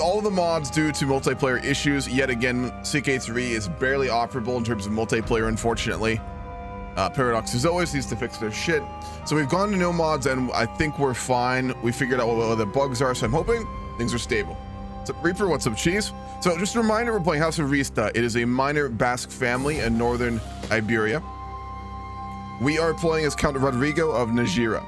all of the mods due to multiplayer issues. Yet again, CK3 is barely operable in terms of multiplayer, unfortunately. Paradox as always needs to fix their shit. So we've gone to no mods and I think we're fine. We figured out what the bugs are, so I'm hoping things are stable. What's up, Reaper? What's up, Cheese? So just a reminder, we're playing House Arista. It is a minor Basque family in northern Iberia. We are playing as Count Rodrigo of Najera,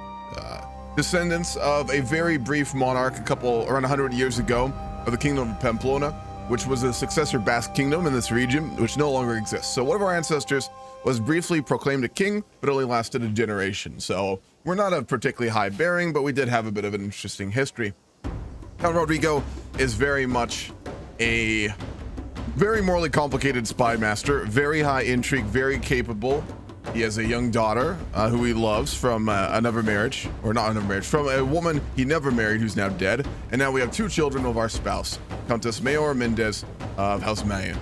descendants of a very brief monarch around 100 years ago of the Kingdom of Pamplona, which was a successor Basque kingdom in this region, which no longer exists. So one of our ancestors was briefly proclaimed a king, but only lasted a generation. So we're not of particularly high bearing, but we did have a bit of an interesting history. Count Rodrigo is very much a very morally complicated spy master, very high intrigue, very capable. He has a young daughter who he loves from another marriage, or not another marriage, from a woman he never married who's now dead. And now we have 2 children of our spouse, Countess Mayor Mendez of House Mayan.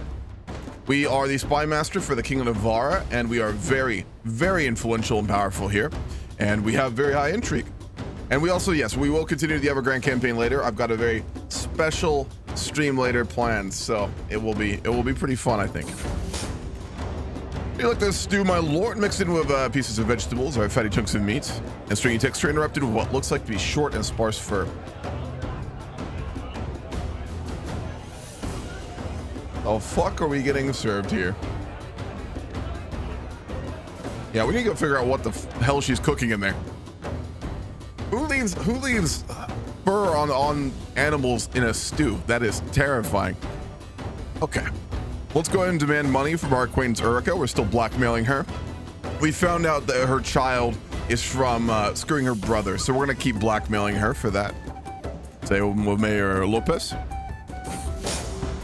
We are the spy master for the King of Navarra, and we are very, very influential and powerful here. And we have very high intrigue. And we also, yes, we will continue the Evergrande campaign later. I've got a very special stream later planned, so it will be pretty fun, I think. You like to stew my lord, mixed in with pieces of vegetables or fatty chunks of meat, and stringy texture interrupted with what looks like to be short and sparse fur. Oh, fuck are we getting served here? Yeah, we need to go figure out what the hell she's cooking in there. Who leaves fur on animals in a stew? That is terrifying. Okay. Let's go ahead and demand money from our acquaintance Urika. We're still blackmailing her. We found out that her child is from screwing her brother, so we're gonna keep blackmailing her for that. Say Mayor Lopez.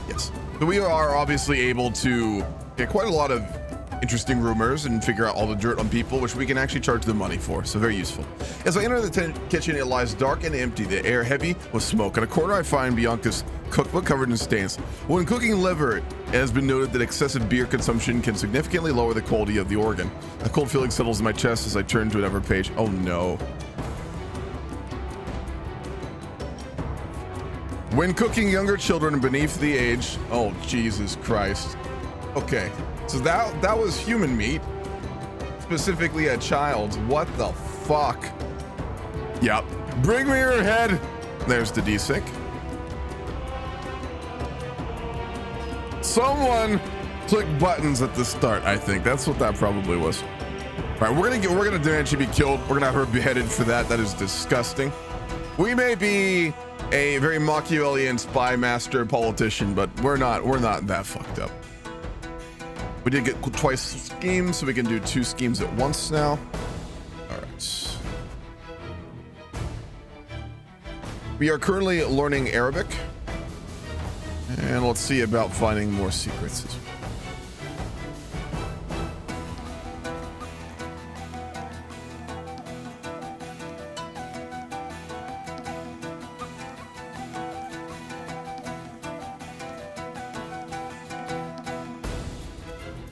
Yes. So we are obviously able to get quite a lot of interesting rumors and figure out all the dirt on people, which we can actually charge them money for, so very useful. As I enter the kitchen, it lies dark and empty, the air heavy with smoke. In a corner, I find Bianca's cookbook covered in stains. When cooking liver, it has been noted that excessive beer consumption can significantly lower the quality of the organ. A cold feeling settles in my chest as I turn to another page. Oh no. When cooking younger children beneath the age, oh Jesus Christ. Okay, so that was human meat, specifically a child's. What the fuck? Yep. Bring me her head. There's the desync. Someone clicked buttons at the start. I think that's what that probably was. All right, we're gonna demand she be killed. We're gonna have her beheaded for that. That is disgusting. We may be a very Machiavellian spy master politician, but we're not that fucked up. We did get twice schemes, so we can do 2 schemes at once now. All right. We are currently learning Arabic. And let's see about finding more secrets.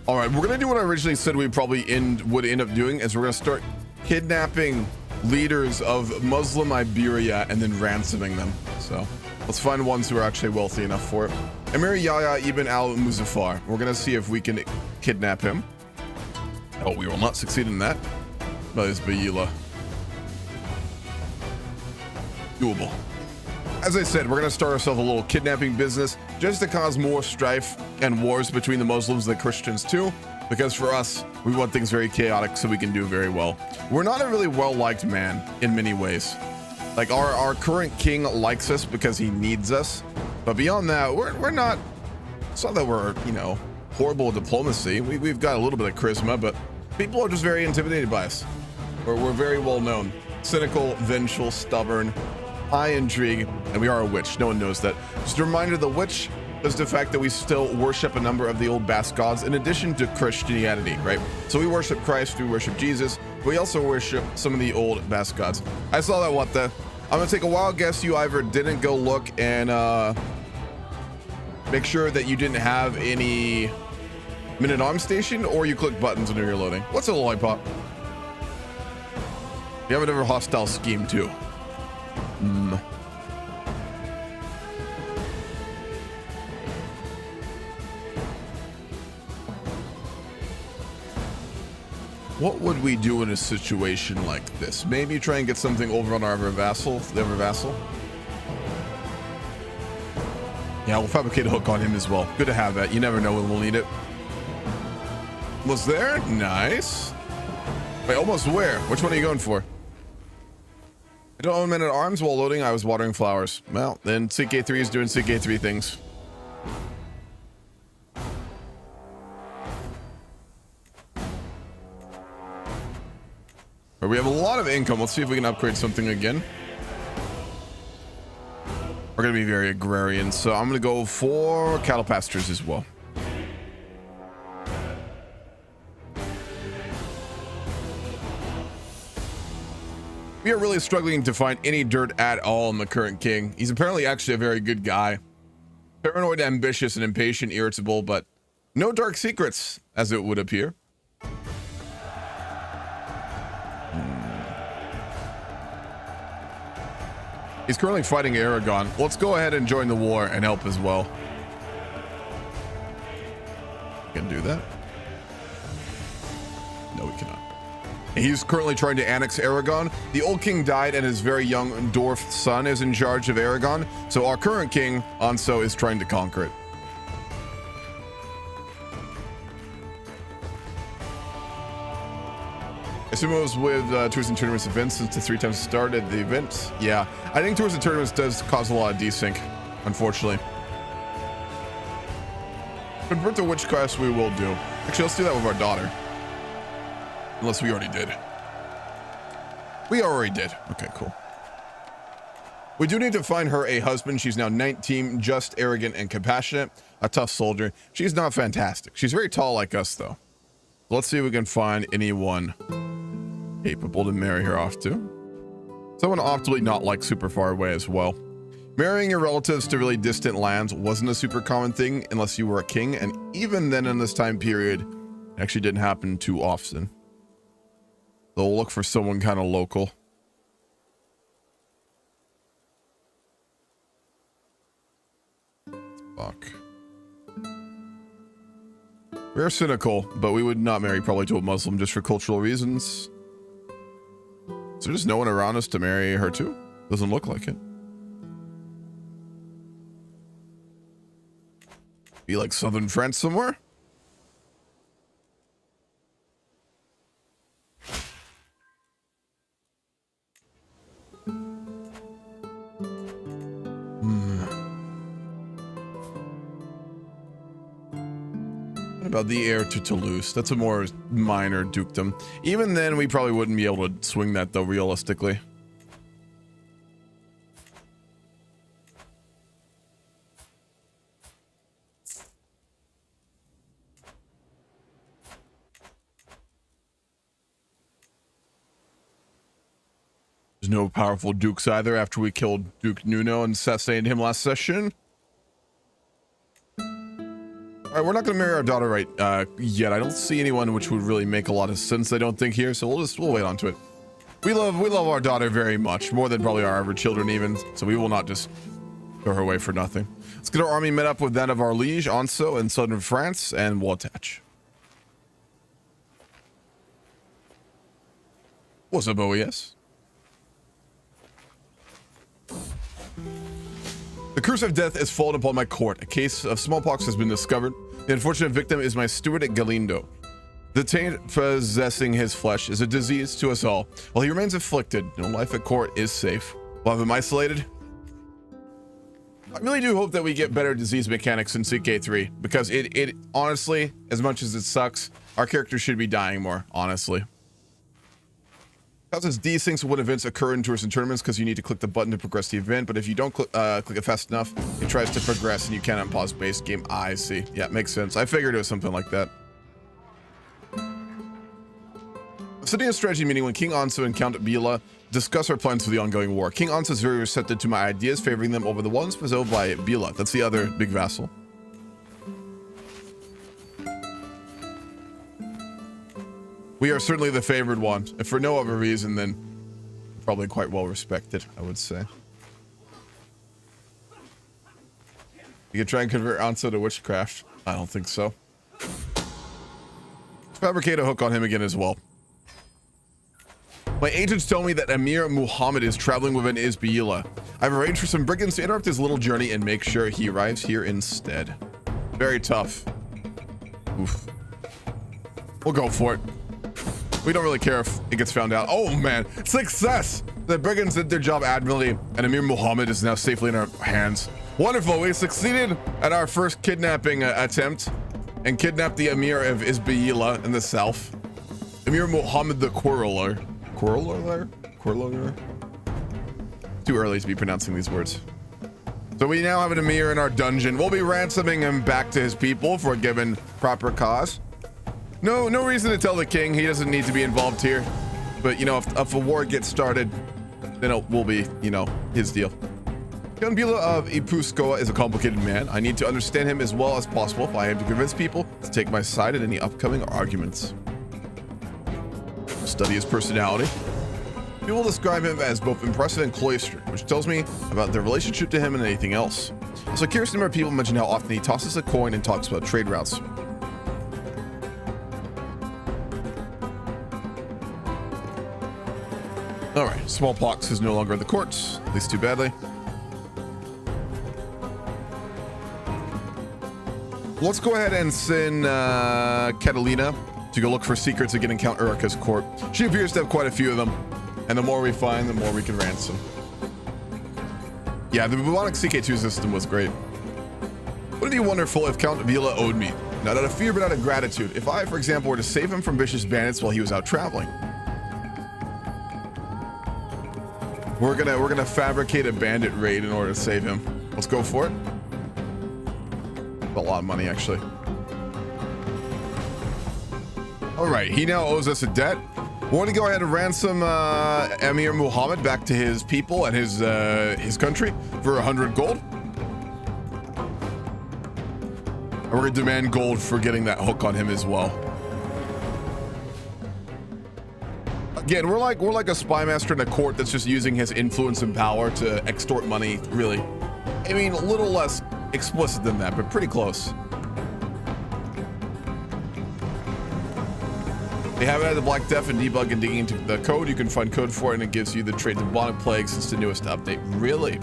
All right, we're gonna do what I originally said we probably would end up doing, is we're gonna start kidnapping leaders of Muslim Iberia and then ransoming them. So let's find ones who are actually wealthy enough for it. Emir Yahya ibn al-Muzaffar. We're gonna see if we can kidnap him. Oh, we will not succeed in that. That is Bayila. Doable. As I said, we're gonna start ourselves a little kidnapping business just to cause more strife and wars between the Muslims and the Christians too, because for us, we want things very chaotic so we can do very well. We're not a really well-liked man in many ways. Like our current king likes us because he needs us, but beyond that, we're not. It's not that we're, you know, horrible at diplomacy. We've got a little bit of charisma, but people are just very intimidated by us. We're very well known, cynical, vengeful, stubborn, high intrigue, and we are a witch. No one knows that. Just a reminder, the witch is the fact that we still worship a number of the old Basque gods in addition to Christianity, right? So we worship Christ, we worship Jesus, but we also worship some of the old Basque gods. I saw that. What the? I'm gonna take a wild guess you either didn't go look and make sure that you didn't have any minute arm station, or you click buttons when you're loading. What's a lollipop? You have another hostile scheme too. What would we do in a situation like this? Maybe try and get something over on our other vassal, the other vassal. Yeah, we'll fabricate a hook on him as well. Good to have that. You never know when we'll need it. Almost there? Nice. Wait, almost where? Which one are you going for? I don't own men at arms. While loading, I was watering flowers. Well, then CK3 is doing CK3 things. We have a lot of income. Let's see if we can upgrade something again. We're going to be very agrarian, so I'm going to go for cattle pastures as well. We are really struggling to find any dirt at all in the current king. He's apparently actually a very good guy. Paranoid, ambitious, and impatient, irritable, but no dark secrets, as it would appear. He's currently fighting Aragon. Let's go ahead and join the war and help as well. Can do that? No, we cannot. He's currently trying to annex Aragon. The old king died and his very young dwarf son is in charge of Aragon. So our current king, Anso, is trying to conquer it. I assume it was with tours and tournaments events since the 3 times started the event. Yeah, I think tours and tournaments does cause a lot of desync, unfortunately. Convert to which class we will do. Actually, let's do that with our daughter. Unless we already did. We already did. Okay, cool. We do need to find her a husband. She's now 19, just, arrogant, and compassionate. A tough soldier. She's not fantastic. She's very tall like us, though. Let's see if we can find anyone capable to marry her off to. Someone optimally not like super far away as well. Marrying your relatives to really distant lands wasn't a super common thing unless you were a king, and even then in this time period, it actually didn't happen too often. So we'll look for someone kind of local. Fuck. We're cynical, but we would not marry probably to a Muslim just for cultural reasons. Is there just no one around us to marry her to? Doesn't look like it. Be like southern France somewhere? What about the heir to Toulouse? That's a more minor dukedom. Even then, we probably wouldn't be able to swing that, though, realistically. There's no powerful dukes either after we killed Duke Nuno and assassinated him last session. All right, we're not going to marry our daughter yet. I don't see anyone which would really make a lot of sense, I don't think, here, so we'll wait on to it. We love our daughter very much, more than probably our other children even, so we will not just throw her away for nothing. Let's get our army met up with that of our liege, Anso, in southern France, and we'll attach. What's up, OES? The curse of death is fallen upon my court. A case of smallpox has been discovered. The unfortunate victim is my steward at Galindo. The taint possessing his flesh is a disease to us all. While he remains afflicted, no life at court is safe. We'll have him isolated. I really do hope that we get better disease mechanics in CK3, because it honestly, as much as it sucks, our characters should be dying more, honestly. Causes desyncs when events occur in tours and tournaments because you need to click the button to progress the event, but if you don't click it fast enough, it tries to progress and you cannot pause base game. I see. Yeah, makes sense. I figured it was something like that. Sitting a strategy meeting when King Anso and Count Bila discuss our plans for the ongoing war. King Anso is very receptive to my ideas, favoring them over the ones possessed by Bila. That's the other big vassal. We are certainly the favored one, if for no other reason than probably quite well respected, I would say. You can try and convert Anso to witchcraft. I don't think so. Fabricate a hook on him again as well. My agents tell me that Emir Muhammad is traveling with an Isbaila. I've arranged for some brigands to interrupt his little journey and make sure he arrives here instead. Very tough. Oof. We'll go for it. We don't really care if it gets found out. Oh man, success! The brigands did their job admirably, and Emir Muhammad is now safely in our hands. Wonderful, we succeeded at our first kidnapping attempt and kidnapped the Emir of Isbaila in the south. Emir Muhammad the Quarreler. Quarreler? Too early to be pronouncing these words. So we now have an Emir in our dungeon. We'll be ransoming him back to his people for a given proper cause. No reason to tell the king he doesn't need to be involved here. But, you know, if a war gets started, then it will be, you know, his deal. Count Bula of Ipuskoa is a complicated man. I need to understand him as well as possible if I am to convince people to take my side in any upcoming arguments. Study his personality. People describe him as both impressive and cloistered, which tells me about their relationship to him and anything else. So a curious number of people mention how often he tosses a coin and talks about trade routes. All right, smallpox is no longer in the courts, at least too badly. Let's go ahead and send Catalina to go look for secrets again in Count Urika's court. She appears to have quite a few of them, and the more we find, the more we can ransom. Yeah, the bubonic CK2 system was great. Wouldn't it be wonderful if Count Vila owed me, not out of fear but out of gratitude, if I, for example, were to save him from vicious bandits while he was out traveling? We're gonna fabricate a bandit raid in order to save him. Let's go for it. A lot of money, actually. All right, he now owes us a debt. We want to go ahead and ransom Emir Muhammad back to his people and his country for 100 gold. And we're gonna demand gold for getting that hook on him as well. Again, we're like a spymaster in a court that's just using his influence and power to extort money, really. I mean, a little less explicit than that, but pretty close. They haven't had the Black Death and debug and digging into the code. You can find code for it, and it gives you the trait Bubonic Plague since the newest update. Really?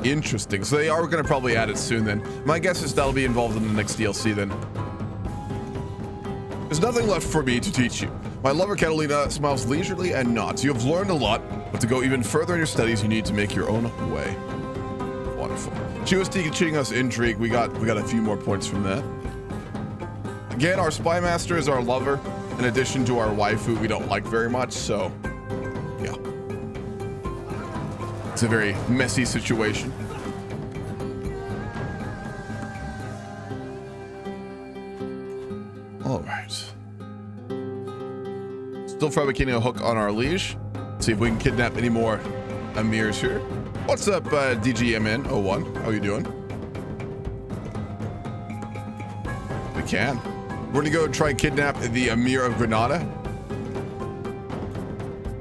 Interesting. So they are going to probably add it soon then. My guess is that'll be involved in the next DLC then. There's nothing left for me to teach you. My lover Catalina smiles leisurely and nods. You have learned a lot, but to go even further in your studies, you need to make your own way. Wonderful. She was teaching us intrigue. We got a few more points from that. Again, our spymaster is our lover, in addition to our wife, who we don't like very much, so yeah. It's a very messy situation. All right. Still fabricating a hook on our liege. See if we can kidnap any more Emirs here. What's up, DGMN01? How you doing? We can. We're gonna go try and kidnap the Emir of Granada.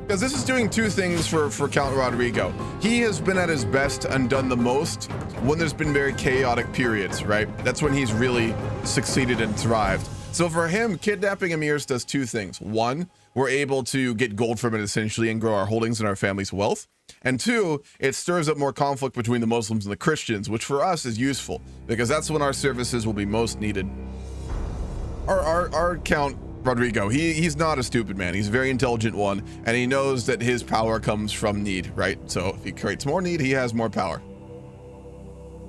Because this is doing two things for Count Rodrigo. He has been at his best and done the most when there's been very chaotic periods, right? That's when he's really succeeded and thrived. So for him, kidnapping Emirs does two things. One, we're able to get gold from it essentially and grow our holdings and our family's wealth. And two, it stirs up more conflict between the Muslims and the Christians, which for us is useful because that's when our services will be most needed. Our Count Rodrigo, he's not a stupid man. He's a very intelligent one, and he knows that his power comes from need, right? So if he creates more need, he has more power.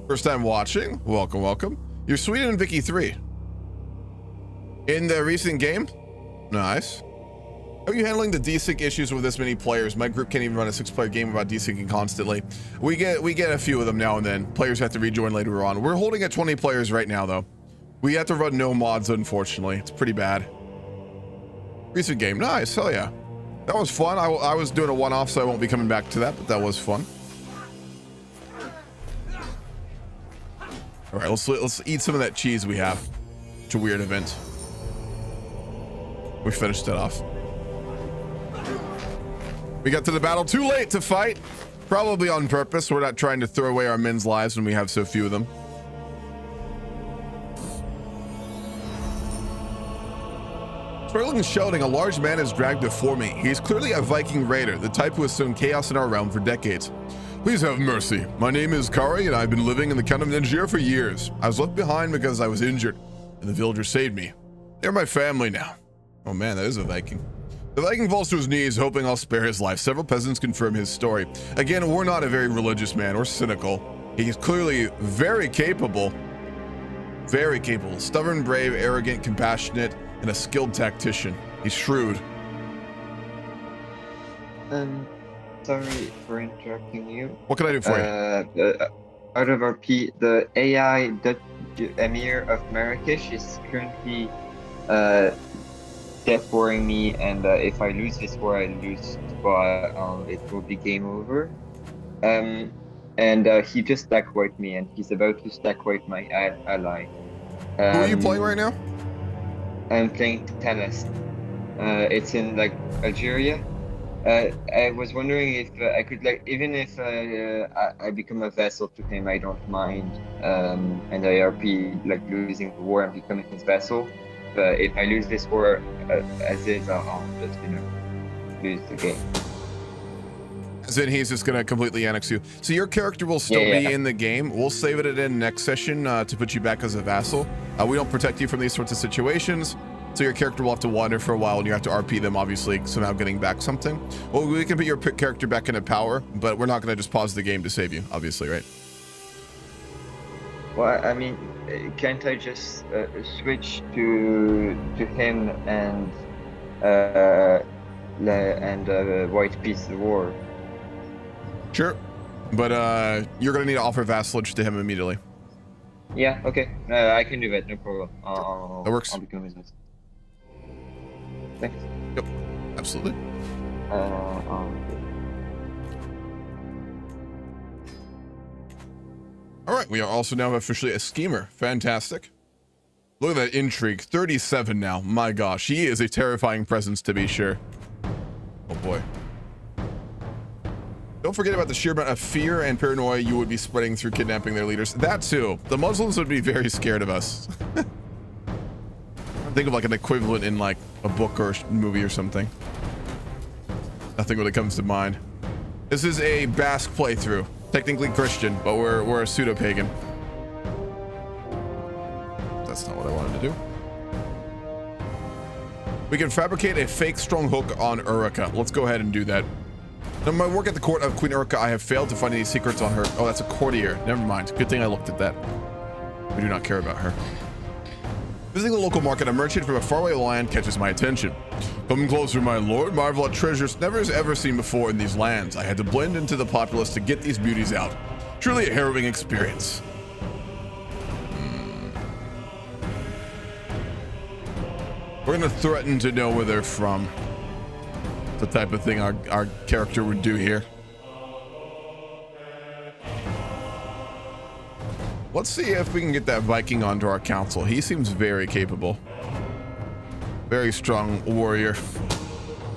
First time watching, welcome, welcome. You're Sweden and Vicky 3. In the recent game? Nice. How are you handling the desync issues with this many players? My group can't even run a 6-player game without desyncing constantly. We get a few of them now and then. Players have to rejoin later on. We're holding at 20 players right now, though. We have to run no mods, unfortunately. It's pretty bad. Recent game. Nice. Hell yeah. That was fun. I was doing a one-off, so I won't be coming back to that, but that was fun. All right, let's eat some of that cheese we have. It's a weird event. We finished it off. We got to the battle too late to fight. Probably on purpose. We're not trying to throw away our men's lives when we have so few of them. Struggling and shouting, a large man is dragged before me. He is clearly a Viking raider, the type who has sown chaos in our realm for decades. Please have mercy. My name is Kari, and I've been living in the Count of Najera for years. I was left behind because I was injured, and the villagers saved me. They're my family now. Oh man, that is a Viking. The Viking falls to his knees, hoping I'll spare his life. Several peasants confirm his story. Again, we're not a very religious man or cynical. He's clearly very capable. Very capable. Stubborn, brave, arrogant, compassionate, and a skilled tactician. He's shrewd. Sorry for interrupting you. What can I do for you? Out of RP, the AI Emir of Marrakesh is currently death warring me, and if I lose this war, I lose it will be game over. And he just stack wiped me, and he's about to stack wipe my ally. Who are you playing right now? I'm playing tennis. It's in like Algeria. I was wondering if I could, like, even if I become a vassal to him, I don't mind, and I RP like losing the war and becoming his vassal. But if I lose this war as is, I'll just lose the game. As in, he's just gonna completely annex you. So your character will still be in the game. We'll save it in next session to put you back as a vassal. We don't protect you from these sorts of situations. So your character will have to wander for a while, and you have to RP them, obviously, somehow getting back something. Well, we can put your character back into power, but we're not going to just pause the game to save you, obviously, right? Well, I mean, can't I just switch to him and white peace the war? Sure, but you're going to need to offer vassalage to him immediately. Yeah, okay. I can do that, no problem. That works. I'll become his vassal. Thanks. Yep, absolutely. All right, we are also now officially a schemer. Fantastic. Look at that intrigue. 37 now. My gosh, he is a terrifying presence, to be sure. Oh boy. Don't forget about the sheer amount of fear and paranoia you would be spreading through kidnapping their leaders. That too. The Muslims would be very scared of us. Think of like an equivalent in like a book or a movie or something. Nothing really comes to mind. This is a Basque playthrough. Technically Christian, but we're a pseudo-pagan. That's not what I wanted to do. We can fabricate a fake strong hook on Urika. Let's go ahead and do that. In my work at the court of Queen Urika, I have failed to find any secrets on her. Oh, that's a courtier. Never mind. Good thing I looked at that. We do not care about her. Visiting the local market, a merchant from a faraway land catches my attention. Come closer, my lord. Marvel at treasures never ever seen before in these lands. I had to blend into the populace to get these beauties out. Truly a harrowing experience. We're gonna threaten to know where they're from. The type of thing our character would do here. Let's see if we can get that Viking onto our council. He seems very capable. Very strong warrior.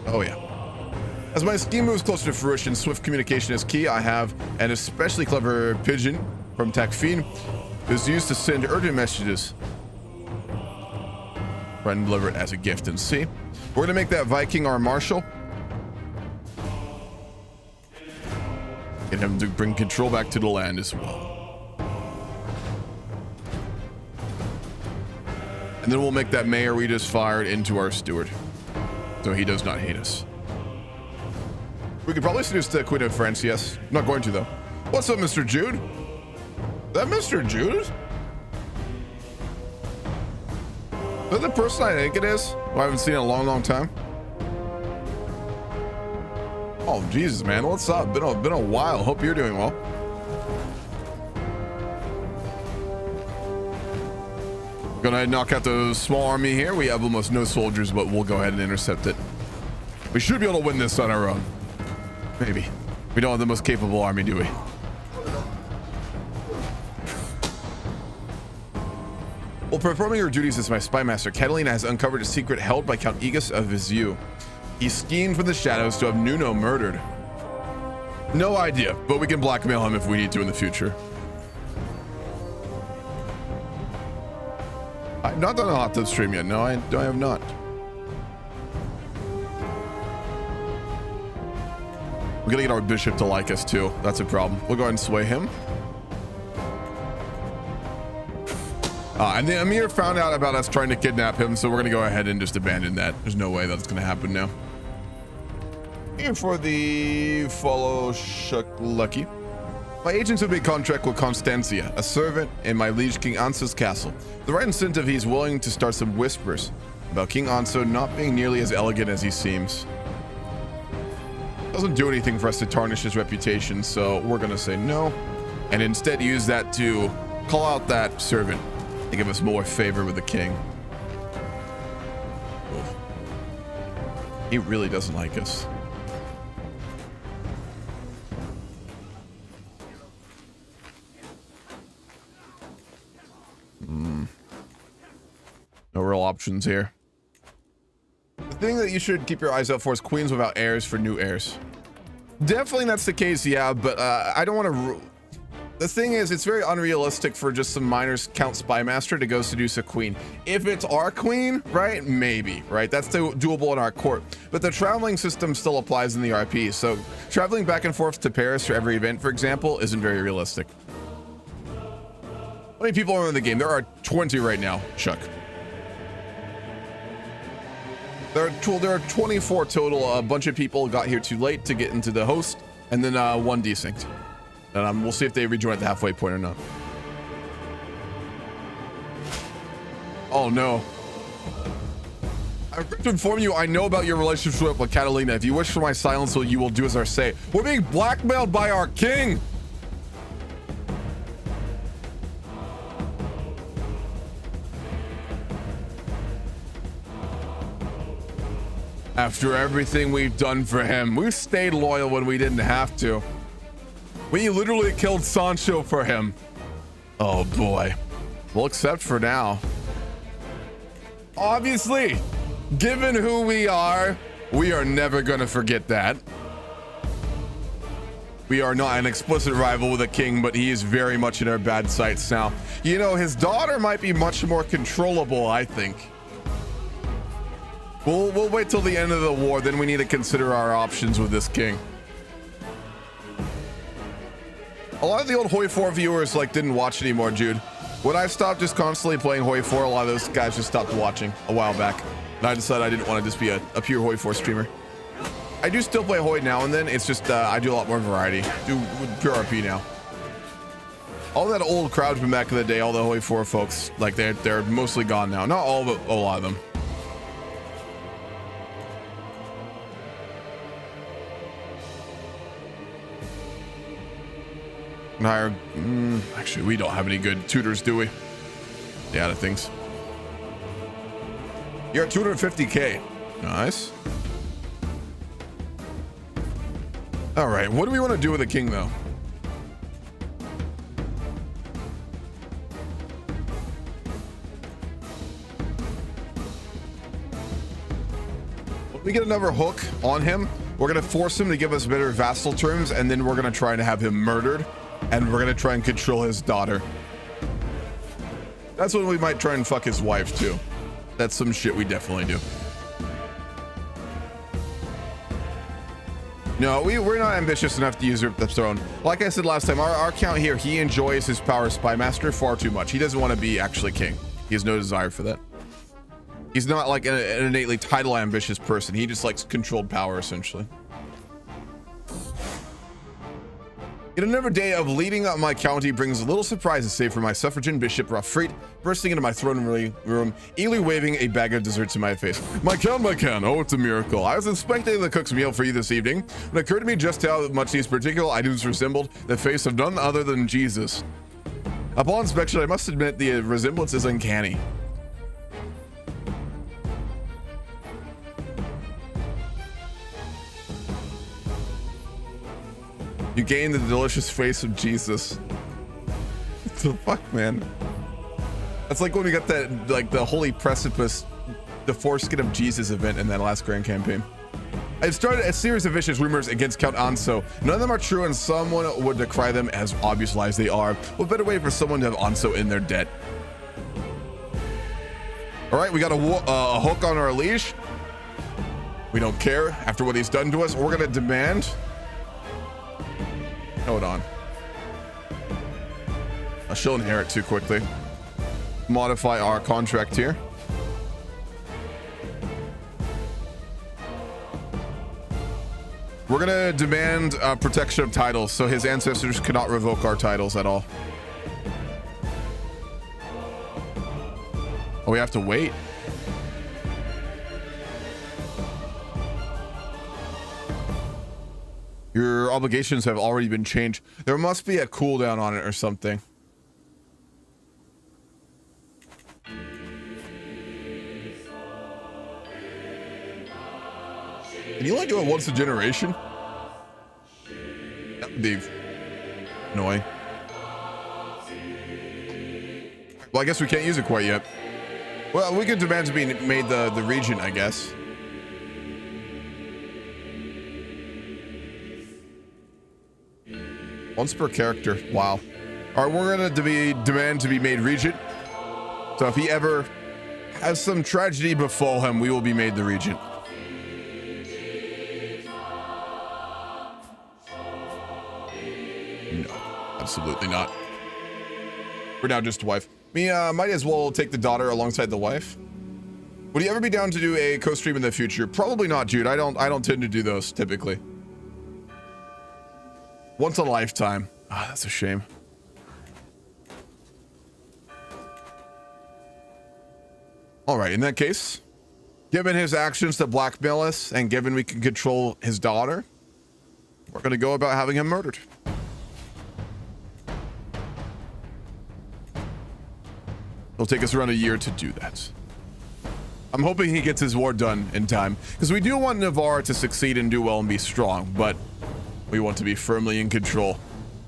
Oh yeah. As my scheme moves closer to fruition, swift communication is key. I have an especially clever pigeon from Takfin who's used to send urgent messages. Try and deliver it as a gift and see. We're gonna make that Viking our marshal. Get him to bring control back to the land as well. And then we'll make that mayor we just fired into our steward, so he does not hate us. We could probably seduce the Queen of France, yes. I'm not going to, though. What's up, Mr. Jude? Is that Mr. Jude? Is that the person I think it is? Who I haven't seen in a long, long time. Oh, Jesus, man. What's up? Been a while. Hope you're doing well. Gonna knock out the small army here. We have almost no soldiers, but we'll go ahead and intercept it. We should be able to win this on our own. Maybe. We don't have the most capable army, do we? While performing her duties as my spymaster, Catalina has uncovered a secret held by Count Aegis of Viziu. He schemed from the shadows to have Nuno murdered. No idea, but we can blackmail him if we need to in the future. I've not done a hot tub stream yet. No, I have not. We gotta get our bishop to like us too. That's a problem. We'll go ahead and sway him. And the Emir found out about us trying to kidnap him, so we're gonna go ahead and just abandon that. There's no way that's gonna happen now. And for the follow Shuk Lucky. My agents have made contract with Constancia, a servant in my liege King Anso's castle. The right incentive, he's willing to start some whispers about King Anso not being nearly as elegant as he seems. Doesn't do anything for us to tarnish his reputation, so we're gonna say no, and instead use that to call out that servant to give us more favor with the king. Oof. He really doesn't like us. No real options here. The thing that you should keep your eyes out for is queens without heirs for new heirs. Definitely that's the case, yeah, but I don't want to... The thing is, it's very unrealistic for just some minors Count Spymaster to go seduce a queen. If it's our queen, right? Maybe, right? That's doable in our court. But the traveling system still applies in the RP, so traveling back and forth to Paris for every event, for example, isn't very realistic. How many people are in the game? There are 20 right now, Chuck. There are 24 total. A bunch of people got here too late to get into the host, and then one desynced. And we'll see if they rejoin at the halfway point or not. Oh no. I regret to inform you, I know about your relationship with Catalina. If you wish for my silence, you will do as I say. We're being blackmailed by our king. After everything we've done for him, we've stayed loyal when we didn't have to. We literally killed Sancho for him. Oh boy. We'll accept for now. Obviously, given who we are never gonna forget that. We are not an explicit rival with a king, but he is very much in our bad sights now. You know, his daughter might be much more controllable, I think. We'll wait till the end of the war, then we need to consider our options with this king. A lot of the old Hoi 4 viewers didn't watch anymore, Jude. When I stopped just constantly playing Hoi 4, a lot of those guys just stopped watching a while back. And I decided I didn't want to just be a pure Hoi 4 streamer. I do still play Hoi now and then. It's just I do a lot more variety. Do pure RP now. All that old crowd from back in the day, all the Hoi 4 folks, they're mostly gone now. Not all, but a lot of them. Hire, actually, we don't have any good tutors, do we? Yeah, the things. You're at 250k. Nice. All right, what do we want to do with the king, though? When we get another hook on him, we're going to force him to give us better vassal terms, and then we're going to try to have him murdered. And we're gonna try and control his daughter. That's when we might try and fuck his wife too. That's some shit we definitely do. No, we're not ambitious enough to usurp the throne. Like I said last time, our count here, he enjoys his power as spymaster far too much. He doesn't want to be actually king. He has no desire for that. He's not like an innately title ambitious person. He just likes controlled power essentially. In another day of leading up my county brings a little surprise to save for my suffragan bishop Rafrit, bursting into my throne room, eagerly waving a bag of desserts in my face. My count, oh, it's a miracle. I was inspecting the cook's meal for you this evening. It occurred to me just how much these particular items resembled the face of none other than Jesus. Upon inspection, I must admit the resemblance is uncanny. You gain the delicious face of Jesus. What the fuck, man? That's like when we got that, the Holy Precipice, the foreskin of Jesus event in that last grand campaign. I've started a series of vicious rumors against Count Anso. None of them are true, and someone would decry them as obvious lies they are. What better way for someone to have Anso in their debt? All right, we got a hook on our leash. We don't care after what he's done to us. We're gonna demand Hold on. She'll inherit too quickly. Modify our contract here. We're gonna demand protection of titles, so his ancestors cannot revoke our titles at all. Oh, we have to wait. Your obligations have already been changed. There must be a cooldown on it or something. Can you only do it once a generation? That would be annoying. Well, I guess we can't use it quite yet. Well, we could demand to be made the regent, I guess. Once per character. Wow. All right, we're gonna demand to be made regent. So if he ever has some tragedy befall him, we will be made the regent. No, absolutely not. We're now just a wife. We might as well take the daughter alongside the wife. Would you ever be down to do a co-stream in the future? Probably not, dude. I don't tend to do those typically. Once a lifetime. Ah, that's a shame. All right, in that case, given his actions to blackmail us and given we can control his daughter, we're gonna go about having him murdered. It'll take us around a year to do that. I'm hoping he gets his war done in time, because we do want Navarra to succeed and do well and be strong, but we want to be firmly in control.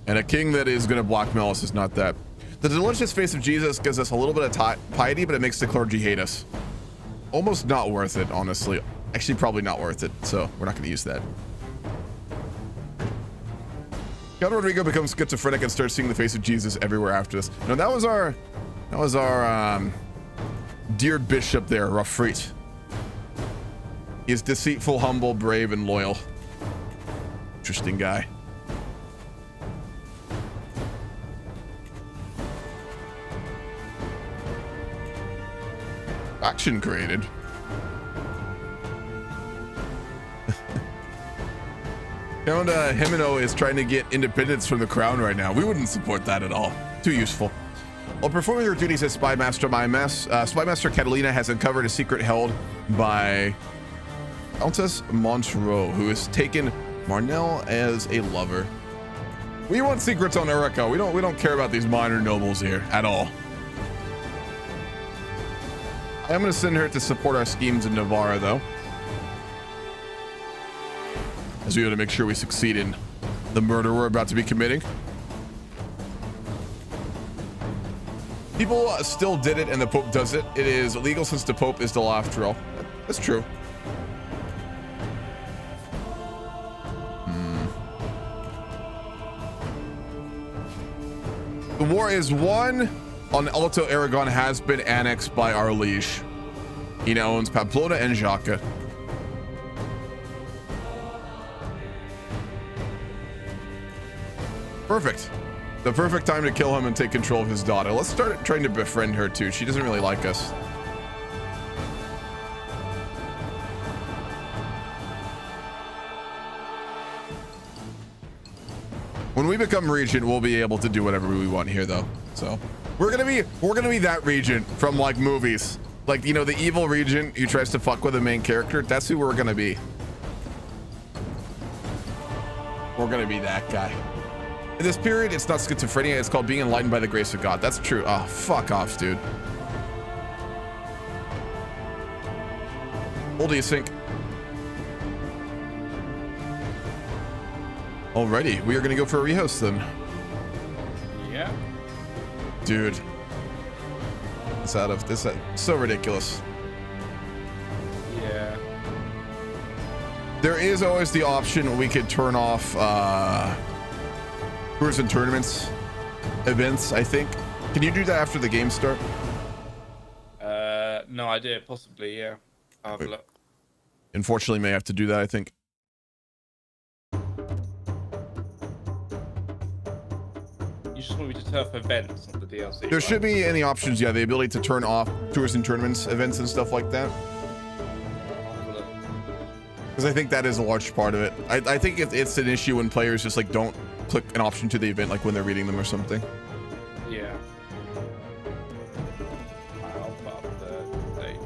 And a king that is going to blackmail us is not that. The delicious face of Jesus gives us a little bit of piety, but it makes the clergy hate us. Almost not worth it, honestly. Actually, probably not worth it, so we're not going to use that. Count Rodrigo becomes schizophrenic and starts seeing the face of Jesus everywhere after this. No, that was our dear bishop there, Rafrit. He is deceitful, humble, brave, and loyal. Interesting guy. Action created. Count Jimena is trying to get independence from the crown right now. We wouldn't support that at all. Too useful. While performing her duties as spymaster, spymaster Catalina has uncovered a secret held by Countess Montereau, who has taken Marnell as a lover. We want secrets on Erica. We don't care about these minor nobles here at all. I'm gonna send her to support our schemes in Navarra, though, as we gotta make sure we succeed in the murder we're about to be committing. People still did it, and the Pope does it. It is illegal since the Pope is still after all. That's true. The war is won. On Alto Aragon has been annexed by our liege. He now owns Pamplona and Jaca. Perfect. The perfect time to kill him and take control of his daughter. Let's start trying to befriend her too. She doesn't really like us. When we become regent, we'll be able to do whatever we want here, though. So we're gonna be that regent from like movies, like, you know, the evil regent who tries to fuck with the main character. That's who we're gonna be. We're gonna be that guy. In this period, it's not schizophrenia. It's called being enlightened by the grace of God. That's true. Oh, fuck off, dude. What do you think? Alrighty, we are gonna go for a rehost then. Yeah. Dude. It's out of this. So ridiculous. Yeah. There is always the option we could turn off tours and tournaments events, I think. Can you do that after the game start? No idea. Possibly, yeah. I'll have a look. Unfortunately, may have to do that, I think. just want me to turn off events, not the DLC. There right? should be any options, yeah, the ability to turn off tours and tournaments, events and stuff like that. I'll have a look. Because I think that is a large part of it. I think it's an issue when players just like don't click an option to the event, like when they're reading them or something. Yeah. I'll put up the stage.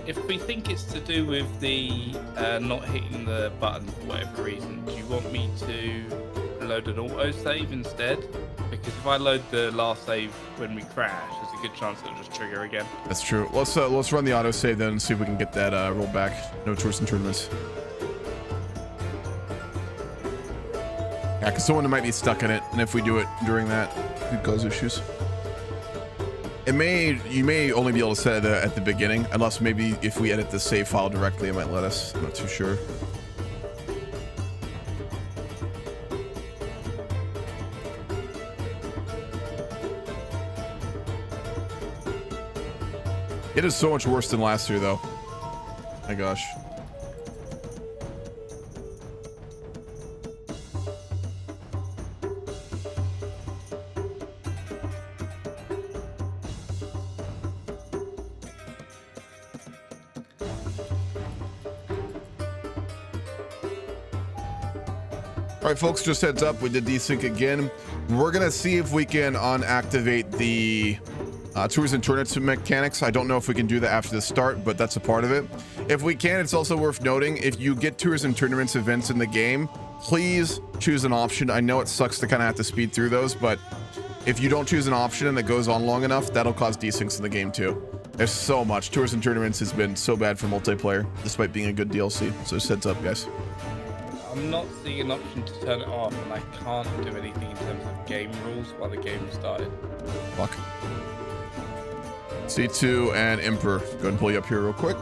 If we think it's to do with the not hitting the button for whatever reason, do you want me to load an autosave instead? Because if I load the last save when we crash, there's a good chance it'll just trigger again. That's true. Let's run the autosave then and see if we can get that rolled back. No tours and tournaments. Yeah, because someone might be stuck in it, and if we do it during that, it cause issues. You may only be able to set it at the beginning, unless maybe if we edit the save file directly, it might let us. I'm not too sure. It is so much worse than last year, though. My gosh. All right, folks, just heads up, we did desync again. We're gonna see if we can unactivate the tours and tournaments mechanics. I don't know if we can do that after the start, but that's a part of it. If we can, it's also worth noting, if you get tours and tournaments events in the game, please choose an option. I know it sucks to kind of have to speed through those, but if you don't choose an option and it goes on long enough, that'll cause desyncs in the game too. There's so much. Tours and tournaments has been so bad for multiplayer, despite being a good DLC. So just heads up, guys. I'm not seeing an option to turn it off, and I can't do anything in terms of game rules while the game started. Fuck. C2 and Emperor. Go ahead and pull you up here real quick.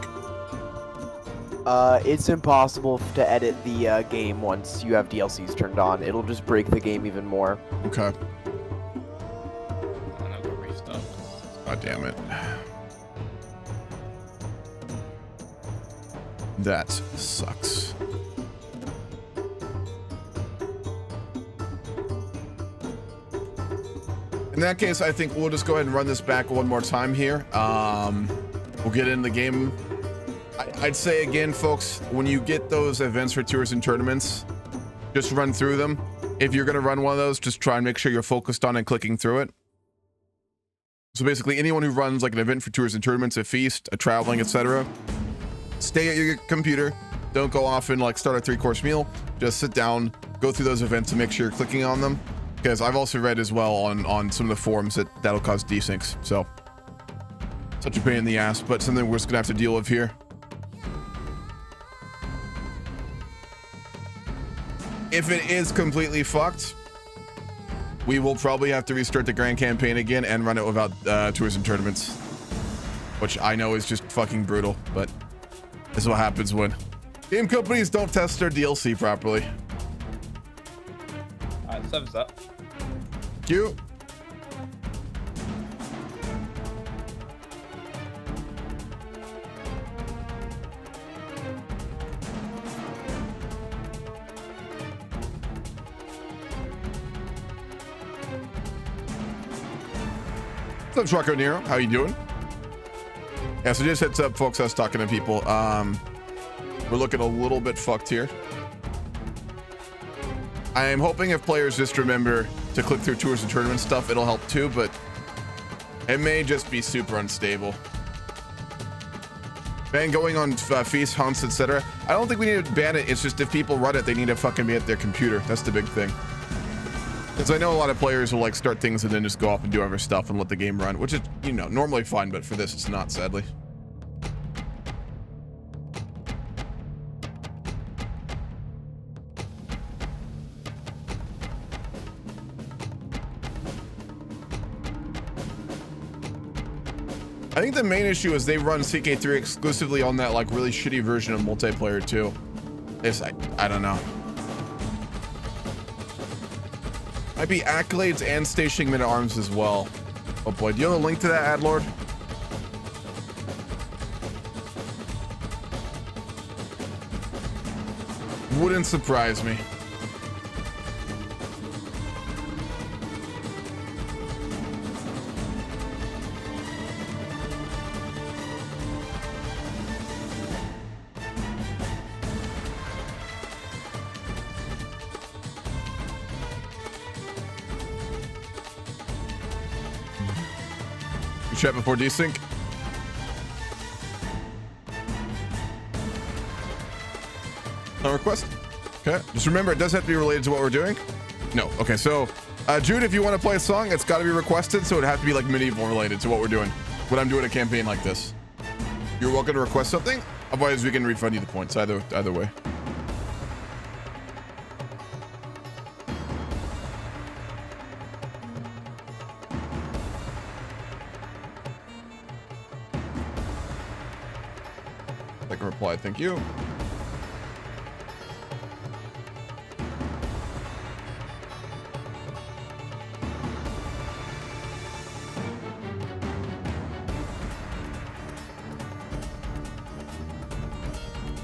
It's impossible to edit the game once you have DLCs turned on. It'll just break the game even more. Okay. And I'll go restart. God damn it. That sucks. In that case, I think we'll just go ahead and run this back one more time here. We'll get in the game. I'd say again, folks, when you get those events for tours and tournaments, just run through them. If you're going to run one of those, just try and make sure you're focused on and clicking through it. So basically, anyone who runs like an event for tours and tournaments, a feast, a traveling, etc., stay at your computer. Don't go off and like start a 3-course meal. Just sit down, go through those events and make sure you're clicking on them. Because I've also read as well on some of the forums that'll cause desyncs. So, such a pain in the ass, but something we're just gonna have to deal with here. If it is completely fucked, we will probably have to restart the grand campaign again and run it without tours and tournaments. Which I know is just fucking brutal, but this is what happens when game companies don't test their DLC properly. Alright, server's up. Cute. What's up, Trucker Nero? How you doing? Yeah, so just heads up, folks. I was talking to people. We're looking a little bit fucked here. I am hoping if players just remember to click through tours and tournament stuff, it'll help too, but it may just be super unstable. Ban going on feast, hunts, etc. I don't think we need to ban it. It's just if people run it, they need to fucking be at their computer. That's the big thing. Because I know a lot of players will like start things and then just go off and do other stuff and let the game run, which is, you know, normally fine, but for this, it's not, sadly. I think the main issue is they run CK3 exclusively on that like really shitty version of multiplayer too. It's I don't know. Might be accolades and stationing men at arms as well. Oh boy, do you have a link to that, Adlord? Wouldn't surprise me. Chat before desync. No request. Okay. Just remember, it does have to be related to what we're doing. No. Okay. So, Jude, if you want to play a song, it's got to be requested. So it'd have to be like medieval related to what we're doing. When I'm doing a campaign like this, you're welcome to request something. Otherwise, we can refund you the points. Either way. Reply, thank you.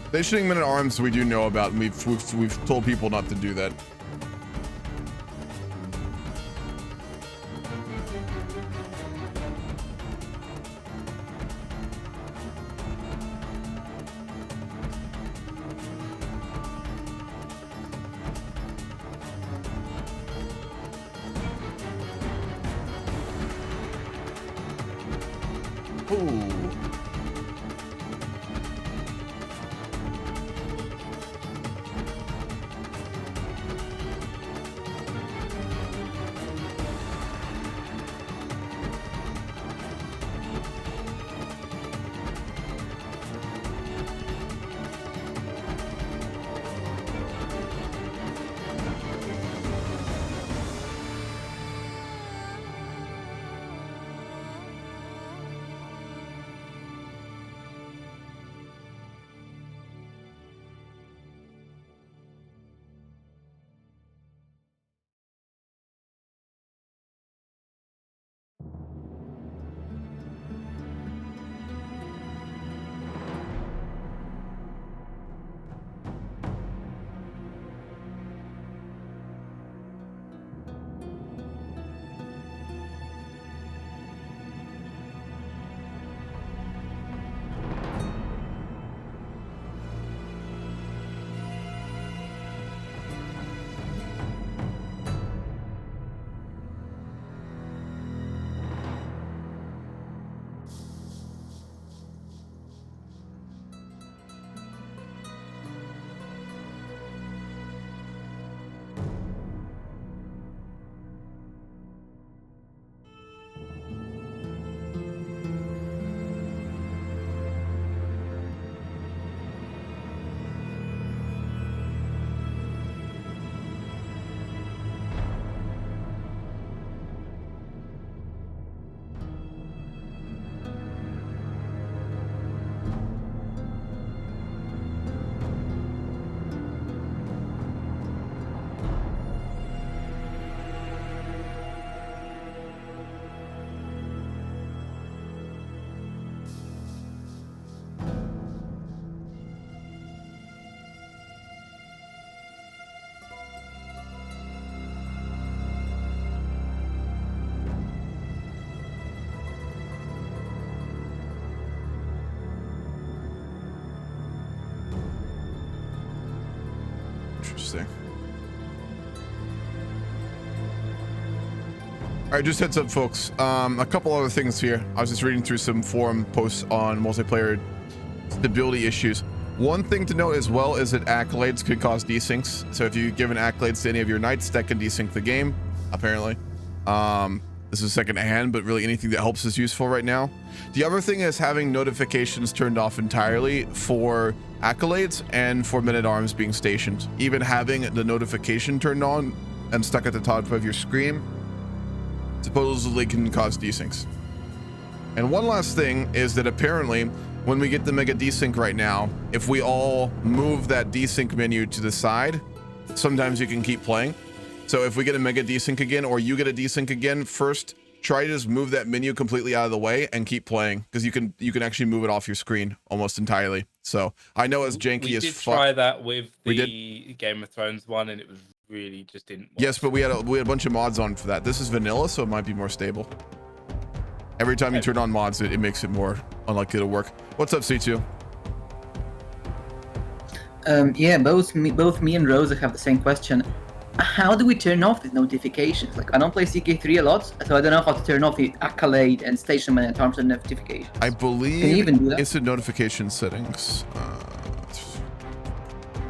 Stationing men at arms we do know about, and we've told people not to do that. Interesting. All right, just heads up, folks. A couple other things here. I was just reading through some forum posts on multiplayer stability issues. One thing to note as well is that accolades could cause desyncs. So if you give an accolades to any of your knights, that can desync the game, apparently. This is second hand, but really anything that helps is useful right now. The other thing is having notifications turned off entirely for accolades and for men-at-arms being stationed. Even having the notification turned on and stuck at the top of your screen supposedly can cause desyncs. And one last thing is that apparently when we get the mega desync right now, if we all move that desync menu to the side, sometimes you can keep playing. So if we get a mega desync again, or you get a desync again, first try to just move that menu completely out of the way and keep playing, because you can actually move it off your screen almost entirely. So I know it's janky as fuck. We did try that with the Game of Thrones one, and it was really just didn't work. Yes, but we had a bunch of mods on for that. This is vanilla, so it might be more stable. Every time you turn on mods, it makes it more unlikely to work. What's up, C2? Yeah, both me and Rosa have the same question. How do we turn off these notifications? Like, I don't play CK3 a lot, so I don't know how to turn off the accolade and station man in terms of notifications. I believe Can you even do that? it's in notification settings.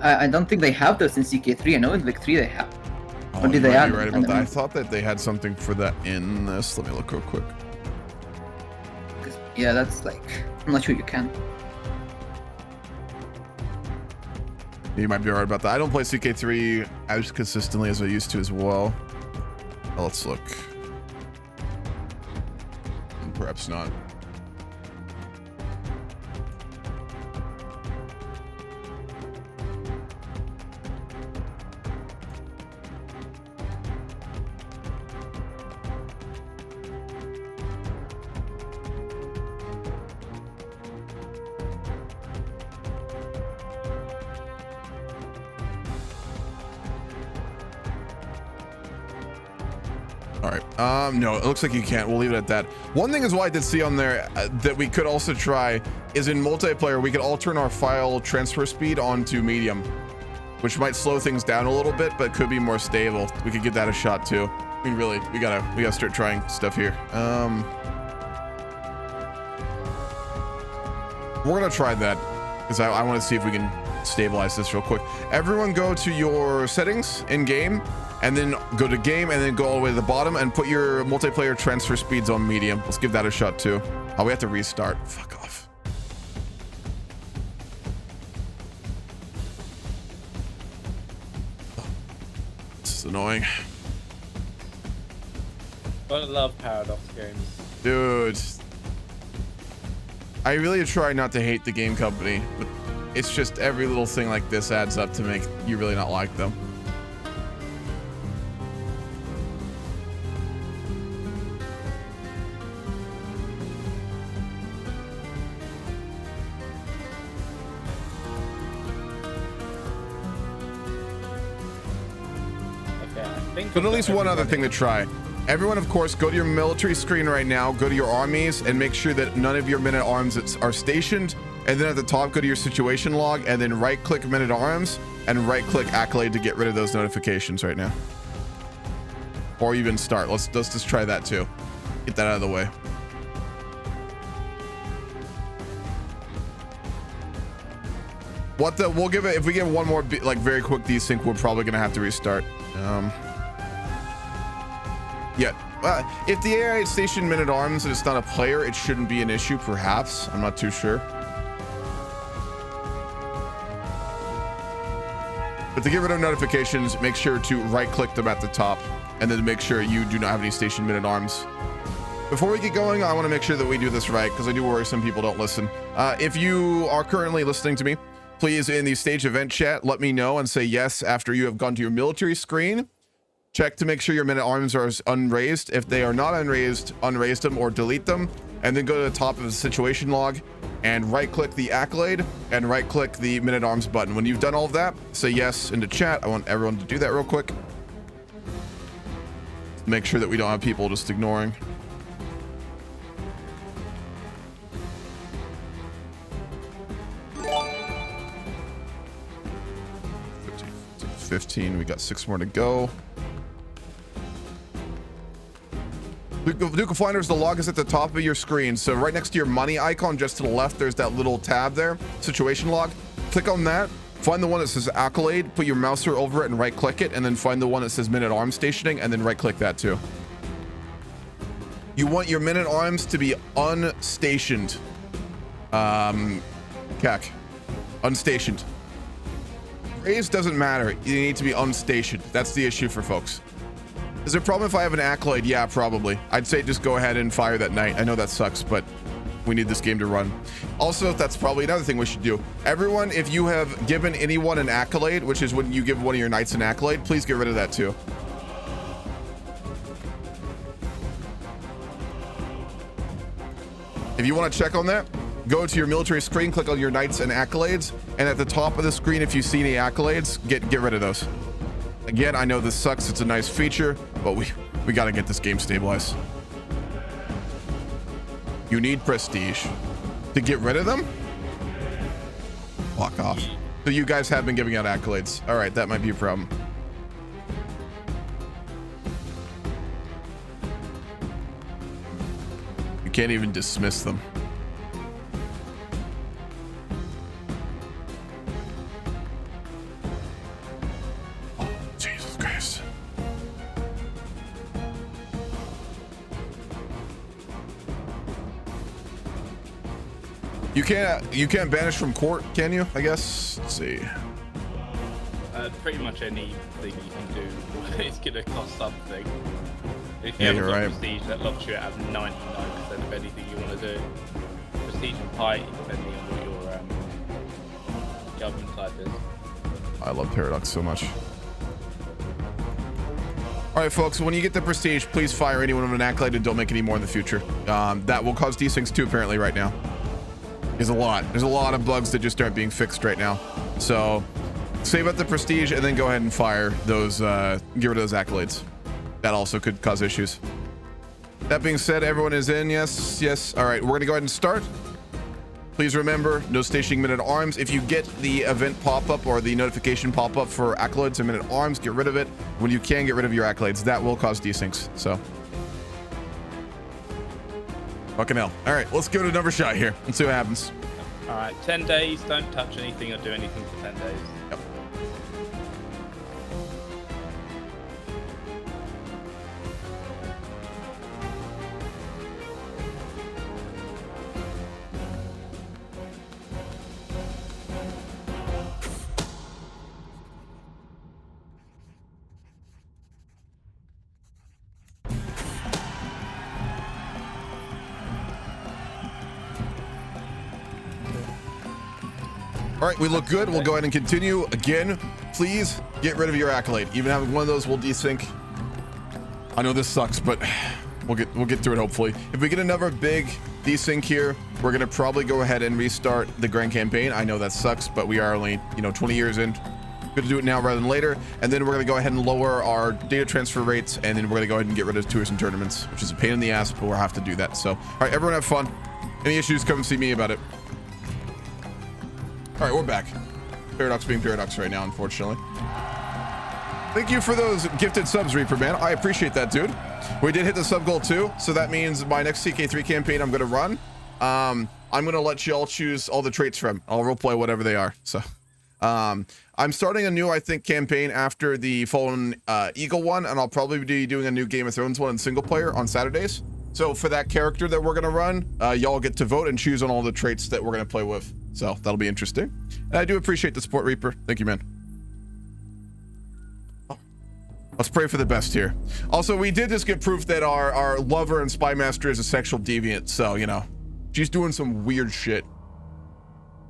I don't think they have those in CK3. I know in Vic 3 they have. Oh, Or did you they might add be right them? about that. I thought that they had something for that in this. Let me look real quick. Yeah, that's like, I'm not sure you can. You might be right about that. I don't play CK3 as consistently as I used to as well. Well, let's look. Perhaps not. All right. No, it looks like you can't. We'll leave it at that. One thing is what I did see on there that we could also try is in multiplayer, we could all turn our file transfer speed onto medium, which might slow things down a little bit, but could be more stable. We could give that a shot too. I mean, really, we gotta start trying stuff here. We're gonna try that because I want to see if we can stabilize this real quick. Everyone go to your settings in game, and then go to game, and then go all the way to the bottom and put your multiplayer transfer speeds on medium. Let's give that a shot too. Oh, we have to restart. Fuck off. This is annoying. I love Paradox games. Dude. I really try not to hate the game company, but it's just every little thing like this adds up to make you really not like them. But at least one other thing to try. Everyone, of course, go to your military screen right now, go to your armies, and make sure that none of your men-at-arms are stationed. And then at the top, go to your situation log, and then right-click men-at-arms, and right-click accolade to get rid of those notifications right now. Or even start. Let's just try that too. Get that out of the way. We'll give it, if we get one more like very quick desync, we're probably gonna have to restart. Yeah, if the AI is stationed men-at-arms and it's not a player, it shouldn't be an issue, perhaps. I'm not too sure. But to get rid of notifications, make sure to right-click them at the top, and then make sure you do not have any stationed men-at-arms. Before we get going, I want to make sure that we do this right, because I do worry some people don't listen. If you are currently listening to me, please, in the stage event chat, let me know and say yes after you have gone to your military screen. Check to make sure your men-at-arms are unraised. If they are not unraised, unraise them or delete them. And then go to the top of the situation log and right-click the accolade and right-click the men-at-arms button. When you've done all of that, say yes in the chat. I want everyone to do that real quick. Make sure that we don't have people just ignoring. $15. We got 6 more to go. Duke of Flanders, the log is at the top of your screen. So right next to your money icon, just to the left, there's that little tab there, situation log. Click on that, find the one that says accolade, put your mouse over it and right click it, and then find the one that says men-at-arms stationing, and then right click that too. You want your men-at-arms to be unstationed. CAC. Unstationed. Raised doesn't matter. You need to be unstationed. That's the issue for folks. Is there a problem if I have an accolade? Yeah, probably. I'd say just go ahead and fire that knight. I know that sucks, but we need this game to run. Also, that's probably another thing we should do. Everyone, if you have given anyone an accolade, which is when you give one of your knights an accolade, please get rid of that too. If you want to check on that, go to your military screen, click on your knights and accolades, and at the top of the screen, if you see any accolades, get rid of those. Again, I know this sucks. It's a nice feature, but we got to get this game stabilized. You need prestige to get rid of them. Fuck off. So you guys have been giving out accolades. All right, that might be a problem. You can't even dismiss them. Oh, Jesus Christ. You can't banish from court, can you? I guess. Let's see. Pretty much anything you can do is going to cost something. If you Yeah, have you're a right. prestige, that locks you out of 99% of anything you want to do. Prestige and piety, depending on what your government type is. I love Paradox so much. All right, folks, when you get the prestige, please fire anyone with an accolade and don't make any more in the future. That will cause these things too, apparently, right now. There's a lot of bugs that just aren't being fixed right now. So save up the prestige and then go ahead and fire those, get rid of those accolades. That also could cause issues. That being said, everyone is in. Yes. All right, we're gonna go ahead and start. Please remember, no stationing men-at-arms. If you get the event pop-up or the notification pop-up for accolades and men-at-arms, get rid of it. When you can, get rid of your accolades. That will cause desyncs, so. Fucking hell. All right, let's go to another shot here and see what happens. All right, 10 days, don't touch anything or do anything for 10 days. Yep. All right, we look good. We'll go ahead and continue. Again, please get rid of your accolade. Even having one of those will desync. I know this sucks, but we'll get through it hopefully. If we get another big desync here, we're gonna probably go ahead and restart the grand campaign. I know that sucks, but we are only 20 years in. Good to do it now rather than later. And then we're gonna go ahead and lower our data transfer rates, and then we're gonna go ahead and get rid of tours and tournaments, which is a pain in the ass, but we'll have to do that. So, all right, everyone have fun. Any issues, come see me about it. All right, we're back. Paradox being Paradox right now, unfortunately. Thank you for those gifted subs, Reaper, man. I appreciate that, dude. We did hit the sub goal too, so that means my next CK3 campaign I'm gonna run. I'm gonna let y'all choose all the traits from. I'll roleplay whatever they are. So, I'm starting a new, I think, campaign after the Fallen Eagle one, and I'll probably be doing a new Game of Thrones one in single player on Saturdays. So for that character that we're gonna run, y'all get to vote and choose on all the traits that we're gonna play with. So that'll be interesting. And I do appreciate the support, Reaper. Thank you, man. Oh. Let's pray for the best here. Also, we did just get proof that our lover and spymaster is a sexual deviant. So, she's doing some weird shit.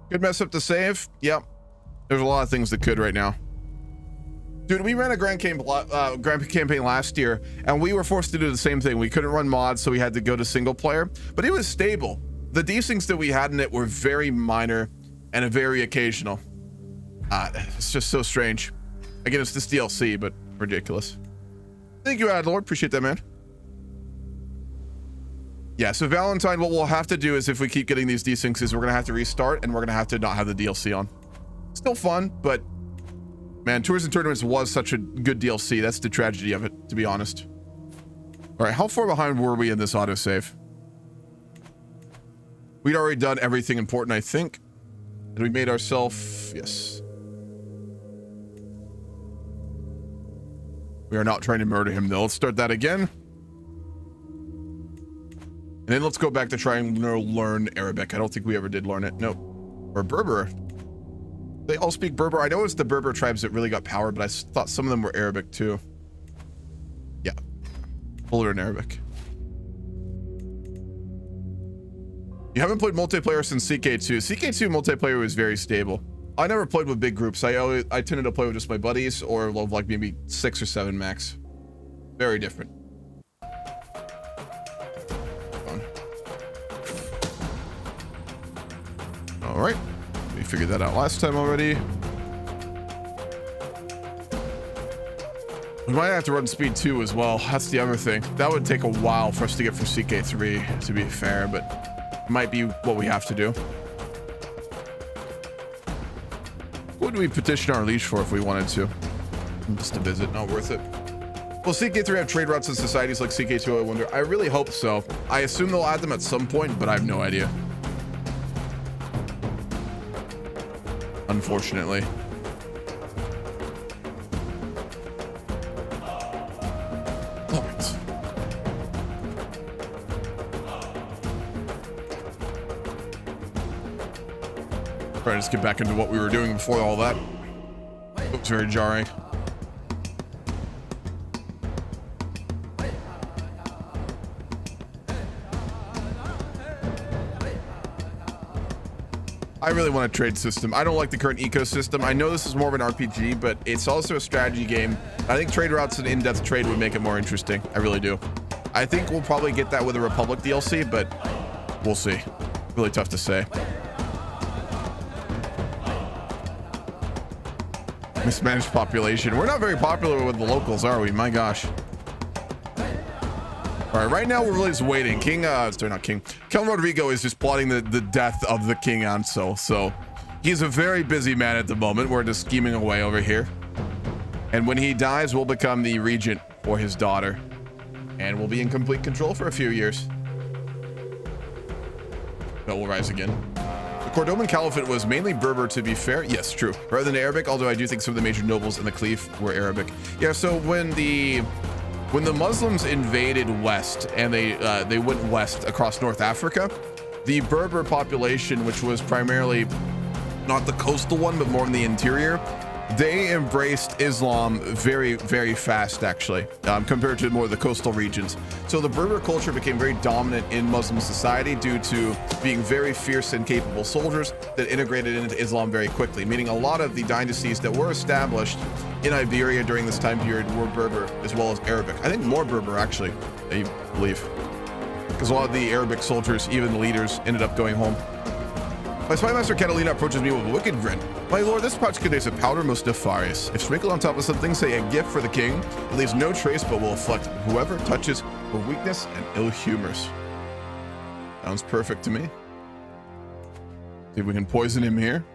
Could mess up the save. Yep. There's a lot of things that could right now. Dude, we ran a grand campaign last year, and we were forced to do the same thing. We couldn't run mods, so we had to go to single player, but it was stable. The desyncs that we had in it were very minor and very occasional. It's just so strange. Again, it's this DLC, but ridiculous. Thank you, Adlord. Appreciate that, man. Yeah, so Valentine, what we'll have to do is if we keep getting these desyncs is we're going to have to restart, and we're going to have to not have the DLC on. Still fun, but man, Tours and Tournaments was such a good DLC. That's the tragedy of it, to be honest. All right, how far behind were we in this autosave? We'd already done everything important, I think. And we made ourselves, yes. We are not trying to murder him, though. Let's start that again. And then let's go back to trying to learn Arabic. I don't think we ever did learn it. No. Or Berber. They all speak Berber. I know it's the Berber tribes that really got power, but I thought some of them were Arabic, too. Yeah, Full in Arabic. You haven't played multiplayer since CK2. CK2 multiplayer was very stable. I never played with big groups. I tended to play with just my buddies or like maybe 6 or 7 max. Very different. All right, we figured that out last time already. We might have to run speed 2 as well. That's the other thing. That would take a while for us to get from CK3, to be fair, but it might be what we have to do. What would we petition our liege for if we wanted to? Just to visit, not worth it. Will CK3 have trade routes in societies like CK2, I wonder? I really hope so. I assume they'll add them at some point, but I have no idea. Unfortunately. Alright. Try to just get back into what we were doing before all that. It was very jarring. I really want a trade system. I don't like the current ecosystem. I know this is more of an RPG, but it's also a strategy game. I think trade routes and in-depth trade would make it more interesting. I really do. I think we'll probably get that with a Republic DLC, but we'll see. Really tough to say. Mismanaged population. We're not very popular with the locals, are we? My gosh. All right, right now we're really just waiting. Count Rodrigo is just plotting the death of the King Anso. So he's a very busy man at the moment. We're just scheming away over here. And when he dies, we'll become the regent for his daughter. And we'll be in complete control for a few years. But we'll rise again. The Cordoban Caliphate was mainly Berber, to be fair. Yes, true. Rather than Arabic, although I do think some of the major nobles in the Caliph were Arabic. Yeah, so when the Muslims invaded West and they went west across North Africa, the Berber population, which was primarily not the coastal one, but more in the interior, they embraced Islam very, very fast, actually, compared to more of the coastal regions. So the Berber culture became very dominant in Muslim society due to being very fierce and capable soldiers that integrated into Islam very quickly, meaning a lot of the dynasties that were established in Iberia during this time period were Berber as well as Arabic. I think more Berber, actually, I believe, because a lot of the Arabic soldiers, even the leaders, ended up going home. My spymaster Catalina approaches me with a wicked grin. My lord, this pouch contains a powder most nefarious. If sprinkled on top of something, say a gift for the king, it leaves no trace but will afflict whoever touches with weakness and ill humors. Sounds perfect to me. See if we can poison him here.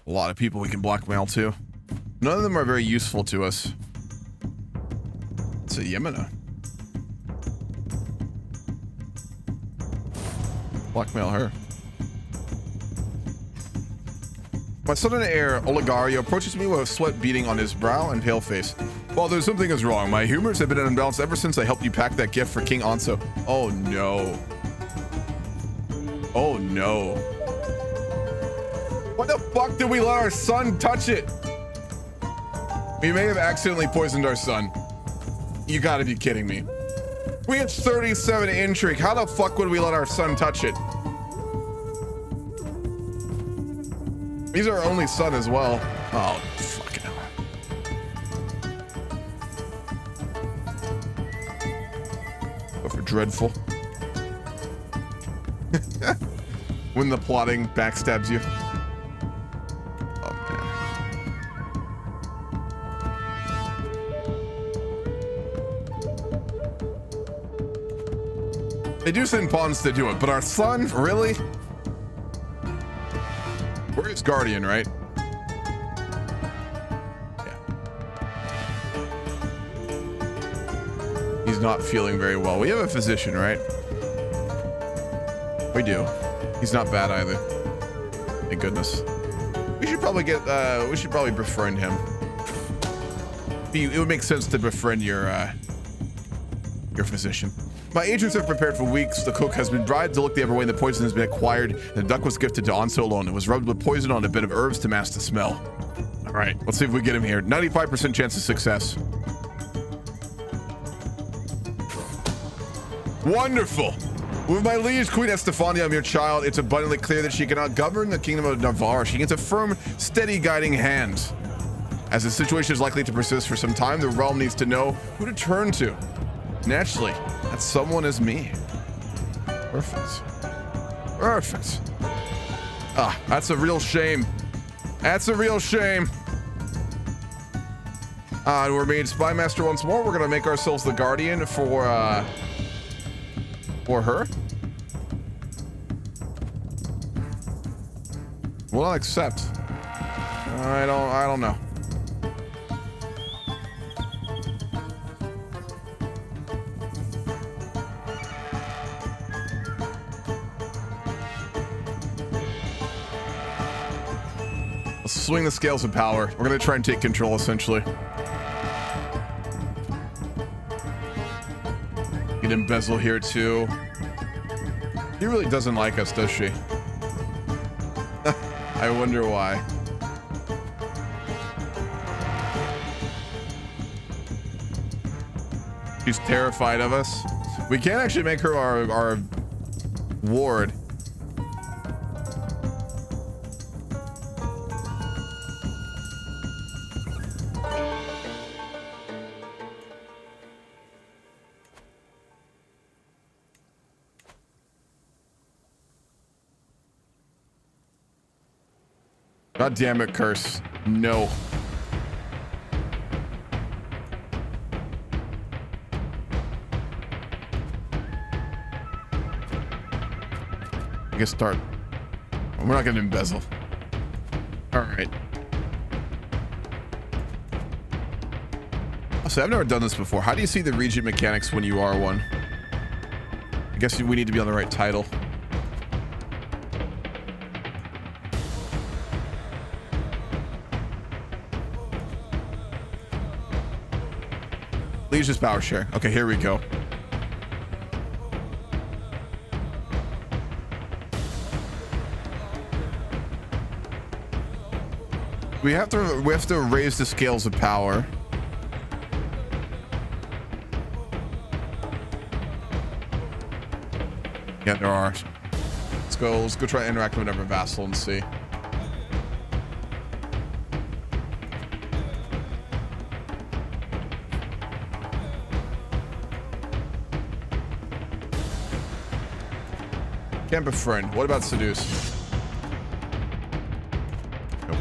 A lot of people we can blackmail too. None of them are very useful to us. It's a Jimena. Blackmail her. My son and heir, Oligario, approaches me with a sweat beading on his brow and pale face. Well, there's something is wrong. My humors have been unbalanced ever since I helped you pack that gift for King Anso. Oh no. Oh no. What the fuck did we let our son touch it? We may have accidentally poisoned our son. You gotta be kidding me. We had 37 intrigue. How the fuck would we let our son touch it? He's our only son as well. Oh, fucking hell. Go for dreadful. When the plotting backstabs you. They do send pawns to do it, but our son, really? We're his guardian, right? Yeah. He's not feeling very well. We have a physician, right? We do. He's not bad either. Thank goodness. We should probably befriend him. It would make sense to befriend your physician. My agents have prepared for weeks. The cook has been bribed to look the other way. The poison has been acquired. And the duck was gifted to Anso alone. It was rubbed with poison on a bit of herbs to mask the smell. All right, let's see if we get him here. 95% chance of success. Wonderful. With my liege, Queen Estefania, mere child, it's abundantly clear that she cannot govern the kingdom of Navarra. She needs a firm, steady guiding hand. As the situation is likely to persist for some time, the realm needs to know who to turn to. Naturally, that someone is me. Perfect. Perfect. Ah, that's a real shame. That's a real shame. We're made spymaster once more. We're gonna make ourselves the guardian for her. Will I accept? I don't know. Let's swing the scales of power. We're gonna try and take control, essentially. Get embezzle here too. He really doesn't like us, does she? I wonder why. She's terrified of us. We can't actually make her our ward. God damn it, curse. No. I guess start. We're not gonna embezzle. All right. So I've never done this before. How do you see the regent mechanics when you are one? I guess we need to be on the right title. Liege's power share. Okay, here we go. We have to raise the scales of power. Yeah, there are. Let's go try to interact with another vassal and see. Can't befriend. What about seduce? Nope.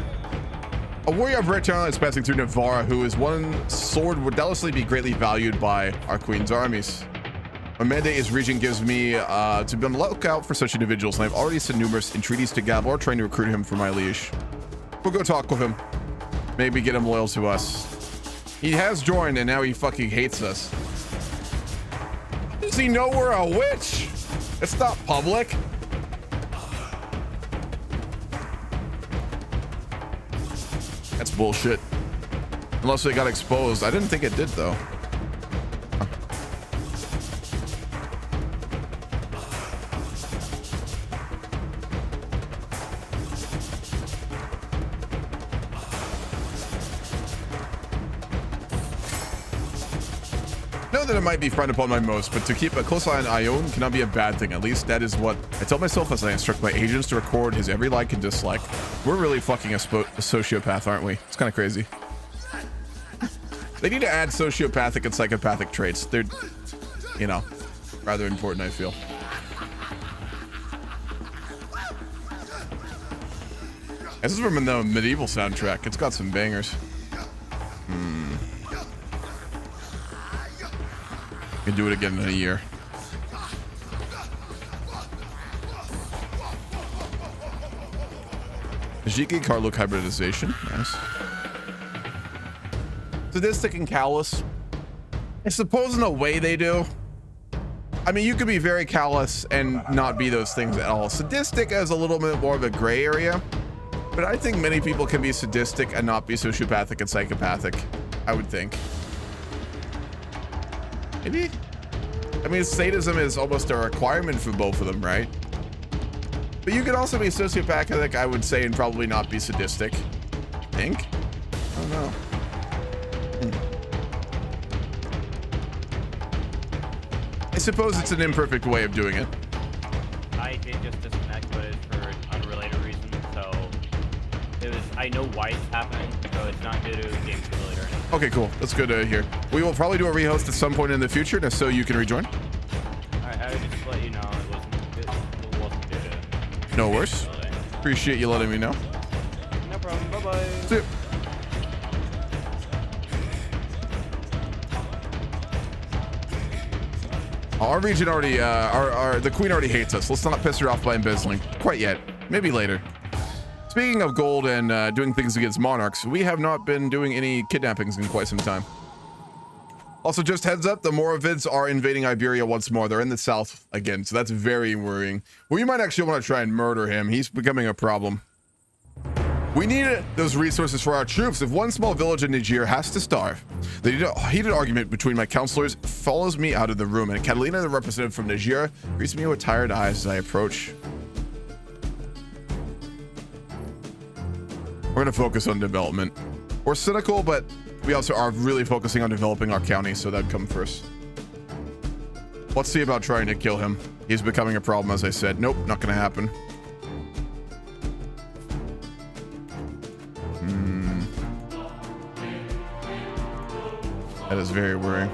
A warrior of rare talent is passing through Navarra, who is one sword would doubtlessly be greatly valued by our queen's armies. My mandate as regent gives me to be on the lookout for such individuals, and I've already sent numerous entreaties to Gabor, trying to recruit him for my liege. We'll go talk with him. Maybe get him loyal to us. He has joined, and now he fucking hates us. Does he know we're a witch? It's not public. That's bullshit. Unless it got exposed. I didn't think it did, though. That it might be frowned upon by most, but to keep a close eye on Ione cannot be a bad thing. At least that is what I tell myself as I instruct my agents to record his every like and dislike. We're really fucking a sociopath, aren't we? It's kind of crazy. They need to add sociopathic and psychopathic traits. They're, you know, rather important, I feel. This is from the medieval soundtrack. It's got some bangers. Can do it again in a year. Jiki card look hybridization. Nice. Sadistic and callous. I suppose in a way they do. I mean, you could be very callous and not be those things at all. Sadistic is a little bit more of a gray area, but I think many people can be sadistic and not be sociopathic and psychopathic. I would think. Maybe? I mean, sadism is almost a requirement for both of them, right? But you could also be sociopathic, I would say, and probably not be sadistic. I think. I don't know. I suppose it's an imperfect way of doing it. I did just disconnect, but it's for an unrelated reason. So it was. I know why it's happening, so it's not due to game stability or anything. Okay, cool. That's good to hear. We will probably do a rehost at some point in the future, and if so, you can rejoin. Alright, I would just let you know it wasn't due to. No worries. Appreciate you letting me know. No problem. Bye bye. See ya. Our region already, the queen already hates us. Let's not piss her off by embezzling. Quite yet. Maybe later. Speaking of gold and doing things against monarchs, we have not been doing any kidnappings in quite some time. Also, just heads up, the Moravids are invading Iberia once more. They're in the south again, so that's very worrying. Well, you might actually want to try and murder him. He's becoming a problem. We need those resources for our troops. If one small village in Niger has to starve, the heated argument between my counselors follows me out of the room, and Catalina, the representative from Niger, greets me with tired eyes as I approach. We're going to focus on development. We're cynical, but we also are really focusing on developing our county, so that'd come first. Let's see about trying to kill him. He's becoming a problem, as I said. Nope, not going to happen. That is very worrying.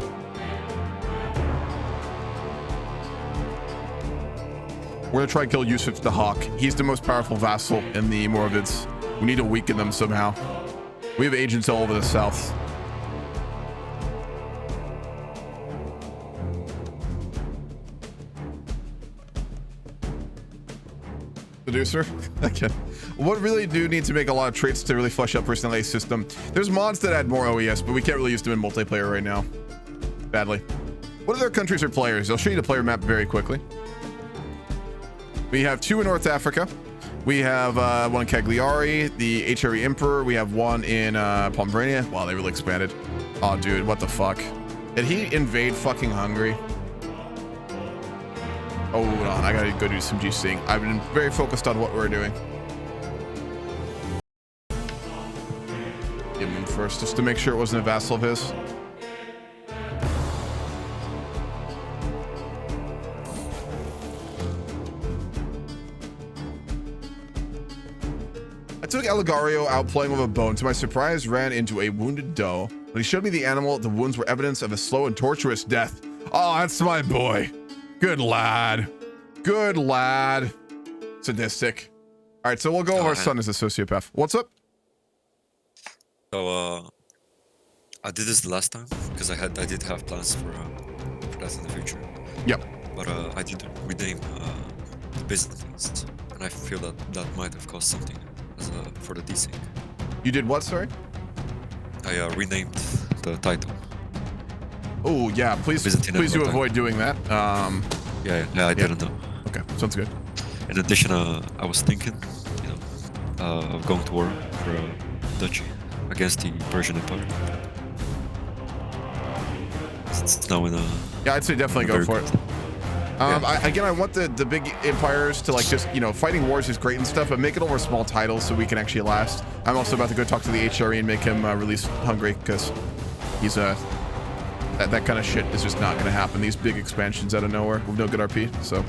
We're gonna try and kill Yusuf the Hawk. He's the most powerful vassal in the Moravids. We need to weaken them somehow. We have agents all over the south. Seducer? Okay. What really do need to make a lot of traits to really flesh out personality system. There's mods that add more OES, but we can't really use them in multiplayer right now. Badly. What other countries are players? I'll show you the player map very quickly. We have 2 in North Africa. We have one in Cagliari, the HRE Emperor. We have one in Pomerania. Wow, they really expanded. Oh, dude, what the fuck? Did he invade fucking Hungary? Oh, hold on. I gotta go do some GCing. I've been very focused on what we're doing. Give him first, just to make sure it wasn't a vassal of his. I took Eligario out playing with a bone. To my surprise, ran into a wounded doe. When he showed me the animal, the wounds were evidence of a slow and torturous death. Oh, that's my boy. Good lad. Good lad. Sadistic. All right, so we'll go over our son as a sociopath. What's up? So, I did this the last time because I did have plans for that in the future. Yep. But I did rename the business, and I feel that might have cost something for the desync. You did what, sorry? I renamed the title. Oh yeah, please do avoid doing that. Yeah, I didn't know. Okay, sounds good. In addition, I was thinking, of going to war for duchy against the Persian Empire. It's now in a... Yeah, I'd say definitely go for it. I want the big empires to, like, just, fighting wars is great and stuff, but make it over small titles so we can actually last. I'm also about to go talk to the HRE and make him release Hungary, because he's that kind of shit is just not going to happen. These big expansions out of nowhere with no good RP, so...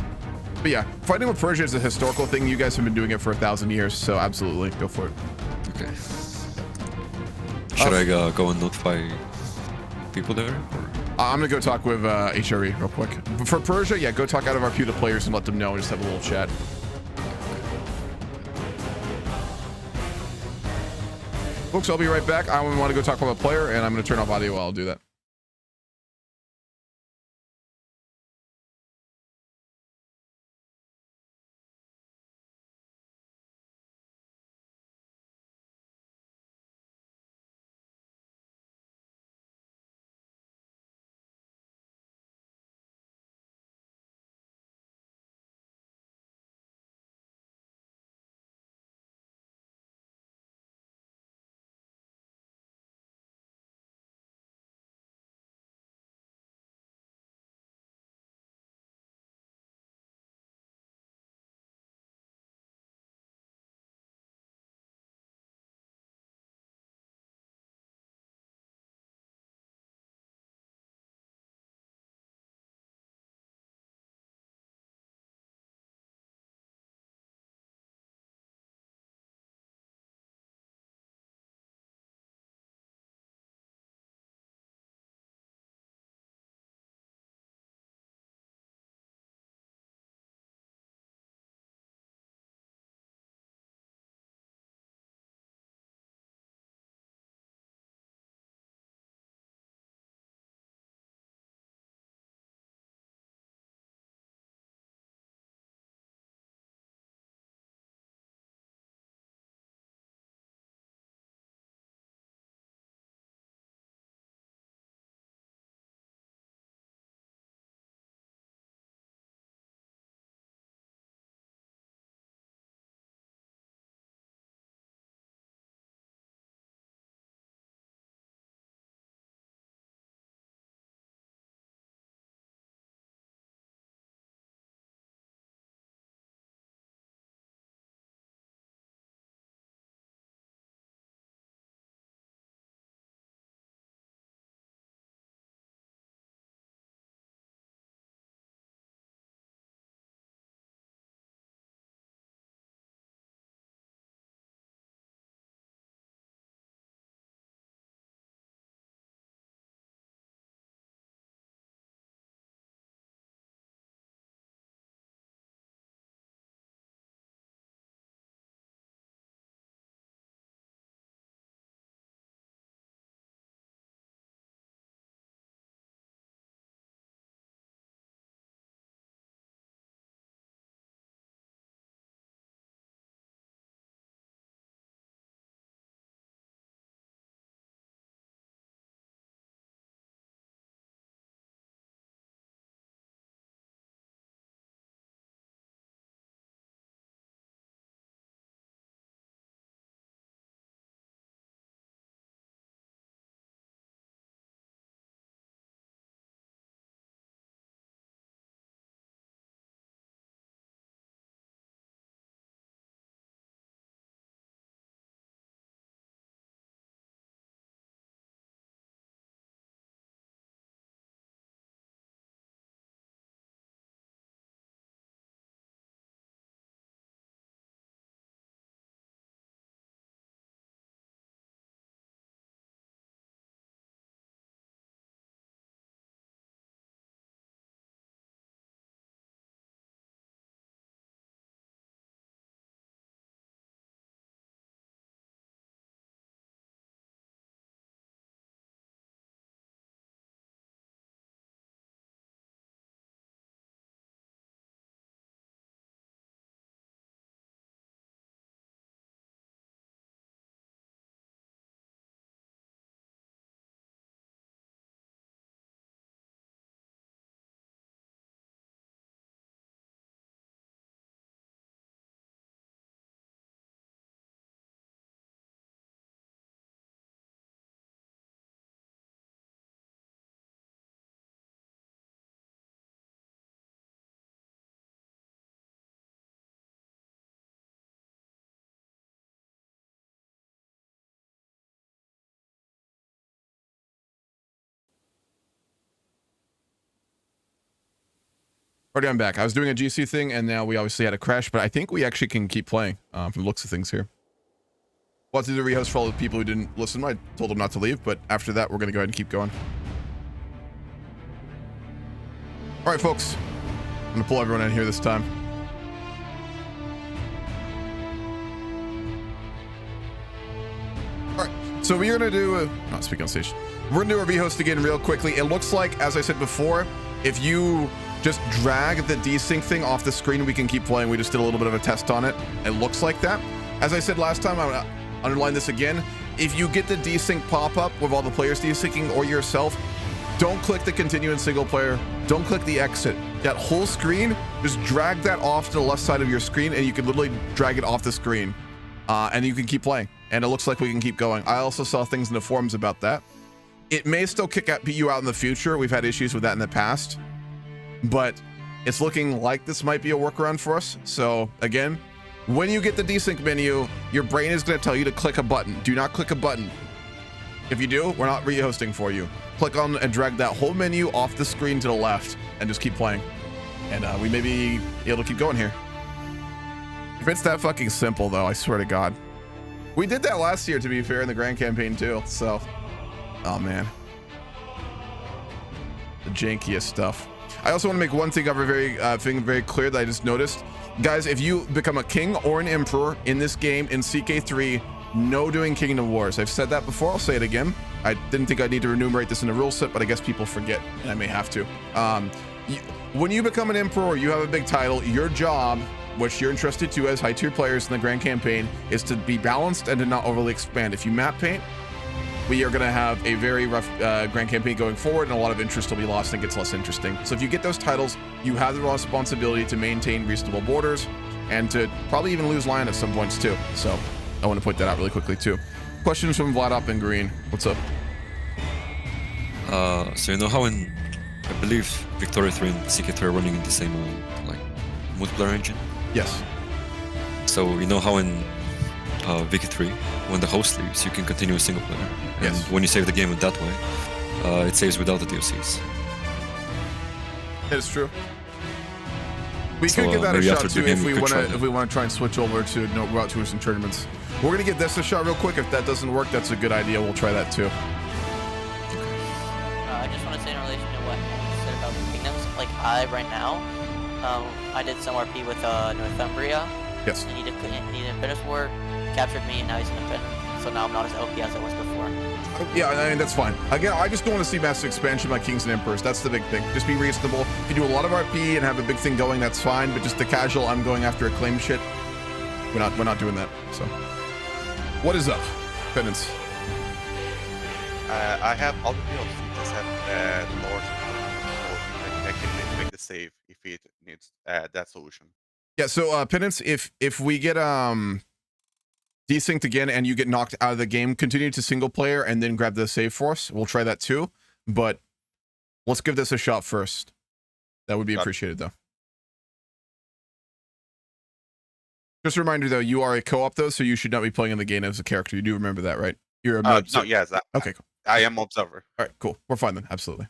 But yeah, fighting with Persia is a historical thing. You guys have been doing it for 1,000 years, so absolutely, go for it. Okay. Should I go and notify people there? Or? I'm gonna go talk with HRE real quick. For Persia, yeah, go talk out of our queue to players and let them know and just have a little chat. Folks, I'll be right back. I want to go talk with a player, and I'm gonna turn off audio while I'll do that. Already I'm back. I was doing a GC thing, and now we obviously had a crash, but I think we actually can keep playing from the looks of things here. We'll have to do the rehost for all the people who didn't listen. I told them not to leave, but after that, we're going to go ahead and keep going. All right, folks. I'm going to pull everyone in here this time. All right, so we're going to do not speak on station. We're going to do a rehost again real quickly. It looks like, as I said before, if you just drag the desync thing off the screen, we can keep playing. We just did a little bit of a test on it. It looks like that. As I said last time, I'm going to underline this again. If you get the desync pop-up with all the players desyncing or yourself, don't click the continue in single player. Don't click the exit. That whole screen, just drag that off to the left side of your screen, and you can literally drag it off the screen. And you can keep playing. And it looks like we can keep going. I also saw things in the forums about that. It may still kick you out in the future. We've had issues with that in the past. But it's looking like this might be a workaround for us. So again, when you get the desync menu, your brain is going to tell you to click a button. Do not click a button. If you do, we're not rehosting for you. Click on and drag that whole menu off the screen to the left and just keep playing. And we may be able to keep going here. If it's that fucking simple, though, I swear to God. We did that last year, to be fair, in the Grand Campaign, too. So, oh, man. The jankiest stuff. I also want to make one thing very clear that I just noticed. Guys, if you become a king or an emperor in this game in CK3, no doing Kingdom Wars. I've said that before. I'll say it again. I didn't think I'd need to enumerate this in the rule set, but I guess people forget, and I may have to. When you become an emperor or you have a big title, your job, which you're entrusted to as high-tier players in the Grand Campaign, is to be balanced and to not overly expand. If you map paint, we are going to have a very rough Grand Campaign going forward, and a lot of interest will be lost and it gets less interesting. So if you get those titles, you have the responsibility to maintain reasonable borders and to probably even lose land at some points too. So I want to point that out really quickly too. Questions from Vlad up in green. What's up? So you know how in, I believe, Victoria 3 and CK3 are running in the same like multiplayer engine? Yes. So you know how in Vicky 3, when the host leaves, you can continue a single player. And yes. When you save the game in that way, it saves without the DLCs. That is true. We could give that a shot too if we want to try and switch over to route tours and tournaments. We're gonna give this a shot real quick. If that doesn't work, that's a good idea. We'll try that too. I just want to say in relation to what you said about the kingdoms, like right now, I did some RP with Northumbria. Yes. And he did finish war, captured me, and now he's in the pin. So now I'm not as OP as I was before. Yeah, I mean, that's fine. Again, I just don't want to see massive expansion like Kings and Emperors. That's the big thing. Just be reasonable. If you do a lot of RP and have a big thing going, that's fine. But just the casual, I'm going after acclaim shit, we're not doing that. So, what is up, Penance? I have all the DLCs except Lord, so I can make the save if it needs that solution. Yeah. So, Penance, if we get desynced again and you get knocked out of the game, continue to single player and then grab the save force. We'll try that too, but let's give this a shot first. That would be appreciated though. Just a reminder though, you are a co-op though, so you should not be playing in the game as a character. You do remember that, right? You're a no, yes. Okay, cool. I am observer. All right, cool. We're fine then. Absolutely.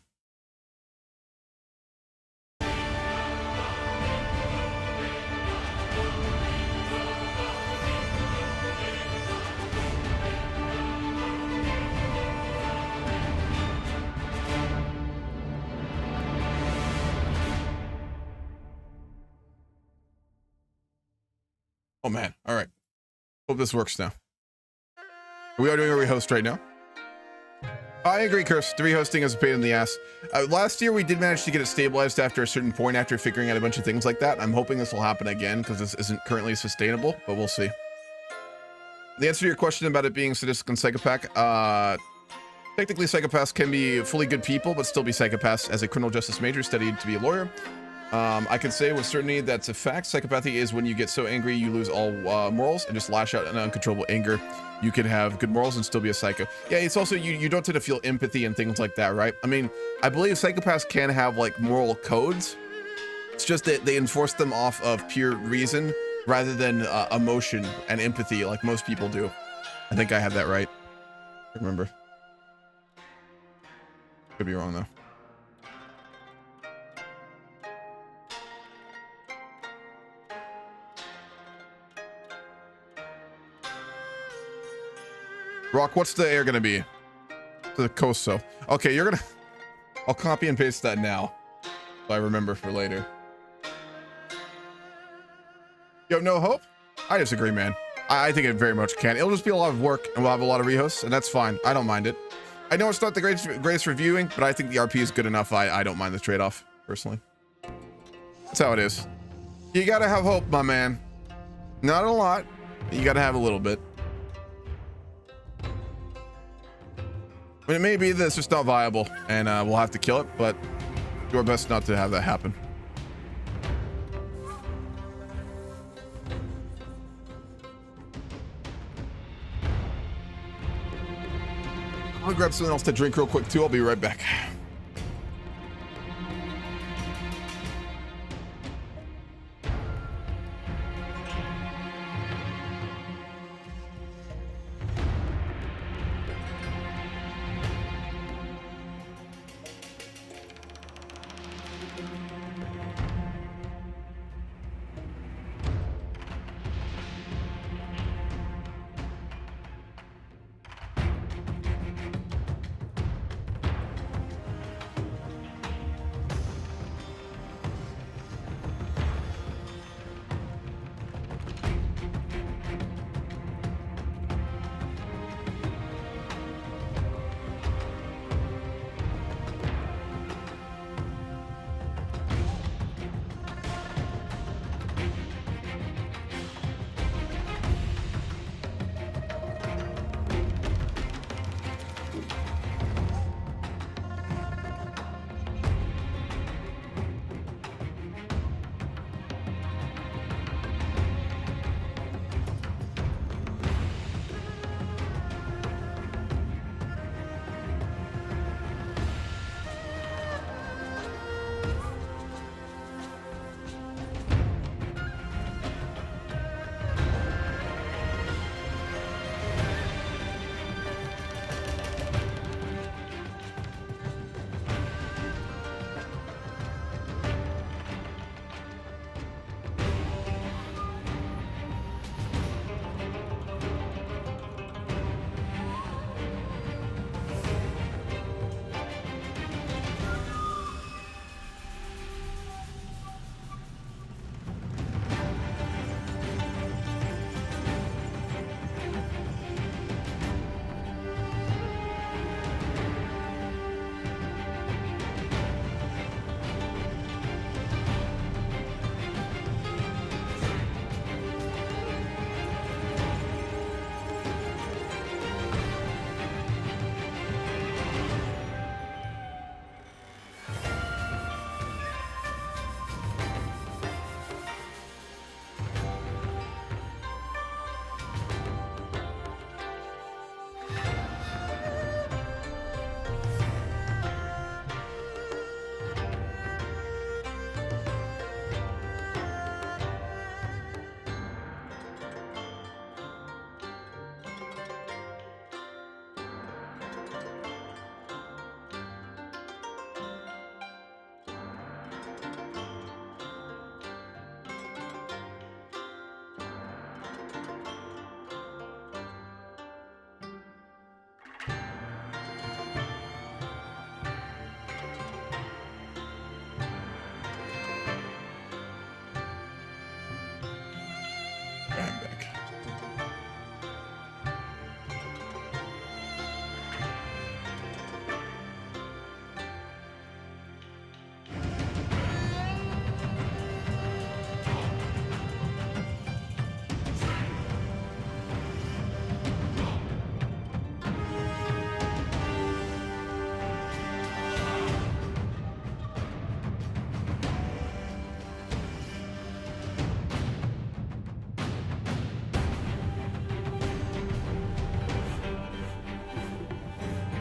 Oh man. All right. Hope this works now. We are doing a rehost right now. I agree, Curse. The rehosting is a pain in the ass. Last year, we did manage to get it stabilized after a certain point after figuring out a bunch of things like that. I'm hoping this will happen again because this isn't currently sustainable, but we'll see. The answer to your question about it being sadistic and psychopath, technically psychopaths can be fully good people, but still be psychopaths. As a criminal justice major studied to be a lawyer, I can say with certainty that's a fact. Psychopathy is when you get so angry you lose all morals and just lash out in uncontrollable anger. You can have good morals and still be a psycho. Yeah, it's also you don't tend to feel empathy and things like that, right? I mean, I believe psychopaths can have like moral codes. It's just that they enforce them off of pure reason rather than emotion and empathy like most people do. I think I have that right. I remember. Could be wrong though. Rock, what's the air gonna be? The costo. Okay, you're gonna... I'll copy and paste that now. So I remember for later. You have no hope? I disagree, man. I think it very much can. It'll just be a lot of work, and we'll have a lot of rehosts, and that's fine. I don't mind it. I know it's not the greatest reviewing, but I think the RP is good enough. I don't mind the trade-off, personally. That's how it is. You gotta have hope, my man. Not a lot, but you gotta have a little bit. I mean, it may be that it's just not viable, and we'll have to kill it, but do our best not to have that happen. I'll grab something else to drink real quick too. I'll be right back.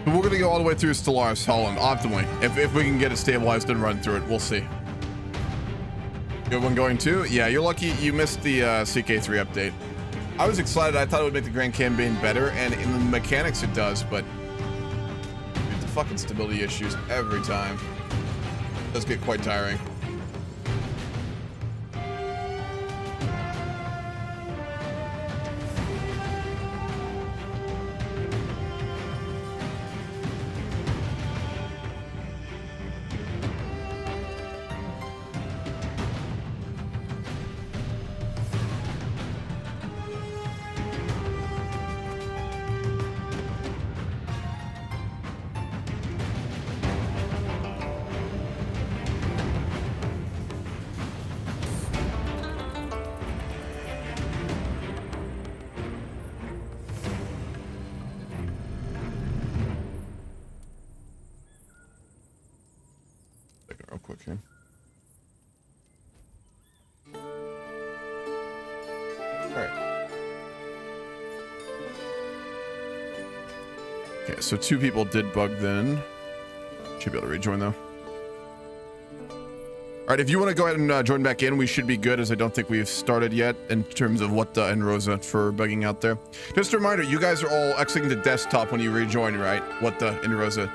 We're gonna go all the way through Stellaris Holland optimally. If we can get it stabilized and run through it, we'll see. Good one going too? Yeah, you're lucky you missed the CK3 update. I was excited. I thought it would make the Grand Campaign better, and in the mechanics it does, but the fucking stability issues every time. It does get quite tiring. quick here. All right. Okay, so 2 people did bug then. Should be able to rejoin though. All right, if you want to go ahead and join back in, we should be good, as I don't think we've started yet in terms of what and Rosa for bugging out there. Just a reminder, you guys are all exiting the desktop when you rejoin, right? What the and Rosa.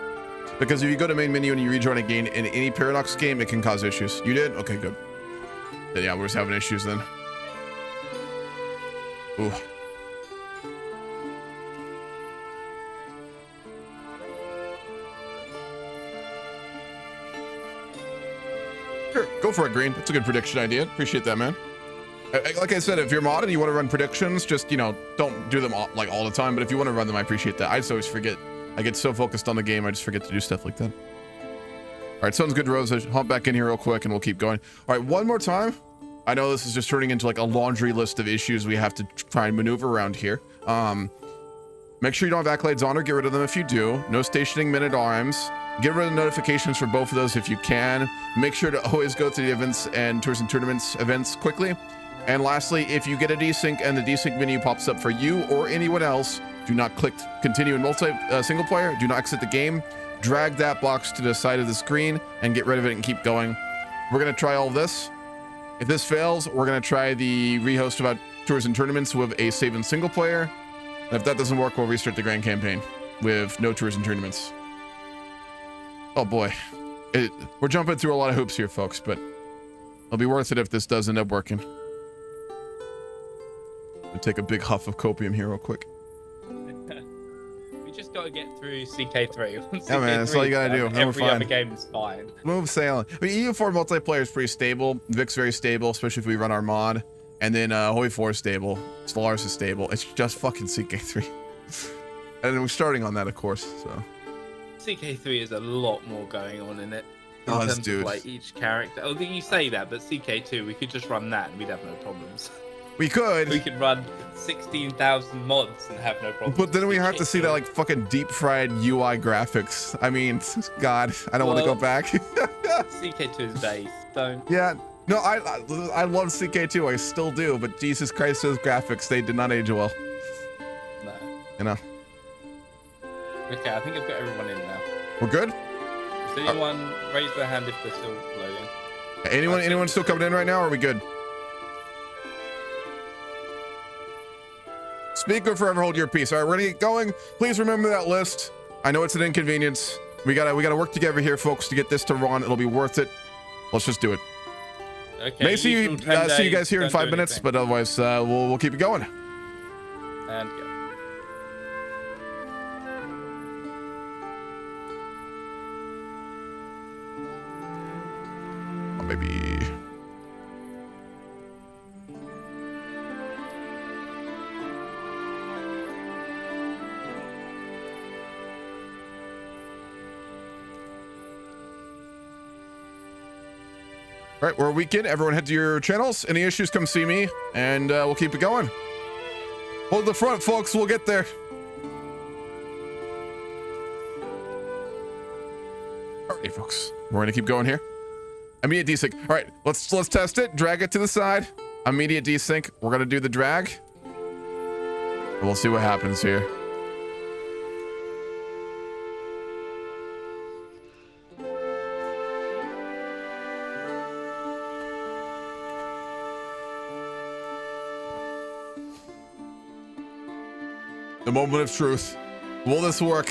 Because if you go to main menu and you rejoin again in any Paradox game, it can cause issues. You did? Okay, good. Then yeah, we're just having issues then. Ooh. Sure, go for it, Green. That's a good prediction idea. Appreciate that, man. Like I said, if you're modded and you want to run predictions, just, you know, don't do them all the time. But if you want to run them, I appreciate that. I just always forget. I get so focused on the game, I just forget to do stuff like that. All right, sounds good, Rosa. Hop back in here real quick and we'll keep going. All right, one more time. I know this is just turning into like a laundry list of issues we have to try and maneuver around here. Make sure you don't have accolades on or get rid of them if you do. No stationing men-at-arms. Get rid of notifications for both of those if you can. Make sure to always go to the events and tours and tournaments events quickly. And lastly, if you get a desync and the desync menu pops up for you or anyone else, do not click continue in single player. Do not exit the game. Drag that box to the side of the screen and get rid of it and keep going. We're going to try all of this. If this fails, we're going to try the rehost about tours and tournaments with a save in single player. And if that doesn't work, we'll restart the grand campaign with no tours and tournaments. Oh boy. We're jumping through a lot of hoops here, folks, but it'll be worth it if this does end up working. I'll take a big huff of copium here real quick. We just got to get through CK3. Yeah, man, that's all you gotta do. Every other game is fine. Move sailing. I mean, EU4 multiplayer is pretty stable. Vic's very stable, especially if we run our mod. And then Holy 4 is stable. Stellaris is stable. It's just fucking CK3. And then we're starting on that, of course, so. CK3 is a lot more going on in it. In Oh, terms dude. of, like, each character. Oh, you say that, but CK2, we could just run that and we'd have no problems. We could. We could run 16,000 mods and have no problems. But then we have to see that like fucking deep fried UI graphics. I mean, God, I don't want to go back. CK2 is based, don't. Yeah, no, I love CK2, I still do, but Jesus Christ, those graphics, they did not age well. No. You know. Okay, I think I've got everyone in now. We're good? Does anyone raise their hand if they're still loading? Anyone still coming in right now, or are we good? Speak or forever hold your peace. All right, we're gonna get going. Please remember that list. I know it's an inconvenience. We gotta work together here, folks, to get this to run. It'll be worth it. Let's just do it. Okay. May see you guys here in 5 minutes, but otherwise we'll keep it going. And go. Oh, maybe. All right, we're a weekend. Everyone head to your channels. Any issues, come see me, and we'll keep it going. Hold the front, folks. We'll get there. All right, folks. We're gonna keep going here. Immediate desync. All right, let's test it. Drag it to the side. Immediate desync. We're gonna do the drag. And we'll see what happens here. The moment of truth. Will this work?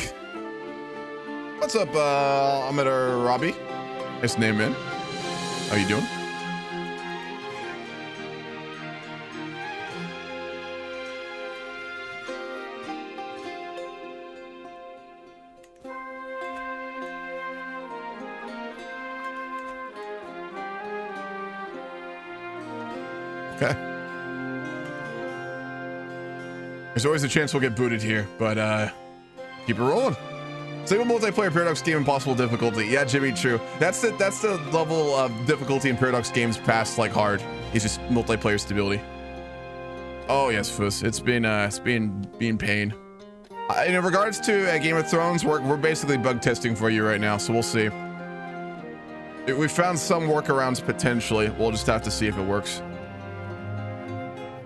What's up, Ahmed or Robbie? Nice name, man. How you doing? Okay. There's always a chance we'll get booted here, but keep it rolling. Single multiplayer Paradox game impossible difficulty. Yeah, Jimmy, true. That's the level of difficulty in Paradox games past like hard. It's just multiplayer stability. Oh yes, Fuss. It's been pain. In regards to Game of Thrones, we're basically bug testing for you right now, so we'll see. We found some workarounds potentially. We'll just have to see if it works.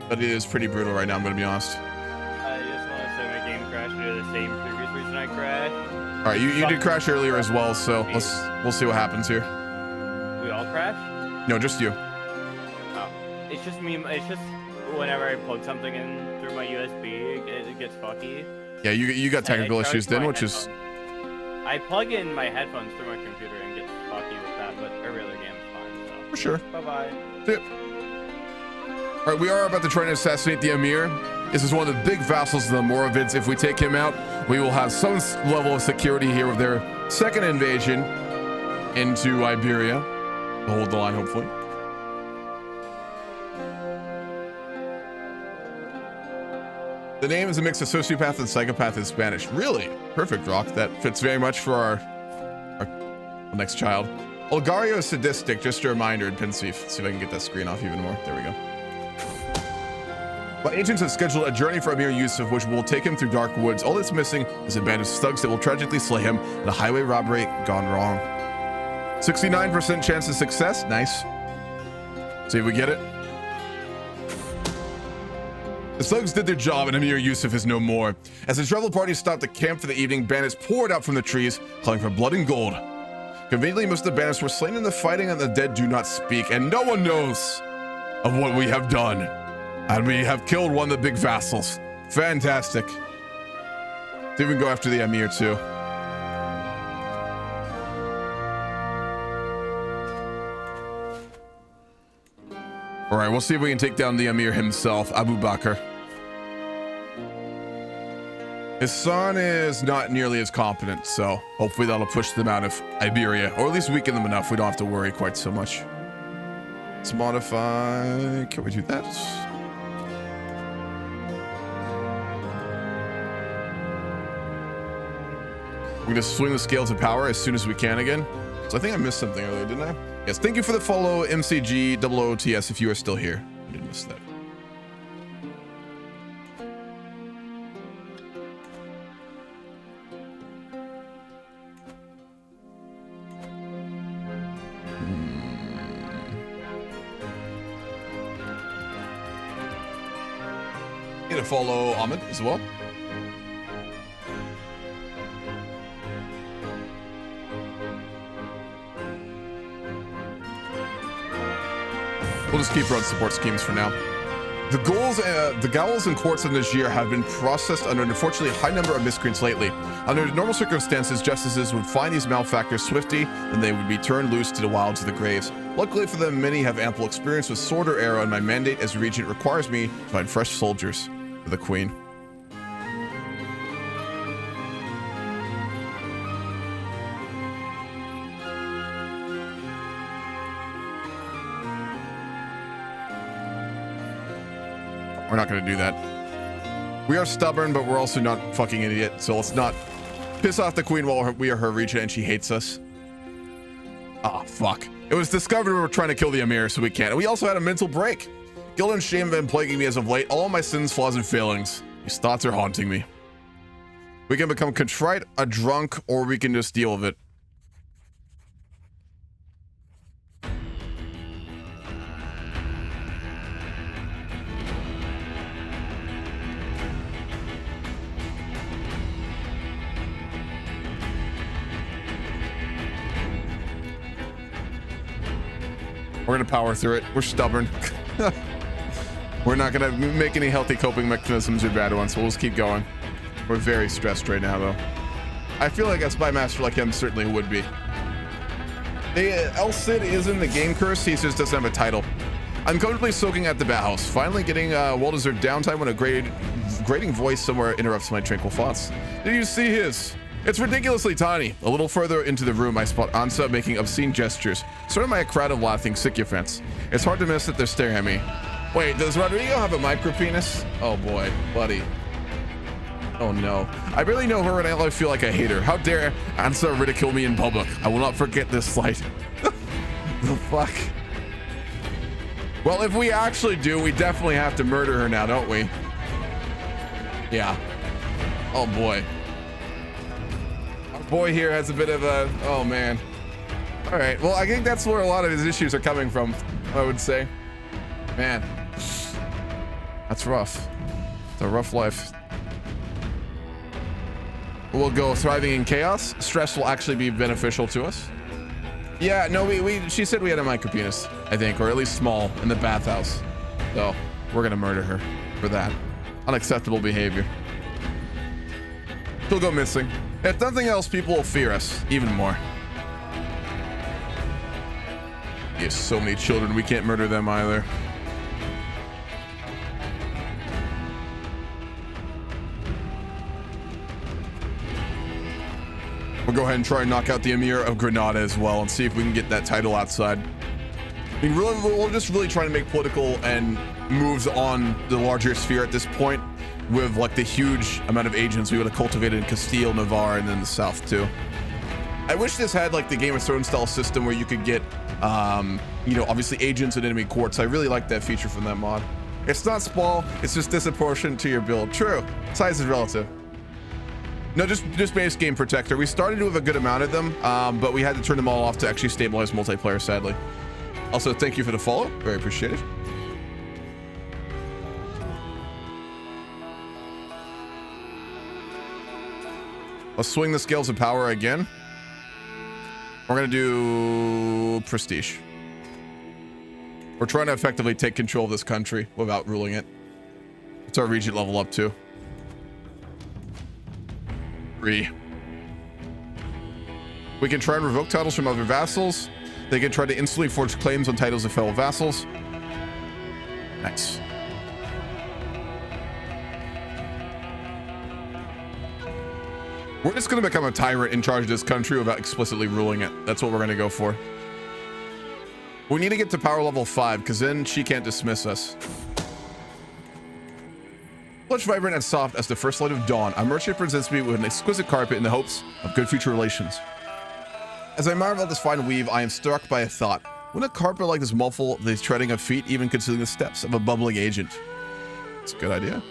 But it is pretty brutal right now, I'm going to be honest. I just want to say my game crashed due to the same previous reason I crashed. All right, you did crash earlier as well, so we'll see what happens here. We all crashed? No, just you. Oh, it's just me. It's just whenever I plug something in through my USB, it gets fucky. Yeah, you got technical issues then, which is... I plug in my headphones through my computer and get fucky with that, but every other game is fine. So. For sure. Bye-bye. See ya. All right, we are about to try and assassinate the Emir. This is one of the big vassals of the Moravids. If we take him out, we will have some level of security here with their second invasion into Iberia. We'll hold the line, hopefully. The name is a mix of sociopath and psychopath in Spanish. Really? Perfect, Rock. That fits very much for our next child. Olgario is sadistic, just a reminder in Pensieve. Let's see if I can get that screen off even more. There we go. My agents have scheduled a journey for Emir Yusuf, which will take him through dark woods. All that's missing is a band of thugs that will tragically slay him in a highway robbery gone wrong. 69% chance of success. Nice. See if we get it. The thugs did their job and Emir Yusuf is no more. As the travel party stopped to camp for the evening, bandits poured out from the trees, calling for blood and gold. Conveniently, most of the bandits were slain in the fighting and the dead do not speak, and no one knows of what we have done. And we have killed one of the big vassals. Fantastic. See if we can go after the Emir too. All right, we'll see if we can take down the Emir himself, Abu Bakr. His son is not nearly as competent, so hopefully that'll push them out of Iberia, or at least weaken them enough we don't have to worry quite so much. Let's modify. Can we do that? We're gonna swing the scales of power as soon as we can again. So I think I missed something earlier, didn't I? Yes, thank you for the follow, MCG OOTS, if you are still here. I did miss that. Need to follow Ahmed as well. We'll just keep run support schemes for now. The gowls and courts of Najera have been processed under an unfortunately high number of miscreants lately. Under normal circumstances, justices would find these malefactors swiftly, and they would be turned loose to the wilds of the graves. Luckily for them, many have ample experience with sword or arrow, and my mandate as regent requires me to find fresh soldiers for the queen. We're not going to do that. We are stubborn, but we're also not fucking idiot. So let's not piss off the queen while we are her regent and she hates us. Ah, fuck. It was discovered we were trying to kill the Emir, so we can't. And we also had a mental break. Guilt and shame have been plaguing me as of late. All my sins, flaws, and failings. These thoughts are haunting me. We can become contrite, a drunk, or we can just deal with it. We're gonna power through it. We're stubborn. We're not gonna make any healthy coping mechanisms or bad ones, so we'll just keep going. We're very stressed right now, though. I feel like a spymaster like him certainly would be. El Cid is in the game curse, he just doesn't have a title. I'm comfortably soaking at the bathhouse, finally getting well-deserved downtime when a grating voice somewhere interrupts my tranquil thoughts. Did you see his? It's ridiculously tiny. A little further into the room, I spot Ansa making obscene gestures, surrounded by a crowd of laughing sycophants. It's hard to miss that they're staring at me. Wait, does Rodrigo have a micro penis? Oh boy, buddy. Oh no. I barely know her and I feel like I hate her. How dare Ansa ridicule me in public? I will not forget this slight. The fuck? Well, if we actually do, we definitely have to murder her now, don't we? Yeah. Oh boy. Boy here has a bit of a, oh man. All right. Well, I think that's where a lot of his issues are coming from, I would say. Man, that's rough. It's a rough life. We'll go thriving in chaos. Stress will actually be beneficial to us. Yeah, no, she said we had a micropenis, I think, or at least small in the bathhouse. So we're gonna murder her for that. Unacceptable behavior. She'll go missing. If nothing else, people will fear us even more. Yes, so many children, we can't murder them either. We'll go ahead and try and knock out the Emir of Granada as well and see if we can get that title outside. I mean, really, we're just really trying to make political and moves on the larger sphere at this point with like the huge amount of agents we would have cultivated in Castile, Navarra, and then the south too. I wish this had like the Game of Thrones style system where you could get, you know, obviously agents and enemy courts. I really like that feature from that mod. It's not small, it's just disproportionate to your build. True, size is relative. No, just base game protector. We started with a good amount of them, but we had to turn them all off to actually stabilize multiplayer, sadly. Also, thank you for the follow. Very appreciated. Let's swing the scales of power again. We're going to do prestige. We're trying to effectively take control of this country without ruling it. What's our regent level up to? 3. We can try and revoke titles from other vassals. They can try to instantly forge claims on titles of fellow vassals. Nice. We're just going to become a tyrant in charge of this country without explicitly ruling it. That's what we're going to go for. We need to get to power level 5 because then she can't dismiss us. Lush, vibrant, and soft as the first light of dawn, a merchant presents me with an exquisite carpet in the hopes of good future relations. As I marvel at this fine weave, I am struck by a thought. Wouldn't a carpet like this muffle the treading of feet, even concealing the steps of a bubbling agent? It's a good idea.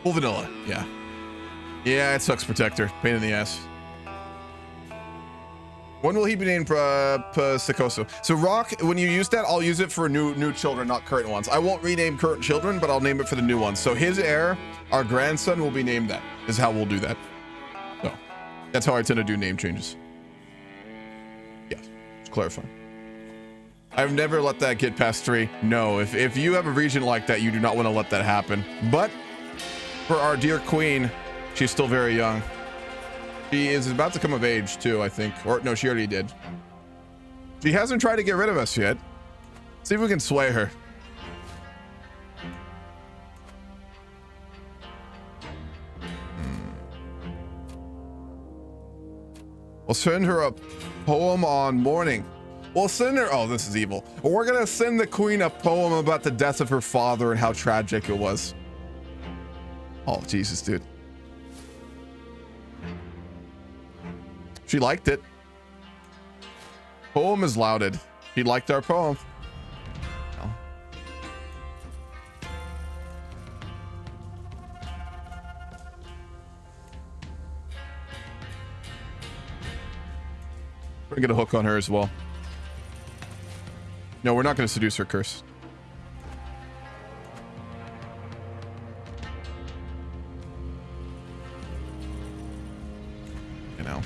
Full vanilla, yeah. Yeah, it sucks, Protector. Pain in the ass. When will he be named Pasicoso? So Rock, when you use that, I'll use it for new children, not current ones. I won't rename current children, but I'll name it for the new ones. So his heir, our grandson, will be named that, is how we'll do that. So that's how I tend to do name changes. Yeah, just clarifying. I've never let that get past 3. No, if you have a region like that, you do not want to let that happen. But for our dear queen, she's still very young. She is about to come of age too, I think. Or no, she already did. She hasn't tried to get rid of us yet. See if we can sway her. We'll send her a poem on mourning. We'll send her, oh, this is evil. We're gonna send the queen a poem about the death of her father and how tragic it was. Oh, Jesus, dude. She liked it. Poem is lauded. She liked our poem. Oh. We're gonna get a hook on her as well. No, we're not gonna seduce her, Curse. You know.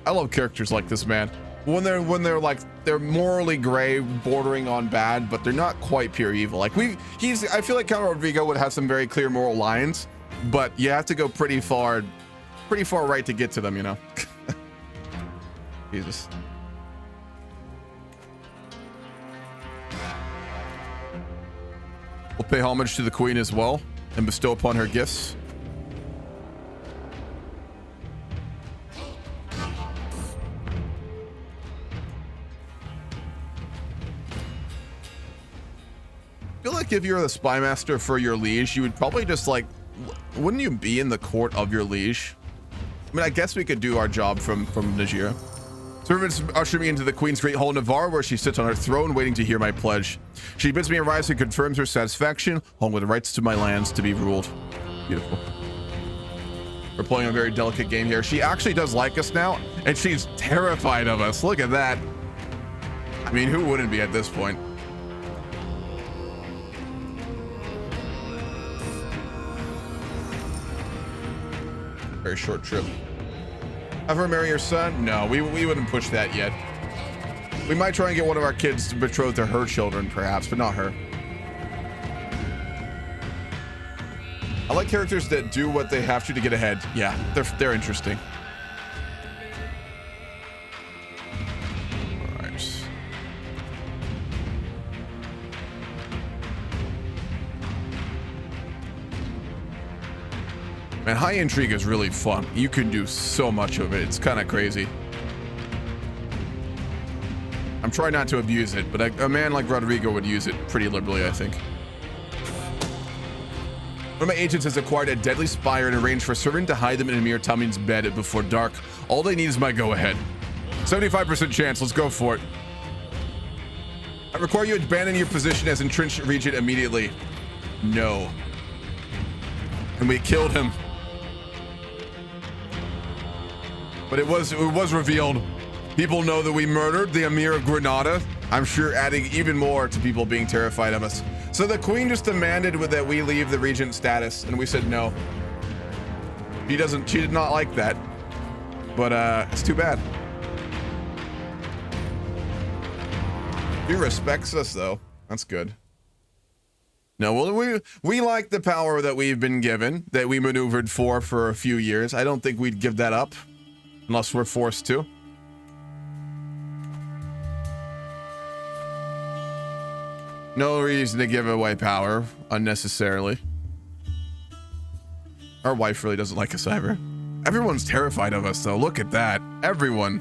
I love characters like this, man. When they're like they're morally gray, bordering on bad, but they're not quite pure evil. Like I feel like Count Rodrigo would have some very clear moral lines, but you have to go pretty far right to get to them, you know. Jesus. We'll pay homage to the queen as well and bestow upon her gifts. I feel like if you're the spymaster for your liege, you would probably just like, wouldn't you be in the court of your liege? I mean, I guess we could do our job from Najera. Servants usher me into the Queen's Great Hall in Navarra, where she sits on her throne waiting to hear my pledge. She bids me arise and confirms her satisfaction, along with the rights to my lands to be ruled. Beautiful. We're playing a very delicate game here. She actually does like us now, and she's terrified of us. Look at that. I mean, who wouldn't be at this point? Very short trip. Have her marry your son? No, we wouldn't push that yet. We might try and get one of our kids to betroth to her children, perhaps, but not her. I like characters that do what they have to get ahead. Yeah, they're interesting. All right. Man, high intrigue is really fun. You can do so much of it. It's kind of crazy. I'm trying not to abuse it, but a man like Rodrigo would use it pretty liberally, I think. One of my agents has acquired a deadly spire and arranged for a servant to hide them in Amir Tamin's bed before dark. All they need is my go-ahead. 75% chance. Let's go for it. I require you to abandon your position as entrenched regent immediately. No. And we killed him. But it was revealed. People know that we murdered the Emir of Granada. I'm sure adding even more to people being terrified of us. So the queen just demanded that we leave the regent status, and we said no. She did not like that. But it's too bad. She respects us though. That's good. No, well, we like the power that we've been given, that we maneuvered for a few years. I don't think we'd give that up unless we're forced to. No reason to give away power unnecessarily. Our wife really doesn't like us either. Everyone's terrified of us though. Look at that. Everyone.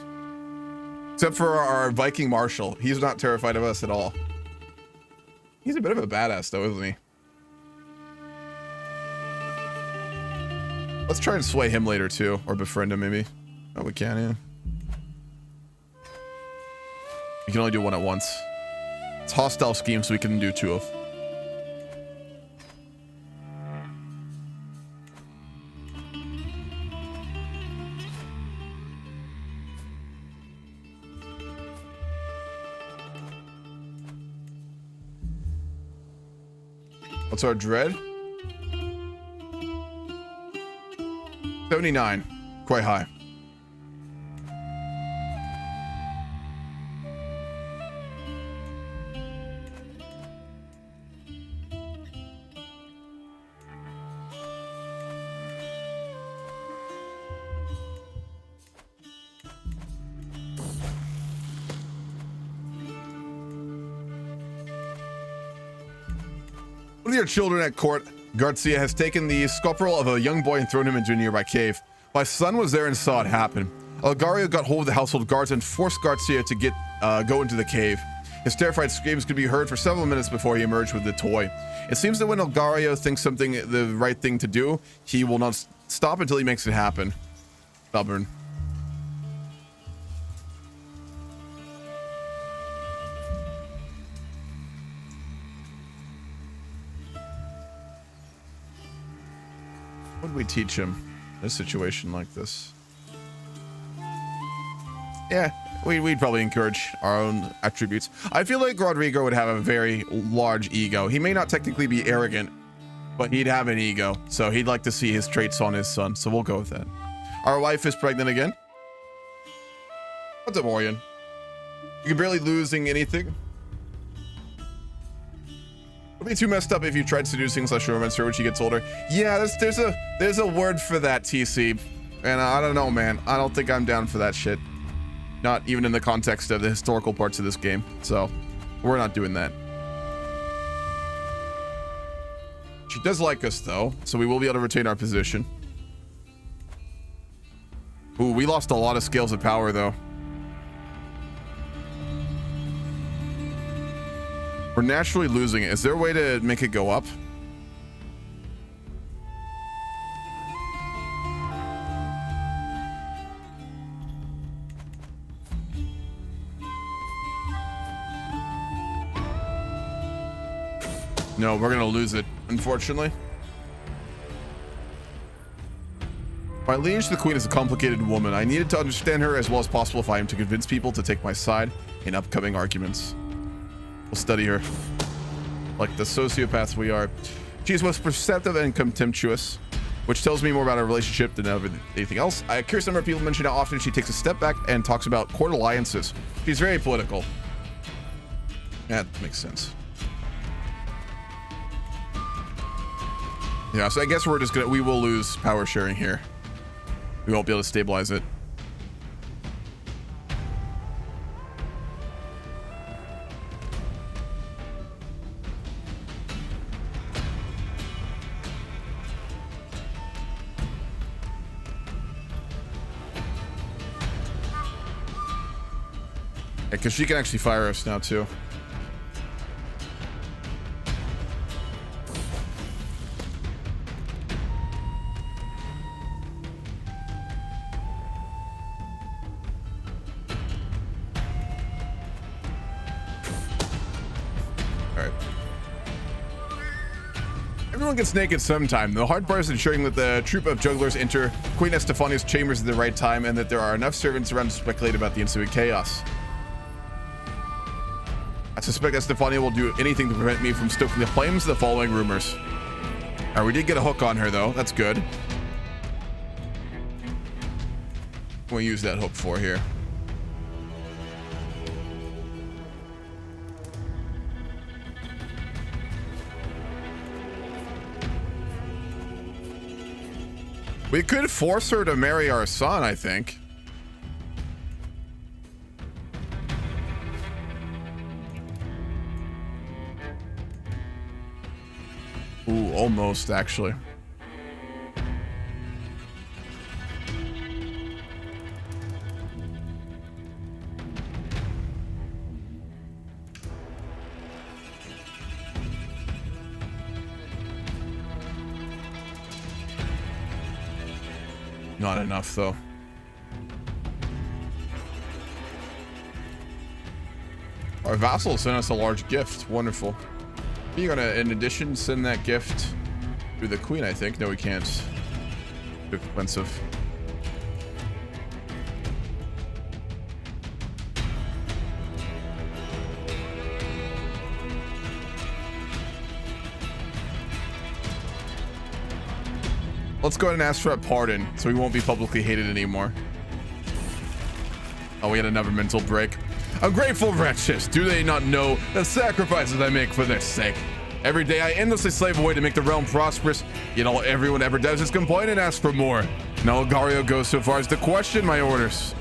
Except for our Viking Marshal. He's not terrified of us at all. He's a bit of a badass though, isn't he? Let's try and sway him later too. Or befriend him maybe. Oh, we can, yeah. We can only do one at once. It's hostile scheme, so we can do two of. What's our dread? 79. Quite high. One of your children at court, Garcia, has taken the scalpel of a young boy and thrown him into a nearby cave. My son was there and saw it happen. Algario got hold of the household guards and forced Garcia to go into the cave. His terrified screams could be heard for several minutes before he emerged with the toy. It seems that when Algario thinks something the right thing to do, he will not stop until he makes it happen. Stubborn. What would we teach him in a situation like this? Yeah, we'd probably encourage our own attributes. I feel like Rodrigo would have a very large ego. He may not technically be arrogant, but he'd have an ego. So he'd like to see his traits on his son. So we'll go with that. Our wife is pregnant again. What's up, Orion? You're barely losing anything. It'll be too messed up if you tried seducing / romance her when she gets older. Yeah, there's a word for that, TC. And I don't know, man. I don't think I'm down for that shit. Not even in the context of the historical parts of this game. So, we're not doing that. She does like us, though. So we will be able to retain our position. Ooh, we lost a lot of scales of power, though. We're naturally losing it. Is there a way to make it go up? No, we're gonna lose it, unfortunately. My lineage to the queen is a complicated woman. I needed to understand her as well as possible if I am to convince people to take my side in upcoming arguments. We'll study her. Like the sociopaths we are. She is most perceptive and contemptuous, which tells me more about our relationship than anything else. I curious number of people mention how often she takes a step back and talks about court alliances. She's very political. That makes sense. Yeah, so I guess we will lose power sharing here. We won't be able to stabilize it. Because she can actually fire us now too. Alright. Everyone gets naked sometime. The hard part is ensuring that the troop of jugglers enter Queen Estefania's chambers at the right time and that there are enough servants around to speculate about the ensuing chaos. I suspect Estefania will do anything to prevent me from stoking the flames of the following rumors. Alright, we did get a hook on her though. That's good. We'll use that hook for here. We could force her to marry our son, I think. Ooh, almost, actually. Not enough, though. Our vassal sent us a large gift. Wonderful. You're gonna, in addition, send that gift to the queen, I think. No, we can't. Too expensive. Let's go ahead and ask for a pardon so we won't be publicly hated anymore. Oh, we had another mental break. Ungrateful wretches, do they not know the sacrifices I make for their sake? Every day I endlessly slave away to make the realm prosperous, yet all everyone ever does is complain and ask for more. Now Algario goes so far as to question my orders.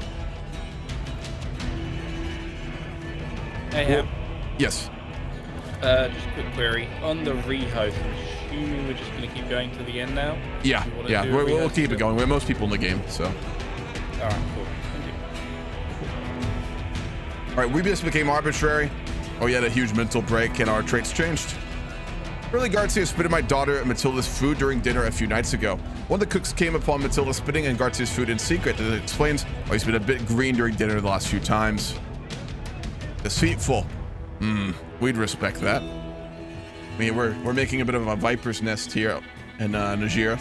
Hey, well, yes. Just a quick query. On the rehost, I'm assuming we're just going to keep going to the end now? Yeah, we'll keep it going. We're most people in the game, so. Alright, cool. Alright, we just became arbitrary. Oh, you had a huge mental break and our traits changed. Early Garcia spitted my daughter Matilda's food during dinner a few nights ago. One of the cooks came upon Matilda spitting in Garcia's food in secret, and it explains why he's been a bit green during dinner the last few times. Deceitful. We'd respect that. I mean, we're making a bit of a viper's nest here in Najera.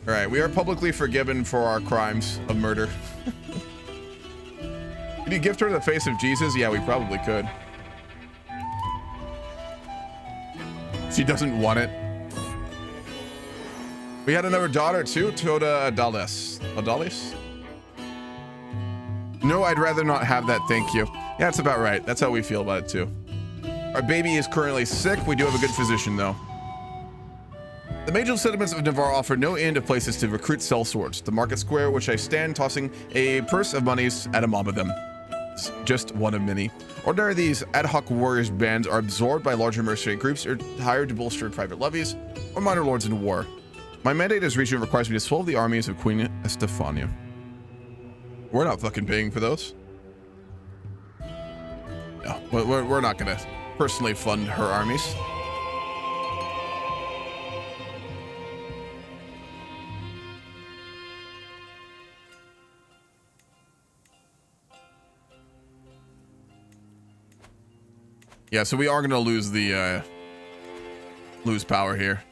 Alright, we are publicly forgiven for our crimes of murder. Could you gift her the face of Jesus? Yeah, we probably could. She doesn't want it. We had another daughter too, Toda Adalis. No, I'd rather not have that, thank you. Yeah, that's about right. That's how we feel about it too. Our baby is currently sick. We do have a good physician though. The major settlements of Navarra offer no end of places to recruit sellswords. The market square, which I stand tossing a purse of monies at a mob of them. It's just one of many. Ordinarily, these ad hoc warriors bands are absorbed by larger mercenary groups or hired to bolster private levies or minor lords in war. My mandate as regent requires me to swallow the armies of Queen Estefania. We're not fucking paying for those. No, we're not gonna personally fund her armies. Yeah, so we are gonna lose the lose power here.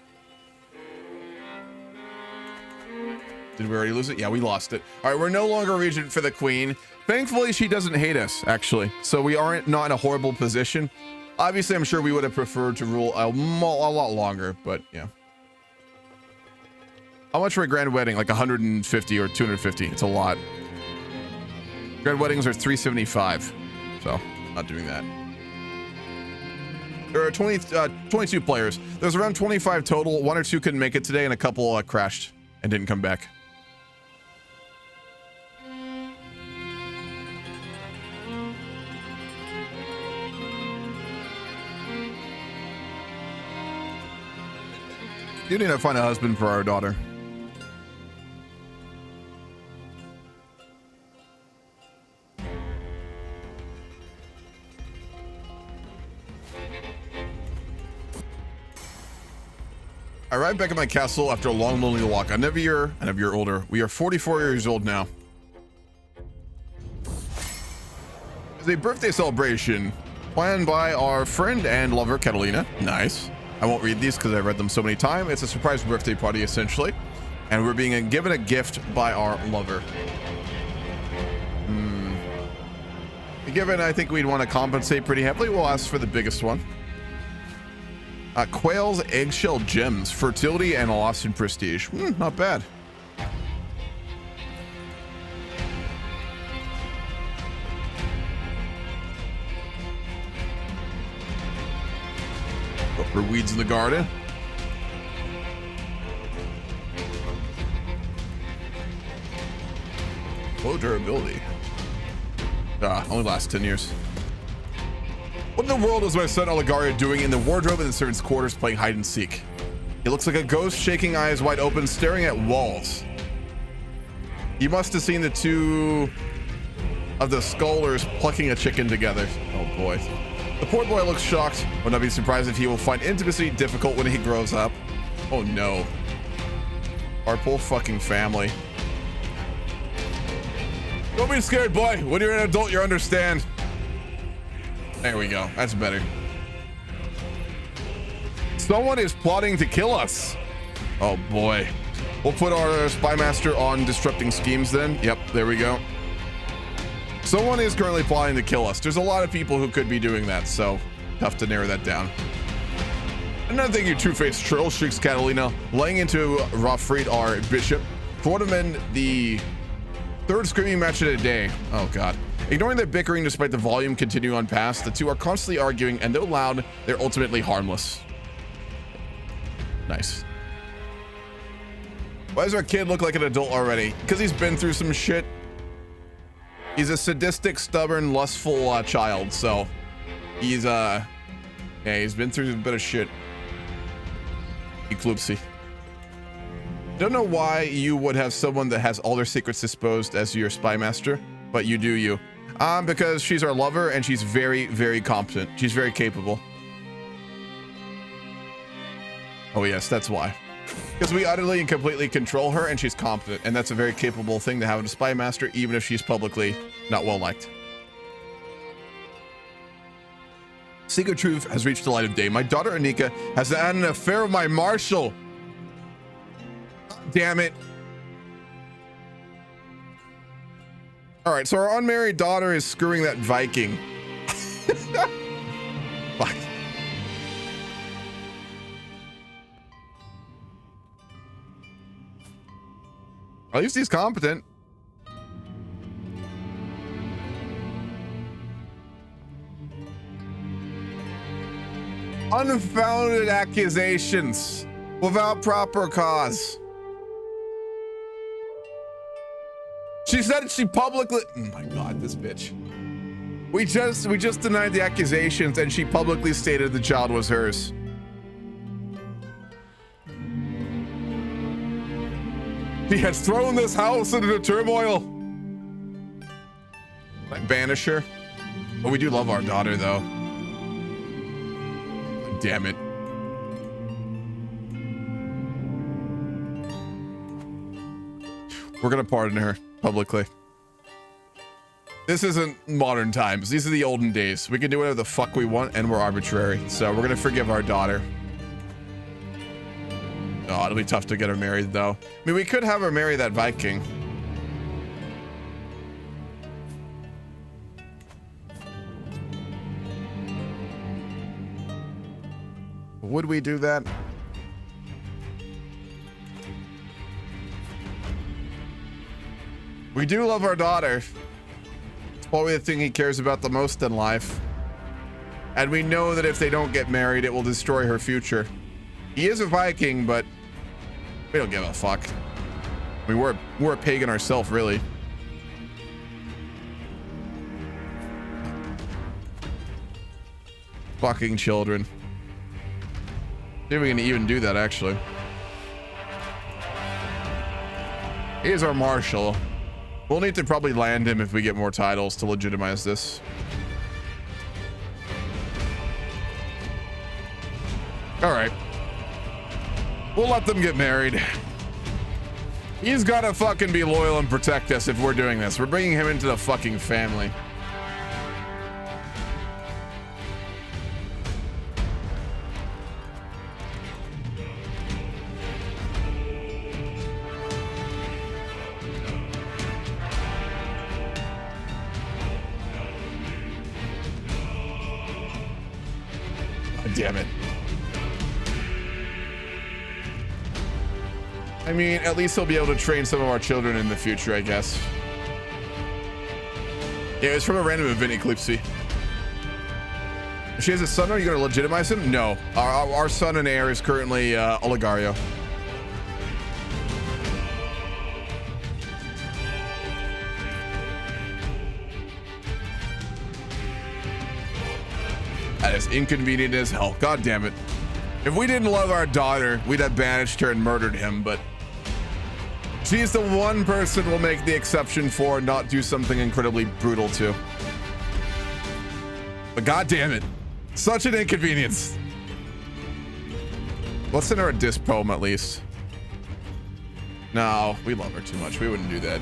Did we already lose it? Yeah, we lost it. All right, we're no longer regent for the queen. Thankfully, she doesn't hate us, actually. So we aren't not in a horrible position. Obviously, I'm sure we would have preferred to rule a lot longer, but yeah. How much for a grand wedding? Like 150 or 250. It's a lot. Grand weddings are 375. So, not doing that. There are 22 players. There's around 25 total. 1 or 2 couldn't make it today, and a couple crashed and didn't come back. You need to find a husband for our daughter. I arrived back at my castle after a long, lonely walk. I'm a year older. We are 44 years old now. It's a birthday celebration planned by our friend and lover, Catalina. Nice. I won't read these because I've read them so many times. It's a surprise birthday party, essentially. And we're being given a gift by our lover. Given, I think we'd want to compensate pretty heavily. We'll ask for the biggest one. Quail's eggshell gems, fertility and a loss in prestige. Not bad. Go for weeds in the garden. Low durability. Only lasts 10 years. What in the world is my son Oligaria doing in the wardrobe in the servant's quarters playing hide and seek? He looks like a ghost, shaking eyes wide open, staring at walls. You must have seen the two of the scholars plucking a chicken together. Oh boy. The poor boy looks shocked. Would not be surprised if he will find intimacy difficult when he grows up. Oh no. Our poor fucking family. Don't be scared, boy. When you're an adult, you understand. There we go. That's better. Someone is plotting to kill us. Oh boy. We'll put our spymaster on disrupting schemes then. Yep, there we go. Someone is currently plotting to kill us. There's a lot of people who could be doing that, so tough to narrow that down. Another thing, you two-faced troll, shrieks Catalina, laying into Rothfried, our bishop. For one of men, the third screaming match of the day. Oh god. Ignoring their bickering despite the volume continuing on past, the two are constantly arguing, and though loud, they're ultimately harmless. Nice. Why does our kid look like an adult already? Because he's been through some shit. He's a sadistic, stubborn, lustful child, so he's yeah, he's been through a bit of shit. Eclipsy. Don't know why you would have someone that has all their secrets disposed as your spymaster, but you do you. Because she's our lover and she's very, very competent. She's very capable. Oh yes, that's why. Because we utterly and completely control her and she's competent, and that's a very capable thing to have in a spymaster, even if she's publicly not well liked. Secret truth has reached the light of day. My daughter Anika has had an affair with my marshal. Damn it. All right, so our unmarried daughter is screwing that Viking. Fuck. At least he's competent. Unfounded accusations without proper cause. She said she publicly, oh my god, this bitch. We just denied the accusations and she publicly stated the child was hers. She has thrown this house into turmoil. Like banish her. But we do love our daughter though. Damn it. We're gonna pardon her publicly. This isn't modern times. These are the olden days. We can do whatever the fuck we want and we're arbitrary. So we're gonna forgive our daughter. Oh, it'll be tough to get her married, though. I mean, we could have her marry that Viking. Would we do that? We do love our daughter. It's probably the thing he cares about the most in life. And we know that if they don't get married, it will destroy her future. He is a Viking, but we don't give a fuck. I mean, we're a pagan ourselves, really. Fucking children. See if we can even do that, actually. He's our marshal. We'll need to probably land him if we get more titles to legitimize this. All right. We'll let them get married. He's gotta fucking be loyal and protect us if we're doing this. We're bringing him into the fucking family. Damn it. I mean, at least he'll be able to train some of our children in the future, I guess. Yeah, it's from a random event, Eclipsy. If she has a son, are you going to legitimize him? No. Our son and heir is currently Oligario. That is inconvenient as hell. God damn it. If we didn't love our daughter, we'd have banished her and murdered him, but she's the one person we'll make the exception for and not do something incredibly brutal to. But god damn it. Such an inconvenience. Let's send her a disc poem at least. No, we love her too much. We wouldn't do that.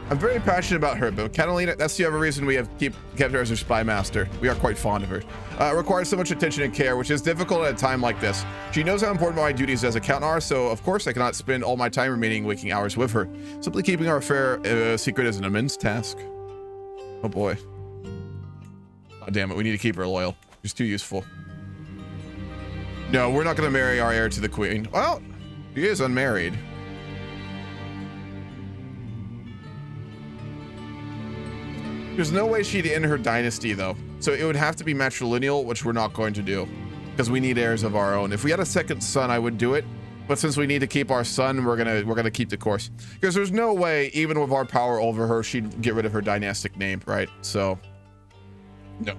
I'm very passionate about her, but Catalina, that's the other reason we have kept her as our spymaster. We are quite fond of her. It requires so much attention and care, which is difficult at a time like this. She knows how important my duties as a count are, so of course I cannot spend all my time remaining waking hours with her. Simply keeping our affair secret is an immense task. Oh boy. God damn it, we need to keep her loyal. She's too useful. No, we're not going to marry our heir to the queen. Well, she is unmarried. There's no way she'd end her dynasty, though. So it would have to be matrilineal, which we're not going to do. Because we need heirs of our own. If we had a second son, I would do it. But since we need to keep our son, we're gonna keep the course. Because there's no way, even with our power over her, she'd get rid of her dynastic name, right? So, no.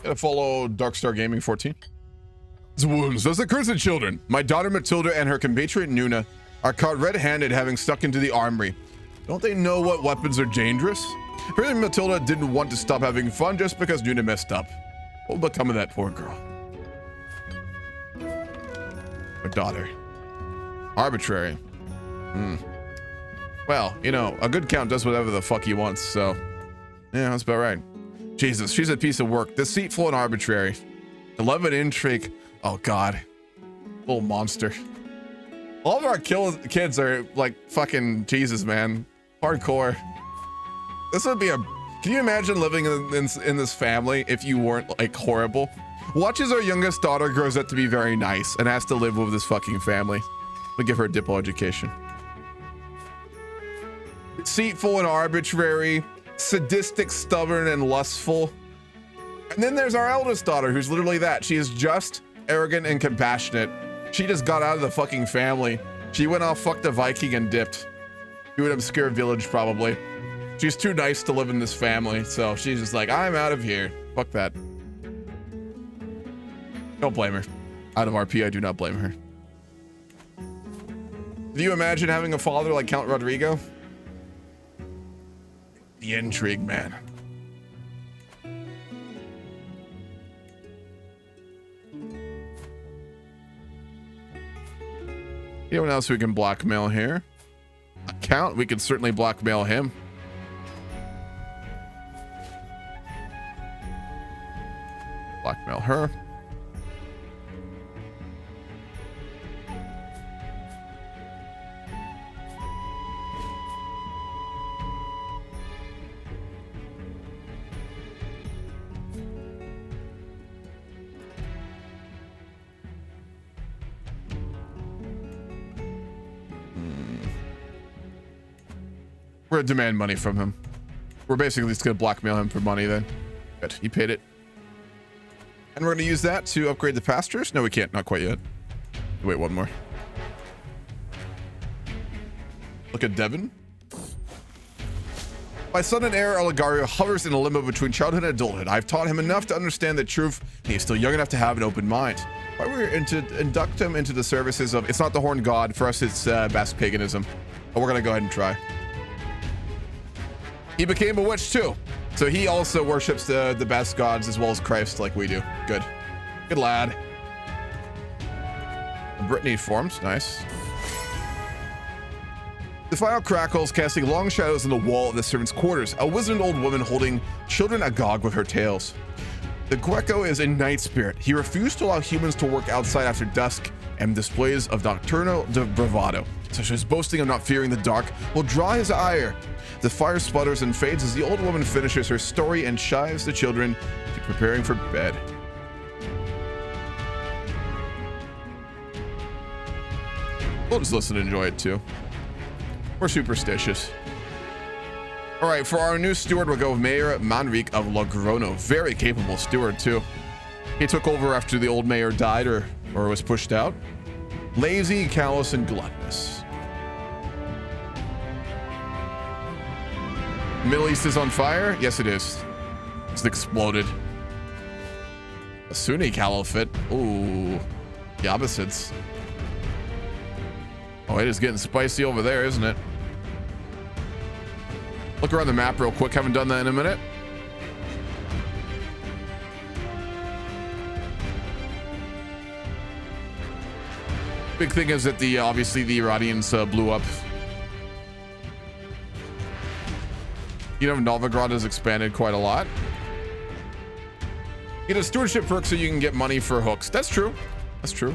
Gonna follow Darkstar Gaming 14. Wounds, those accursed children. My daughter Matilda and her compatriot Nuna are caught red-handed, having stuck into the armory. Don't they know what weapons are dangerous? Apparently Matilda didn't want to stop having fun just because Nuna messed up. What will become of that poor girl? Her daughter. Arbitrary. Well, you know, a good count does whatever the fuck he wants, so yeah, that's about right. Jesus, she's a piece of work. Deceitful and arbitrary. 11 intrigue. Oh god. Little monster. All of our kids are like fucking Jesus, man. Hardcore. This would be a... Can you imagine living in this family if you weren't like horrible? Watch as our youngest daughter grows up to be very nice and has to live with this fucking family. We'll give her a Diplo education. Deceitful and arbitrary. Sadistic, stubborn, and lustful. And then there's our eldest daughter, who's literally that. She is just arrogant and compassionate. She just got out of the fucking family. She went off, fucked a Viking, and dipped to an obscure village, probably. She's too nice to live in this family, so she's just like, I'm out of here. Fuck that. Don't blame her. Out of RP, I do not blame her. Do you imagine having a father like Count Rodrigo? The intrigue, man. Anyone else we can blackmail here? A Count, we can certainly blackmail him. Blackmail her. We're gonna demand money from him. We're basically just gonna blackmail him for money then. Good, he paid it. And we're gonna use that to upgrade the pastures? No, we can't, not quite yet. Wait, one more. Look at Devon. My son and heir, Oligario, hovers in a limbo between childhood and adulthood. I've taught him enough to understand the truth, and he's still young enough to have an open mind. Why we're to induct him into the services of, it's not the Horned God, for us it's Basque paganism. But we're gonna go ahead and try. He became a witch too. So he also worships the Basque gods as well as Christ like we do. Good. Good lad. Brittany forms. Nice. The fire crackles, casting long shadows on the wall of the servants' quarters. A wizened old woman holding children agog with her tails. The Greco is a night spirit. He refused to allow humans to work outside after dusk, and displays of nocturnal bravado, such as boasting of not fearing the dark, will draw his ire. The fire sputters and fades as the old woman finishes her story and chives the children to preparing for bed. We'll just listen and enjoy it too. We're superstitious. All right, for our new steward, we'll go with Mayor Manrique of Logrono. Very capable steward too. He took over after the old mayor died or was pushed out. Lazy, callous, and gluttonous. Middle East is on fire? Yes, it is. It's exploded. A Sunni caliphate. Ooh, the opposites. Oh, it is getting spicy over there, isn't it? Look around the map real quick. Haven't done that in a minute. Big thing is that obviously the Iranians blew up. You know, Novigrad has expanded quite a lot. Get a stewardship perk so you can get money for hooks. That's true. That's true.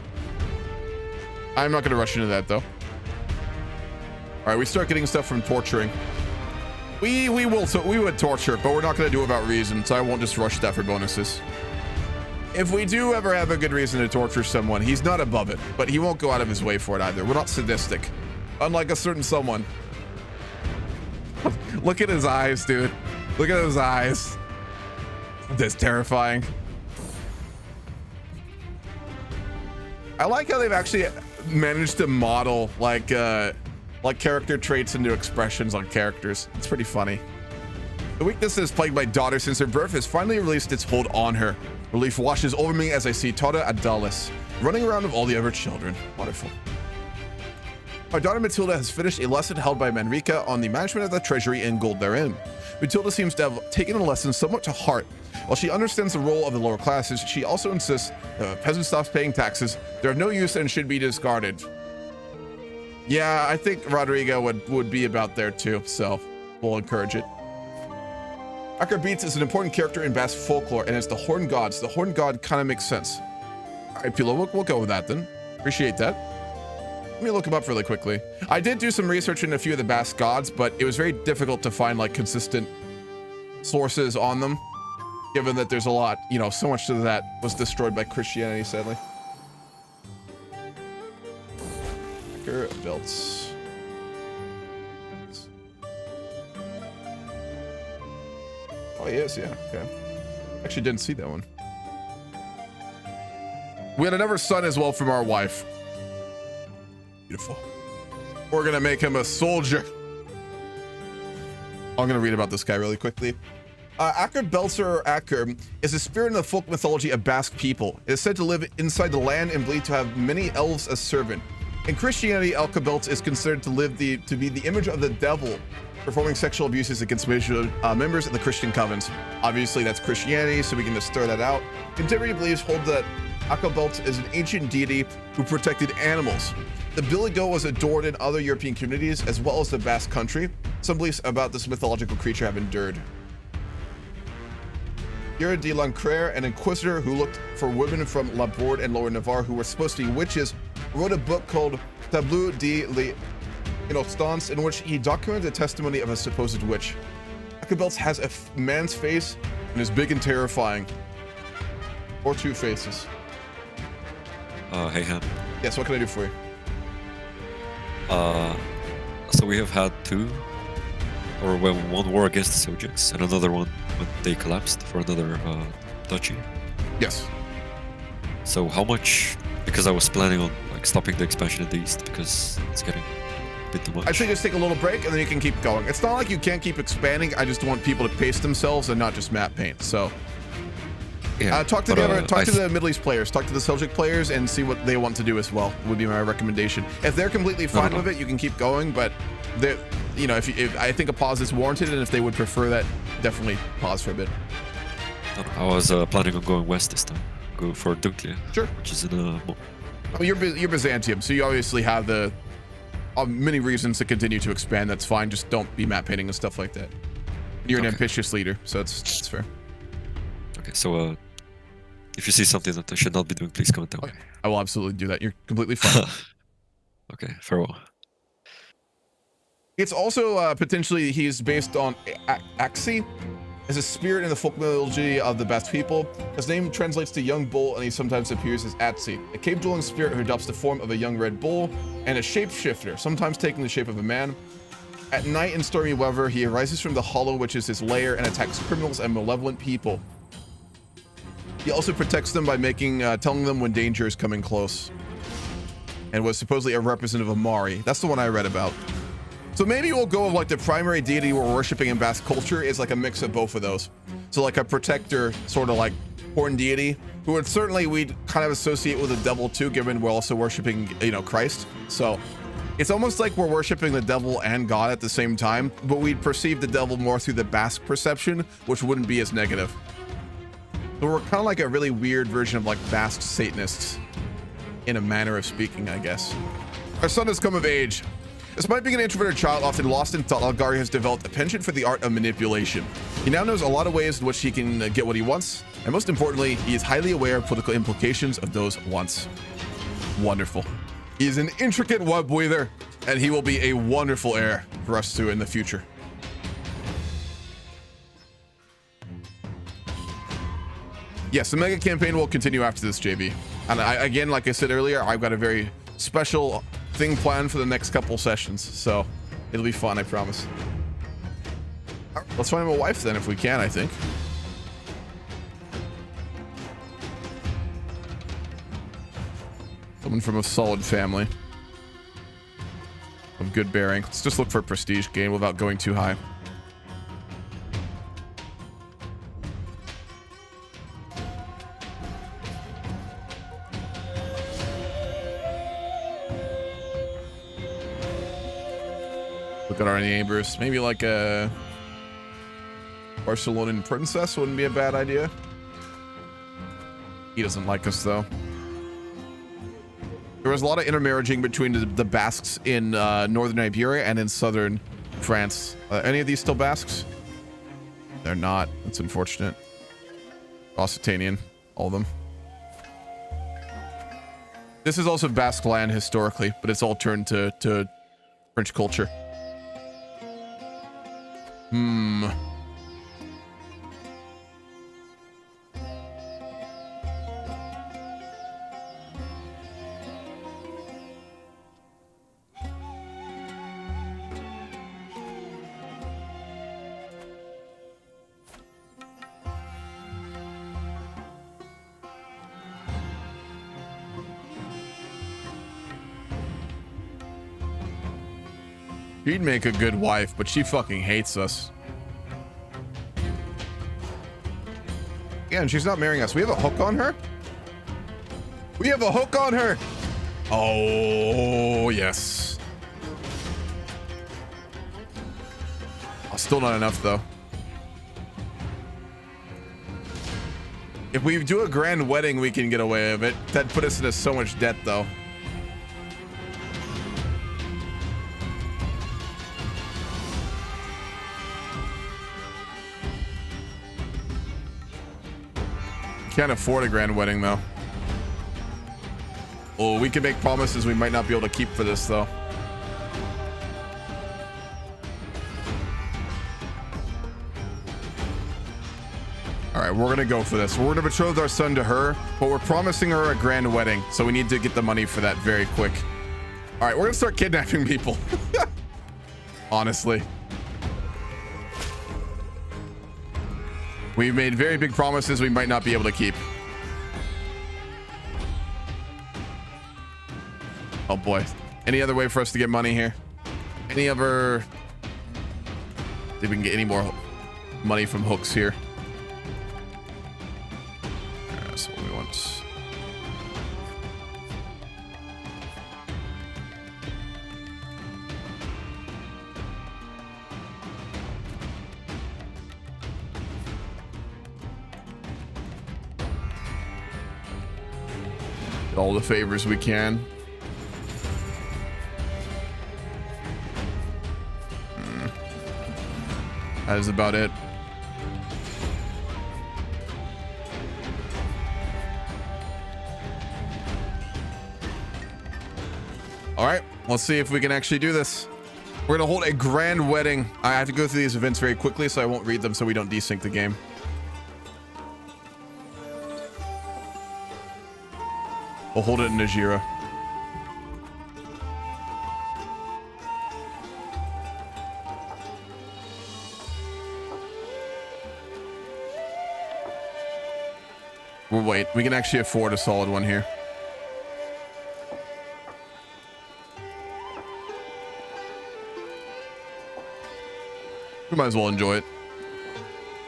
I'm not going to rush into that though. All right, we start getting stuff from torturing. We would torture, but we're not going to do it without reason, so I won't just rush that for bonuses. If we do ever have a good reason to torture someone, he's not above it, but he won't go out of his way for it either. We're not sadistic, unlike a certain someone. Look at his eyes, dude. Look at his eyes. That's terrifying. I like how they've actually managed to model like character traits into expressions on characters. It's pretty funny. The weakness that has plagued my daughter since her birth has finally released its hold on her. Relief washes over me as I see Tata Adalis running around with all the other children. Wonderful. My daughter Matilda has finished a lesson held by Manrica on the management of the treasury and gold therein. Matilda seems to have taken the lesson somewhat to heart. While she understands the role of the lower classes, she also insists that if a peasant stops paying taxes, they're of no use and should be discarded. Yeah, I think Rodrigo would be about there too, so we'll encourage it. Akar Beats is an important character in Basque folklore, and it's the Horned Gods. The Horned God kind of makes sense. All right, Pilo, we'll go with that then. Appreciate that. Let me look them up really quickly. I did do some research in a few of the Basque gods, but it was very difficult to find like consistent sources on them, given that there's a lot, you know, so much of that was destroyed by Christianity, sadly. Akar belts. Oh, he is, yeah, okay. Actually didn't see that one. We had another son as well from our wife. Beautiful. We're gonna make him a soldier. I'm gonna read about this guy really quickly. Akar Belzer, or Akar, is a spirit in the folk mythology of Basque people. It is said to live inside the land and believed to have many elves as servant. In Christianity, Akar is considered to be the image of the devil, performing sexual abuses against members of the Christian covens. Obviously, that's Christianity, so we can just throw that out. Contemporary beliefs hold that Akabelt is an ancient deity who protected animals. The billy goat was adored in other European communities as well as the Basque country. Some beliefs about this mythological creature have endured. Yura de Lancraire, an inquisitor who looked for women from Laborde and Lower Navarre who were supposed to be witches, wrote a book called Tableau de l'Inostance in which he documented the testimony of a supposed witch. Akabelt has a man's face and is big and terrifying. Or two faces. Hey, Han. Yes, what can I do for you? So we have had one war against the Seljuks and another one when they collapsed for another duchy. Yes. So how much? Because I was planning on like stopping the expansion in the east because it's getting a bit too much. I'd say just take a little break and then you can keep going. It's not like you can't keep expanding. I just want people to pace themselves and not just map paint. So yeah, talk to the Middle East players, talk to the Seljuk players, and see what they want to do as well. Would be my recommendation. If they're completely fine with it, you can keep going. But if I think a pause is warranted, and if they would prefer that, definitely pause for a bit. I was planning on going west this time. Go for Dunklia, sure, which is in you're Byzantium, so you obviously have the many reasons to continue to expand. That's fine. Just don't be map painting and stuff like that. You're an ambitious leader, so it's fair. Okay, so if you see something that I should not be doing, please comment down. Okay. I will absolutely do that. You're completely fine. Okay, farewell. It's also potentially he's based on Axi as a spirit in the folk mythology of the Basque people. His name translates to young bull, and he sometimes appears as Atsi, a cave-dwelling spirit who adopts the form of a young red bull, and a shapeshifter, sometimes taking the shape of a man. At night in stormy weather, he arises from the hollow, which is his lair, and attacks criminals and malevolent people. He also protects them by telling them when danger is coming close, and was supposedly a representative of Mari. That's the one I read about. So maybe we'll go with like the primary deity we're worshiping in Basque culture is like a mix of both of those. So like a protector, sort of like horn deity, who would certainly we'd kind of associate with the devil too, given we're also worshiping, Christ. So it's almost like we're worshiping the devil and God at the same time, but we'd perceive the devil more through the Basque perception, which wouldn't be as negative. So we're kind of like a really weird version of like Basque Satanists, in a manner of speaking, I guess. Our son has come of age. Despite being an introverted child, often lost in thought, Algari has developed a penchant for the art of manipulation. He now knows a lot of ways in which he can get what he wants, and most importantly, he is highly aware of political implications of those wants. Wonderful. He is an intricate web weaver, and he will be a wonderful heir for us too in the future. Yes, the mega campaign will continue after this, JB. And again, like I said earlier, I've got a very special thing planned for the next couple sessions, so it'll be fun, I promise. All right, let's find him a wife then, if we can, I think. Someone from a solid family. Of good bearing. Let's just look for prestige gain without going too high. Look at our neighbors. Maybe like a Barcelonan princess wouldn't be a bad idea. He doesn't like us though. There was a lot of intermarrying between the Basques in northern Iberia and in southern France. Any of these still Basques? They're not. That's unfortunate. Occitanian, all of them. This is also Basque land historically, but it's all turned to French culture. She'd make a good wife, but she fucking hates us. Yeah, and she's not marrying us. We have a hook on her? We have a hook on her! Oh, yes. Oh, still not enough, though. If we do a grand wedding, we can get away with it. That'd put us into so much debt, though. Can't afford a grand wedding, though. Oh, we can make promises we might not be able to keep for this, though. All right, we're gonna go for this. We're gonna betroth our son to her, but we're promising her a grand wedding, so we need to get the money for that very quick. All right, we're gonna start kidnapping people. Honestly. We've made very big promises we might not be able to keep. Oh boy. Any other way for us to get money here? Any other... See if we can get any more money from hooks here. That's what we want. Get all the favors we can. That is about it. All right, let's see if we can actually do this. We're gonna hold a grand wedding. I have to go through these events very quickly, so I won't read them so we don't desync the game. We'll hold it in Najera. We'll wait. We can actually afford a solid one here. We might as well enjoy it.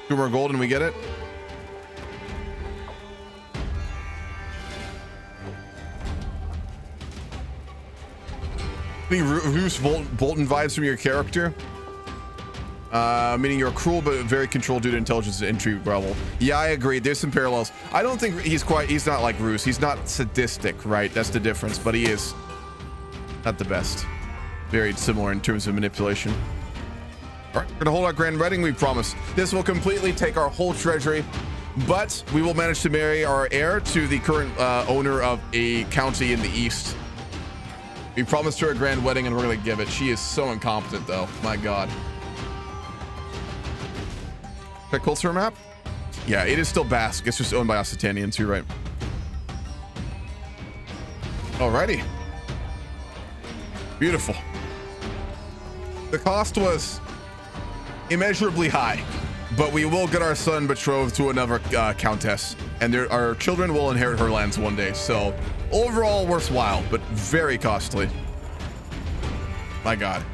2 more gold and we get it. Any Roose Bolton vibes from your character? Meaning you're cruel but very controlled due to intelligence and intrigue level. Yeah, I agree. There's some parallels. I don't think he's not like Roose. He's not sadistic, right? That's the difference, but he is not the best. Very similar in terms of manipulation. All right, we're gonna hold our grand wedding, we promise. This will completely take our whole treasury, but we will manage to marry our heir to the current owner of a county in the east. We promised her a grand wedding and we're gonna give it. She is so incompetent though, my God. Check Culture map? Yeah, it is still Basque. It's just owned by Occitanians, you're right. Alrighty. Beautiful. The cost was immeasurably high, but we will get our son betrothed to another countess, and our children will inherit her lands one day. So overall worthwhile, but very costly. My God.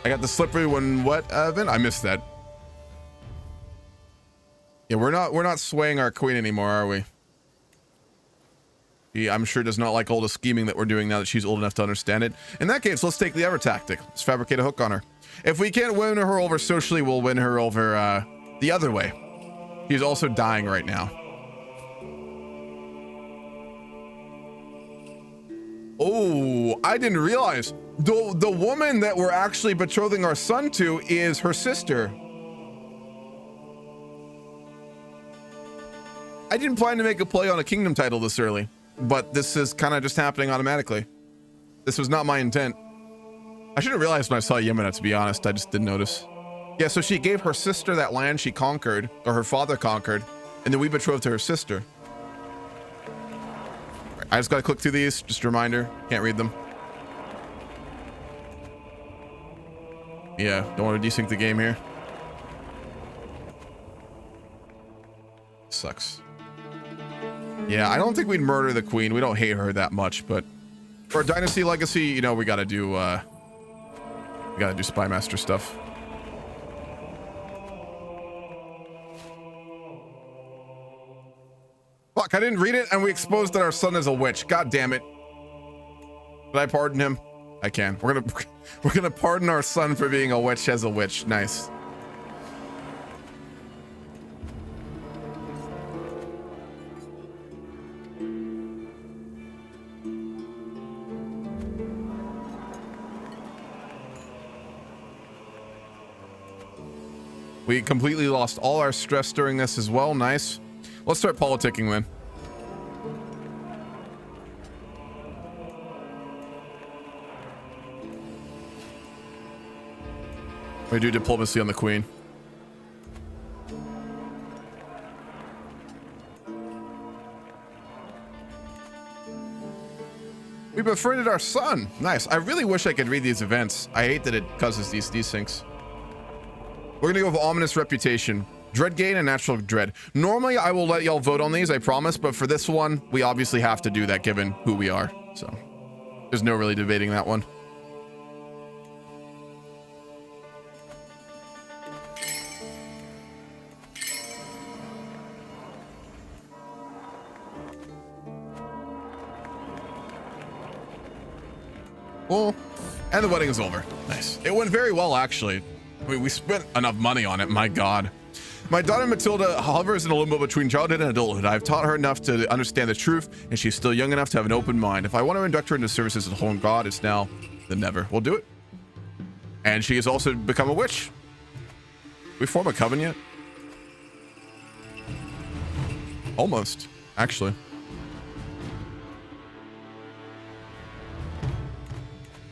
I got the slippery when wet event. I missed that. Yeah, we're not swaying our queen anymore, are we? He, I'm sure, does not like all the scheming that we're doing now that she's old enough to understand it. In that case, let's take the other tactic. Let's fabricate a hook on her. If we can't win her over socially, we'll win her over the other way. She's also dying right now. Oh, I didn't realize. The woman that we're actually betrothing our son to is her sister. I didn't plan to make a play on a kingdom title this early, but this is kind of just happening automatically. This was not my intent. I should have realized when I saw Jimena, to be honest. I just didn't notice. Yeah, so she gave her sister that land she conquered, or her father conquered, and then we betrothed to her sister. I just gotta click through these, just a reminder. Can't read them. Yeah, don't want to desync the game here. Sucks. Yeah, I don't think we'd murder the queen. We don't hate her that much, but for a dynasty legacy, you know, we gotta do spymaster stuff. Fuck, I didn't read it and we exposed that our son is a witch. God damn it. Did I pardon him? I can. We're gonna pardon our son for being a witch as a witch. Nice. We completely lost all our stress during this as well. Nice. Let's start politicking then. We do diplomacy on the queen. We befriended our son. Nice. I really wish I could read these events. I hate that it causes these things. We're gonna go with ominous reputation, dread gain, and natural dread. Normally I will let y'all vote on these, I promise, but for this one we obviously have to do that given who we are, so there's no really debating that one. Cool. And the wedding is over. Nice. It went very well, actually. I mean, we spent enough money on it, my god. My daughter Matilda hovers in a limbo between childhood and adulthood. I've taught her enough to understand the truth, and she's still young enough to have an open mind. If I want to induct her into services as a whole god, it's now than never. We'll do it. And she has also become a witch. We form a coven yet? Almost, actually.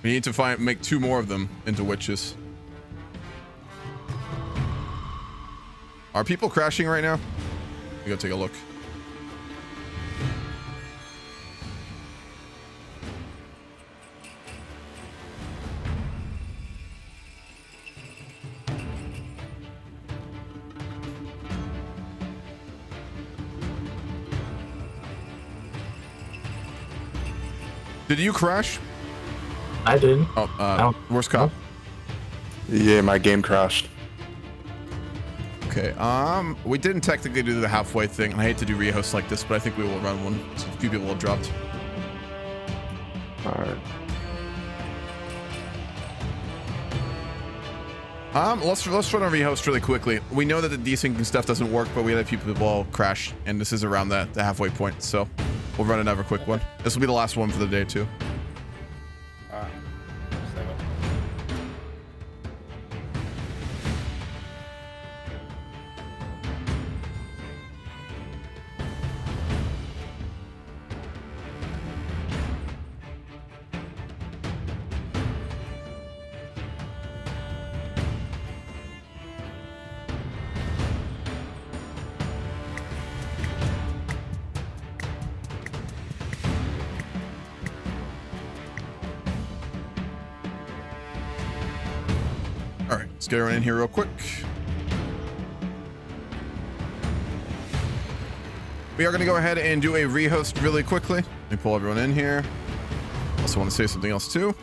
We need to make 2 more of them into witches. Are people crashing right now? We go take a look. Did you crash? I did. Oh, worst cop. Yeah, my game crashed. Okay, we didn't technically do the halfway thing, and I hate to do rehosts like this, but I think we will run one. So a few people have dropped. Alright. Let's run a rehost really quickly. We know that the desyncing stuff doesn't work, but we had a few people all crash, and this is around the halfway point, so we'll run another quick one. This will be the last one for the day, too. Let's get everyone in here real quick. We are going to go ahead and do a rehost really quickly. Let me pull everyone in here. Also want to say something else too.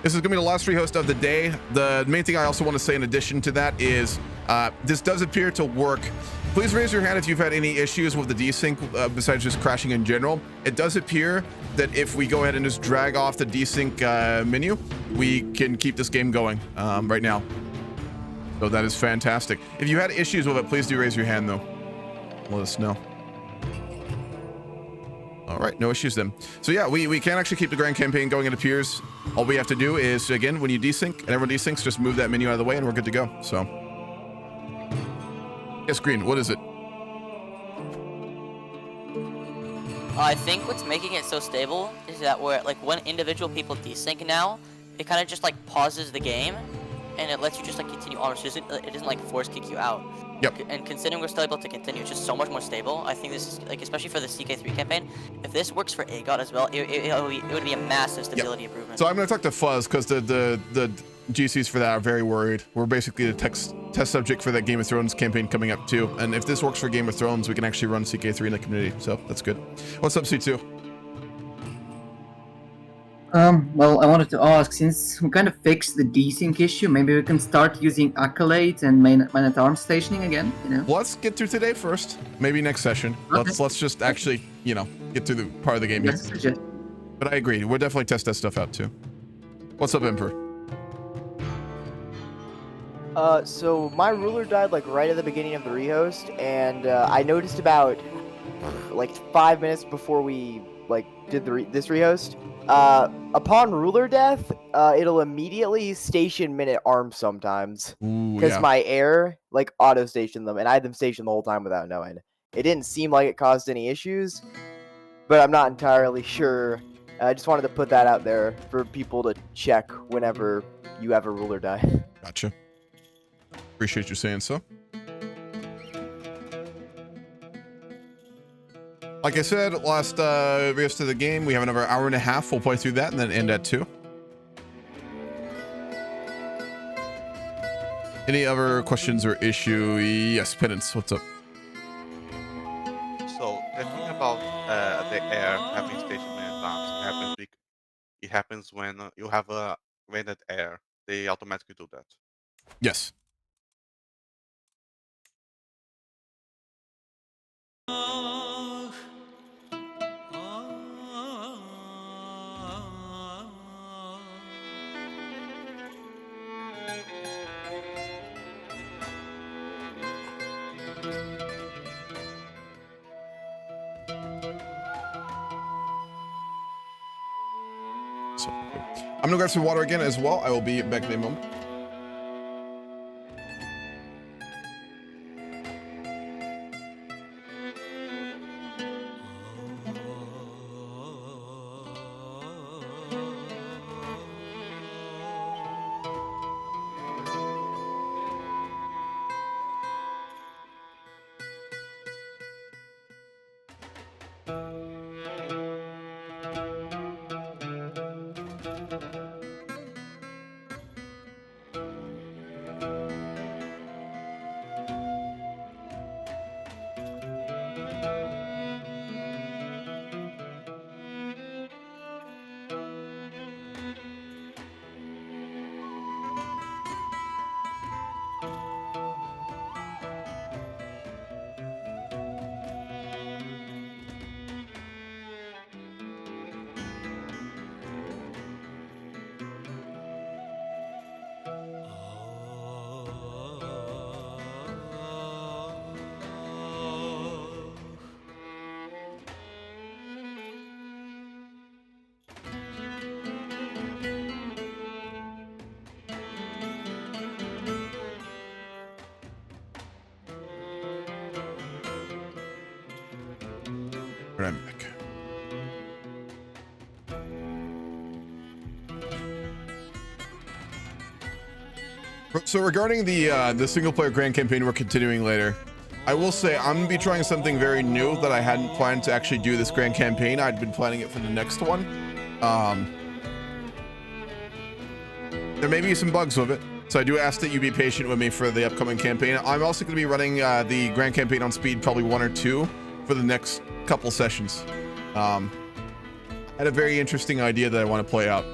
This is going to be the last rehost of the day. The main thing I also want to say in addition to that is this does appear to work. Please raise your hand if you've had any issues with the desync besides just crashing in general. It does appear that if we go ahead and just drag off the desync menu, we can keep this game going right now. So that is fantastic. If you had issues with it, please do raise your hand though. Let us know. All right, no issues then. So yeah, we can actually keep the grand campaign going, it appears. All we have to do is, again, when you desync and everyone desyncs, just move that menu out of the way and we're good to go. So, yes, Green, what is it? I think what's making it so stable is that we're like when individual people desync now, it kind of just like pauses the game, and it lets you just like continue on. So it doesn't like force kick you out. Yep. And considering we're still able to continue, it's just so much more stable. I think this is like, especially for the CK3 campaign, if this works for AGOT as well, it would be a massive stability improvement. So I'm going to talk to Fuzz because the GCs for that are very worried. We're basically the test subject for that Game of Thrones campaign coming up too. And if this works for Game of Thrones, we can actually run CK3 in the community. So that's good. What's up, C2? Well, I wanted to ask, since we kind of fixed the desync issue, maybe we can start using accolades and man-at-arms stationing again, you know? Let's get through today first. Maybe next session. Okay. Let's just actually, get through the part of the game here. Yes, But I agree. We'll definitely test that stuff out too. What's up, Emperor? So my ruler died like right at the beginning of the rehost, and I noticed about like 5 minutes before we did this rehost. Upon ruler death, it'll immediately station minute arms sometimes because my air auto stationed them, and I had them stationed the whole time without knowing. It didn't seem like it caused any issues, but I'm not entirely sure. I just wanted to put that out there for people to check whenever you have a ruler die. Gotcha. Appreciate you saying so. Like I said, last rest of the game, we have another hour and a half. We'll play through that and then end at 2. Any other questions or issue? Yes, Penance, what's up? So the thing about the air having station in advance it happens when you have a rendered air. They automatically do that. Yes. So, I'm gonna grab some water again as well. I will be back in a moment. Right back. So regarding the single player grand campaign we're continuing later, I will say I'm gonna be trying something very new that I hadn't planned to actually do this grand campaign. I'd been planning it for the next one. There may be some bugs with it, so I do ask that you be patient with me for the upcoming campaign. I'm also going to be running the grand campaign on speed, probably 1 or 2 for the next couple sessions. I had a very interesting idea that I want to play out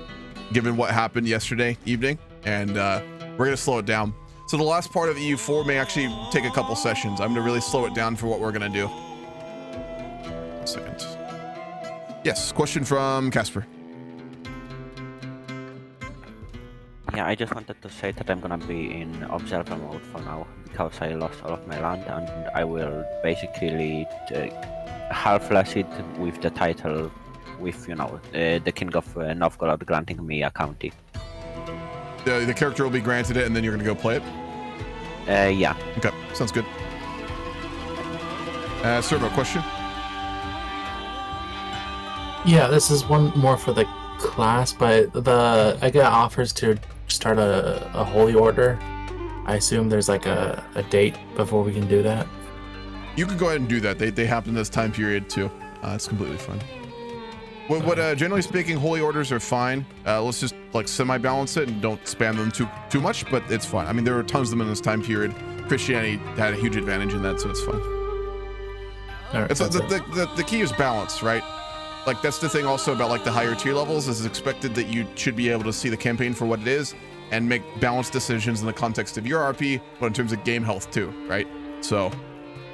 given what happened yesterday evening, and we're going to slow it down. So the last part of EU4 may actually take a couple sessions. I'm going to really slow it down for what we're going to do. 1 second. Yes, question from Casper. Yeah, I just wanted to say that I'm gonna be in observer mode for now because I lost all of my land, and I will basically lead Half-Less it with the title with, you know, the King of Novgorod granting me a county. The character will be granted it, and then you're gonna go play it? Yeah. Okay, sounds good. Servo, question? Yeah, this is one more for the class, but I get offers to start a holy order. I assume there's like a date before we can do that. You can go ahead and do that. They happen this time period too. It's completely fine. What generally speaking, holy orders are fine. Let's just like semi-balance it and don't spam them too much, but it's fine. I mean, there were tons of them in this time period. Christianity had a huge advantage in that, so it's fine. Right, it's the key is balance, right? like that's the thing also about like the higher tier levels is it's expected that you should be able to see the campaign for what it is and make balanced decisions in the context of your RP, but in terms of game health too, right? So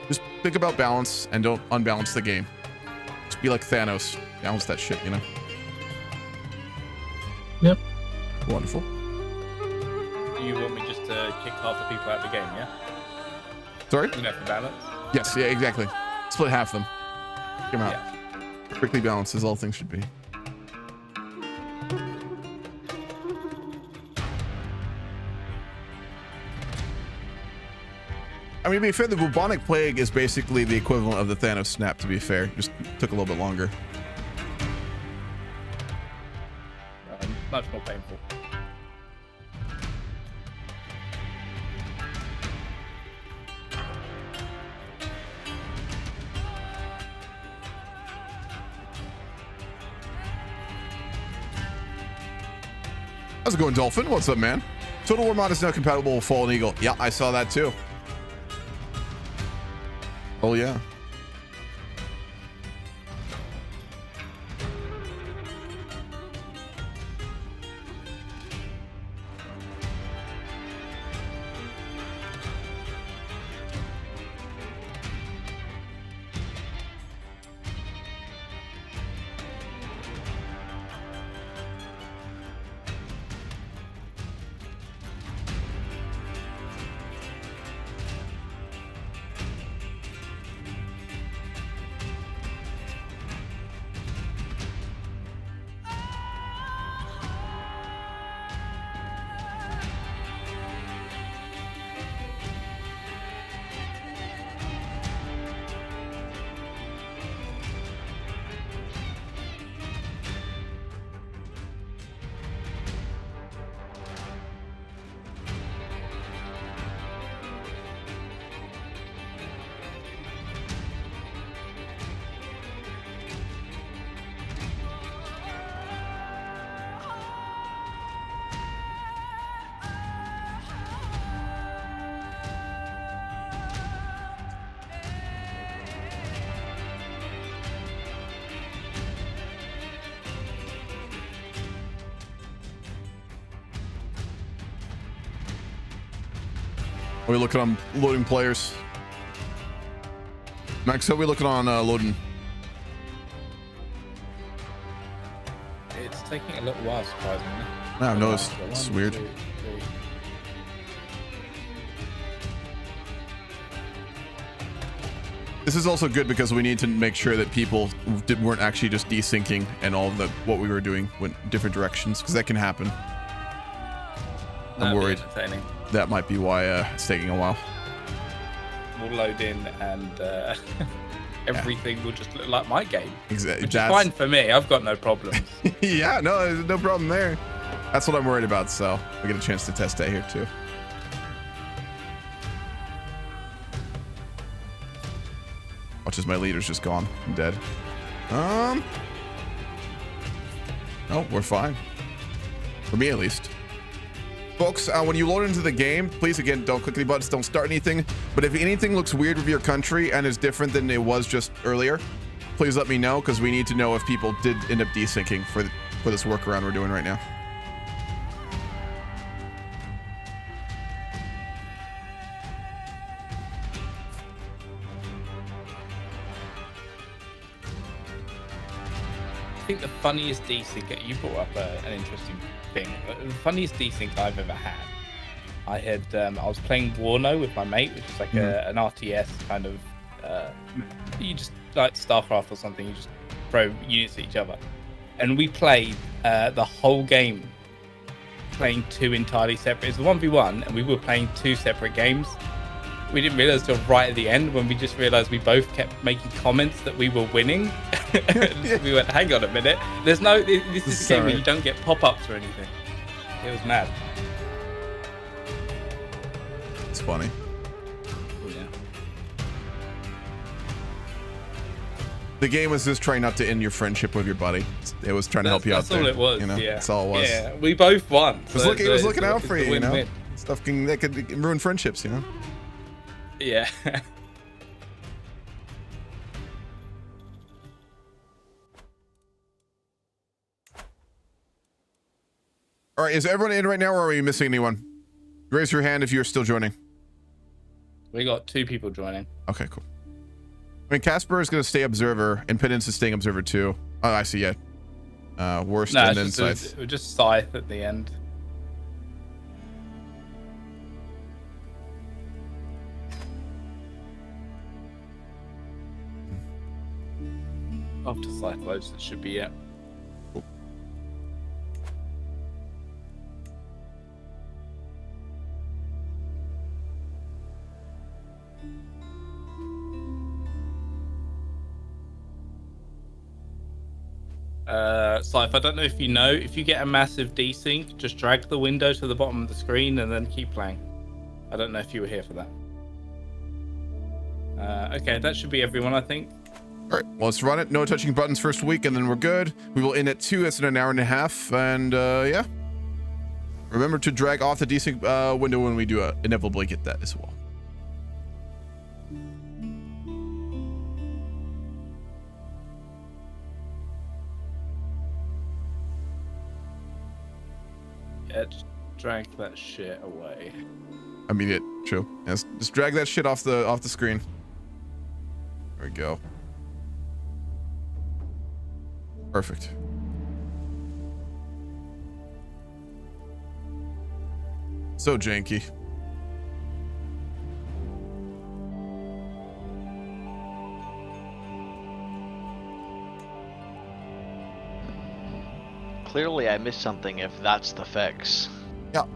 just think about balance and don't unbalance the game. Just be like Thanos, balance that shit, you know? Yep. Wonderful. You want me just to kick half the people out of the game, yeah? Sorry? You know, for balance? Yes, yeah, exactly. Split half them. Kick them out. Yeah. Strictly balanced as all things should be. I mean, to be fair, the bubonic plague is basically the equivalent of the Thanos snap, to be fair. Just took a little bit longer. Much more painful. How's it going, Dolphin? What's up, man? Total War mod is now compatible with Fallen Eagle. Yeah, I saw that too. Oh, yeah. Are we looking on loading players? Max, how are we looking on loading? It's taking a little while, surprisingly. No, I've noticed. It's weird. 1, 2, 3. This is also good because we need to make sure that people weren't actually just desyncing and all of what we were doing went different directions, because that can happen. I'm worried that might be why it's taking a while. We'll load in and everything will just look like my game. Exactly. Which is fine for me. I've got no problems. Yeah, no, there's no problem there. That's what I'm worried about, so we get a chance to test that here too. Watch as my leader's just gone. I'm dead. Oh, we're fine. For me, at least. Folks, when you load into the game, please, again, don't click any buttons, don't start anything. But if anything looks weird with your country and is different than it was just earlier, please let me know, because we need to know if people did end up desyncing for this workaround we're doing right now. I think the funniest desync, you brought up an interesting thing. The funniest desync I've ever had. I was playing Warno with my mate, which is like an RTS kind of. You just like StarCraft or something. You just throw units at each other, and we played the whole game playing two entirely separate. It's a 1v1, and we were playing two separate games. We didn't realize till right at the end when we just realized we both kept making comments that we were winning. We went, hang on a minute. There's no. This is a game where you don't get pop-ups or anything. It was mad. It's funny. Yeah. The game was just trying not to end your friendship with your buddy. It was trying to help you out there. That's all it was. You know? Yeah. That's all it was. Yeah, we both won. It was looking out for you, you know? Stuff that could ruin friendships, you know? Yeah. All right, is everyone in right now, or are we missing anyone? Raise your hand if you're still joining. We got 2 people joining. Okay, cool. I mean, Casper is going to stay observer, and Penance is staying observer too. Oh, I see, yeah. Worst No, and it's then just, Scythe. just Scythe at the end. After Scythe loads, that should be it. Cool. Scythe, I don't know if you know, if you get a massive desync, just drag the window to the bottom of the screen and then keep playing. I don't know if you were here for that. Okay, that should be everyone, I think. All right, well, let's run it. No touching buttons first week, and then we're good. We will end at 2. It's in an hour and a half, and yeah. Remember to drag off the desync window when we do it. Inevitably get that as well. Yeah, just drag that shit away. Immediate, chill. Yes, just drag that shit off the screen. There we go. Perfect. So janky. Clearly I missed something if that's the fix. Yeah. All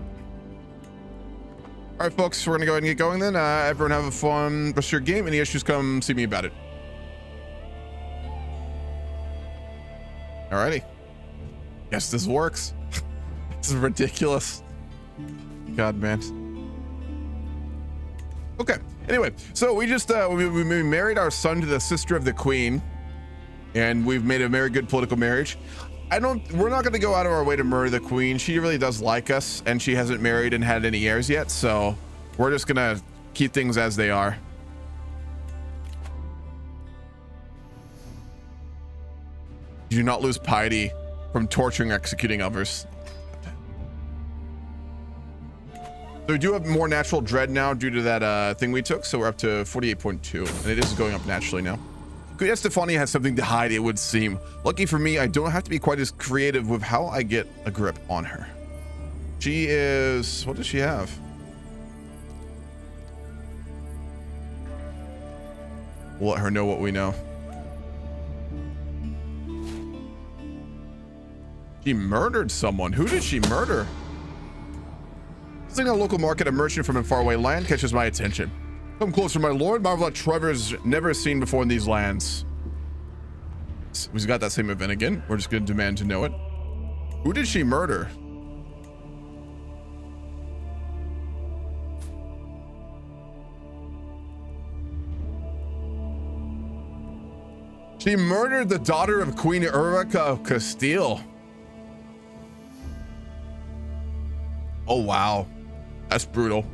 right, folks, we're gonna go ahead and get going then. Everyone have a fun rest of your game. Any issues, come see me about it. Alrighty. Yes, this works. This is ridiculous. God, man. Okay. Anyway, so we just we married our son to the sister of the queen, and we've made a very good political marriage. We're not going to go out of our way to murder the queen. She really does like us, and she hasn't married and had any heirs yet, so we're just going to keep things as they are. You do not lose piety from torturing, executing others. So we do have more natural dread now due to that thing we took, so we're up to 48.2, and it is going up naturally now. Queen Estefania has something to hide, it would seem. Lucky for me, I don't have to be quite as creative with how I get a grip on her. She is... what does she have? We'll let her know what we know. She murdered someone. Who did she murder? Seeing a local market, a merchant from a faraway land catches my attention. Come closer, my lord. Marvel that Trevor's never seen before in these lands. We've got that same event again. We're just going to demand to know it. Who did she murder? She murdered the daughter of Queen Ulrica of Castile. Oh, wow. That's brutal.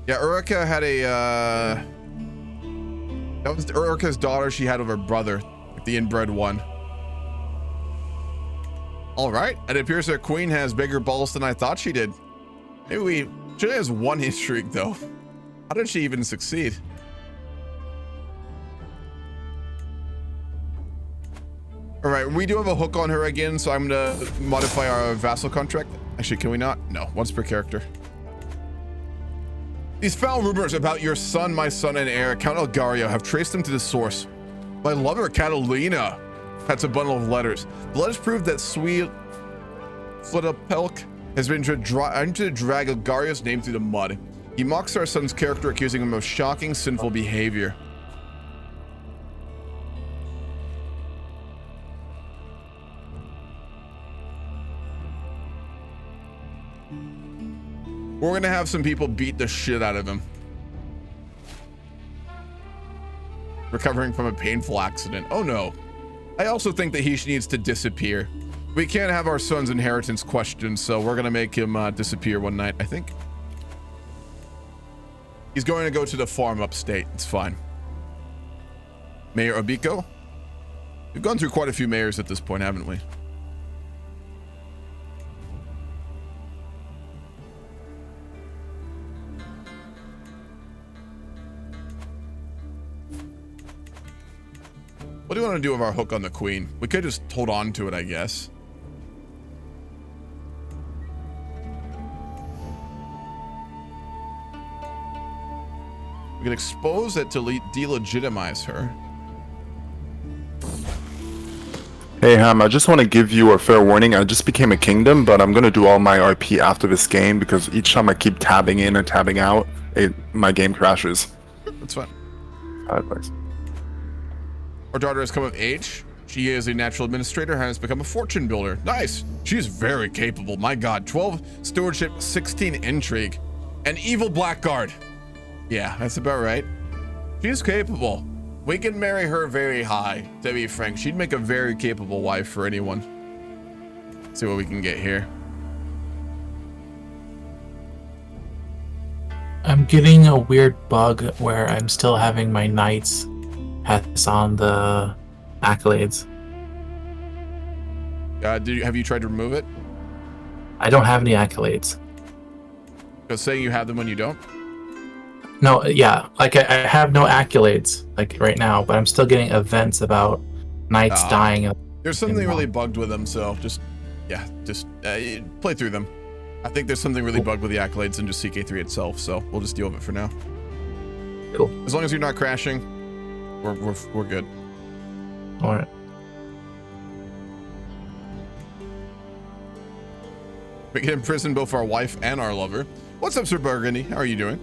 Yeah, Ulrica had a, that was Ulrica's daughter she had with her brother, the inbred one. All right, it appears our queen has bigger balls than I thought she did. Maybe she has one intrigue though. How did she even succeed? All right, we do have a hook on her again, so I'm gonna modify our vassal contract. Actually, can we not? No, once per character. These foul rumors about your son, my son and heir, Count Elgario, have traced them to the source. My lover, Catalina, had a bundle of letters. The letters prove that sweet Flitapelk has been trying to drag Elgario's name through the mud. He mocks our son's character, accusing him of shocking, sinful behavior. We're gonna have some people beat the shit out of him. Recovering from a painful accident. Oh no. I also think that he needs to disappear. We can't have our son's inheritance questioned, so we're gonna make him disappear one night, I think. He's going to go to the farm upstate. It's fine. Mayor Obiko? We've gone through quite a few mayors at this point, haven't we? What do you want to do with our hook on the queen? We could just hold on to it, I guess. We could expose it to delegitimize her. Hey Ham, I just want to give you a fair warning. I just became a kingdom, but I'm going to do all my RP after this game because each time I keep tabbing in or tabbing out, my game crashes. That's fine. Thanks. Our daughter has come of age. She is a natural administrator and has become a fortune builder. Nice. She's very capable. My God. 12 stewardship, 16 intrigue. An evil blackguard. Yeah, that's about right. She's capable. We can marry her very high, to be frank. She'd make a very capable wife for anyone. Let's see what we can get here. I'm getting a weird bug where I'm still having my knights pass on the accolades. Have you tried to remove it? I don't have any accolades. Because saying you have them when you don't? No, yeah, like I have no accolades like right now, but I'm still getting events about knights dying. There's something really bugged with them, so just play through them. I think there's something really bugged with the accolades and just CK3 itself, so we'll just deal with it for now. Cool. As long as you're not crashing, we're good. All right. We can imprison both our wife and our lover. What's up, Sir Burgundy? How are you doing?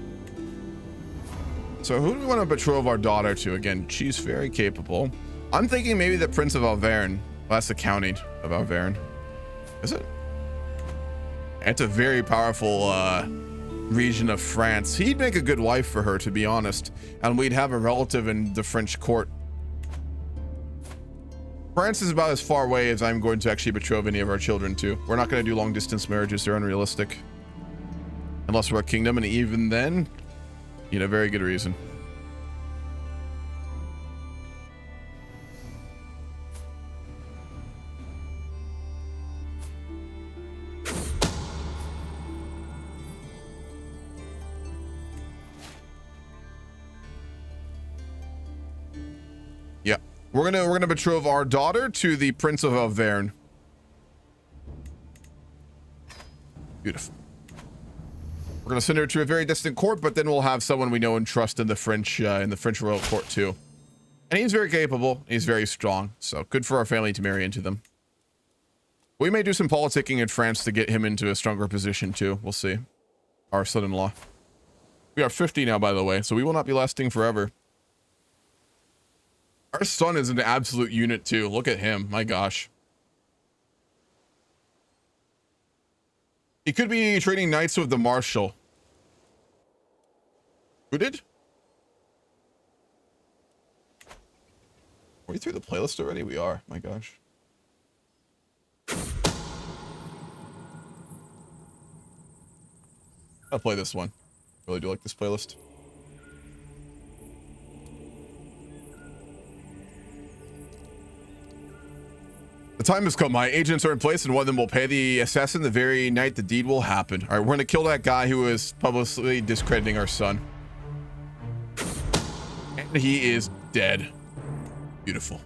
So who do we want to betroth our daughter to? Again, she's very capable. I'm thinking maybe the Prince of Auvergne. Well, that's the county of Auvergne. Is it? It's a very powerful region of France. He'd make a good wife for her, to be honest. And we'd have a relative in the French court. France is about as far away as I'm going to actually betroth any of our children to. We're not going to do long distance marriages. They're unrealistic. Unless we're a kingdom, and even then, you know, very good reason. Yeah, we're gonna betroth our daughter to the Prince of Auvergne. Beautiful. We're gonna send her to a very distant court, but then we'll have someone we know and trust in the French royal court too. And he's very capable. He's very strong. So good for our family to marry into them. We may do some politicking in France to get him into a stronger position too. We'll see. Our son-in-law. We are 50 now, by the way, so we will not be lasting forever. Our son is an absolute unit too. Look at him. My gosh. He could be trading knights with the Marshal. Who did? Are we through the playlist already? We are. My gosh. I'll play this one. Really do like this playlist. The time has come. My agents are in place, and one of them will pay the assassin the very night the deed will happen. All right, we're going to kill that guy who is publicly discrediting our son. And he is dead. Beautiful.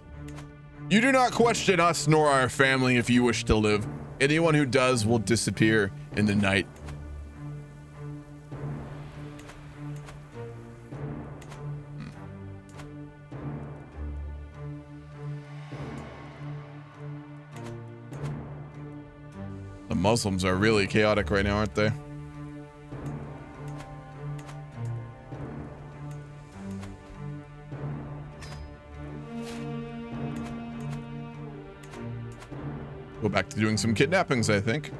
You do not question us nor our family if you wish to live. Anyone who does will disappear in the night. The Muslims are really chaotic right now, aren't they? Go back to doing some kidnappings, I think.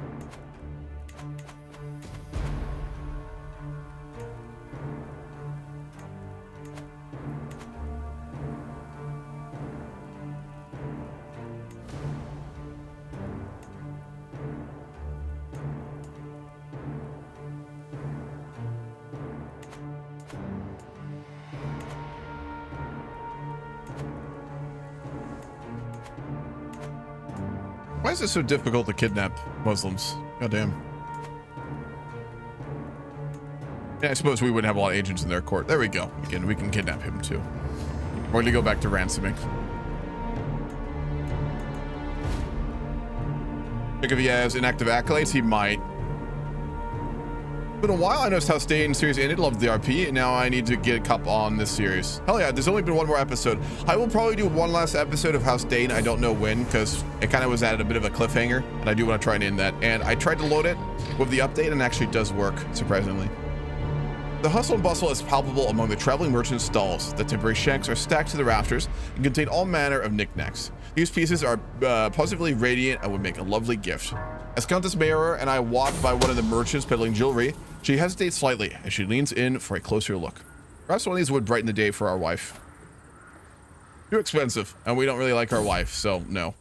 Why is it so difficult to kidnap Muslims? Goddamn. Yeah, I suppose we wouldn't have a lot of agents in their court. There we go. Again, we can kidnap him too. We're going to go back to ransoming. Think if he has inactive accolades, he might. It's been a while. I noticed how Stain series ended. Loved the RP, and now I need to get a cup on this series. Hell yeah, there's only been one more episode. I will probably do one last episode of House Dane. I don't know when, because it kind of was at a bit of a cliffhanger, and I do want to try and end that. And I tried to load it with the update, and it actually does work, surprisingly. The hustle and bustle is palpable among the traveling merchant stalls. The temporary shanks are stacked to the rafters and contain all manner of knickknacks. These pieces are positively radiant and would make a lovely gift. As Countess Najera and I walk by one of the merchants peddling jewelry, she hesitates slightly as she leans in for a closer look. Perhaps one of these would brighten the day for our wife. Too expensive, and we don't really like our wife, so no.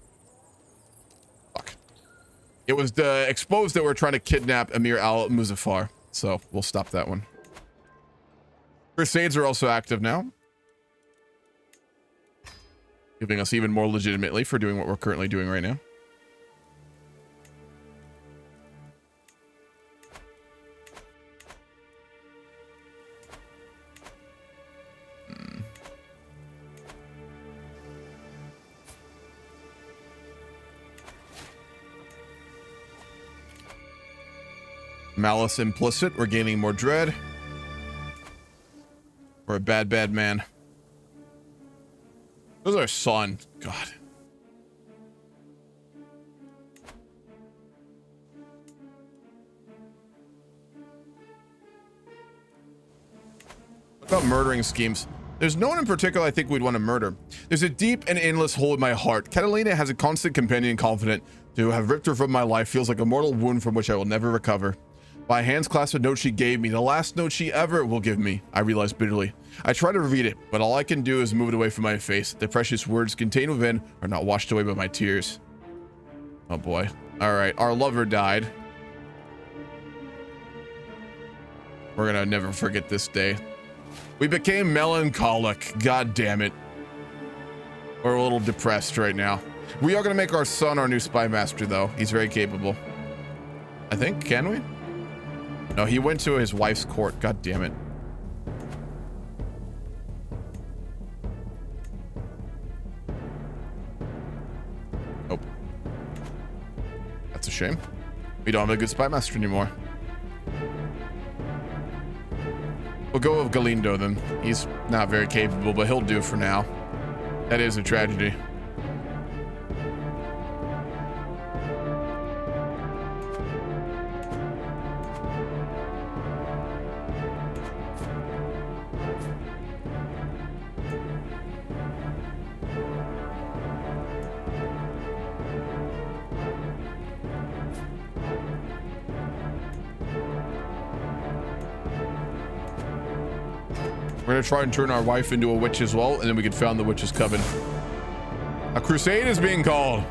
Fuck. It was exposed that we're trying to kidnap Emir al-Muzaffar, so we'll stop that one. Crusades are also active now, giving us even more legitimately for doing what we're currently doing right now. Malice implicit, we're gaining more dread. We're a bad, bad man. This is our son. God. What about murdering schemes? There's no one in particular I think we'd want to murder. There's a deep and endless hole in my heart. Catalina has a constant companion confident. To have ripped her from my life feels like a mortal wound from which I will never recover. My hands clasp a note she gave me, the last note she ever will give me, I realize bitterly. I try to read it, but all I can do is move it away from my face. The precious words contained within are not washed away by my tears. Oh boy. All right, our lover died. We're gonna never forget this day. We became melancholic, god damn it. We're a little depressed right now. We are gonna make our son our new spymaster though. He's very capable. I think, can we? No, he went to his wife's court. God damn it. Nope. That's a shame. We don't have a good spymaster anymore. We'll go with Galindo then. He's not very capable, but he'll do for now. That is a tragedy. We're gonna try and turn our wife into a witch as well, and then we can found the witch's coven. A crusade is being called.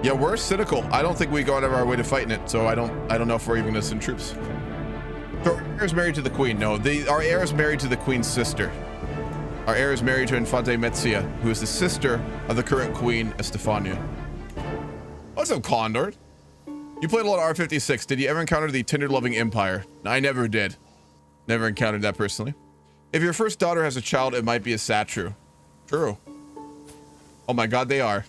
Yeah, we're cynical. I don't think we go out of our way to fighting it, so I don't know if we're even gonna send troops. So our heir is married to the queen. No, our heir is married to the queen's sister. Our heir is married to Infante Metzia, who is the sister of the current queen, Estefania. What's up, Condor? You played a lot of R56. Did you ever encounter the Tinder-loving Empire? I never did. Never encountered that personally. If your first daughter has a child, it might be a satru. True. Oh my god, they are.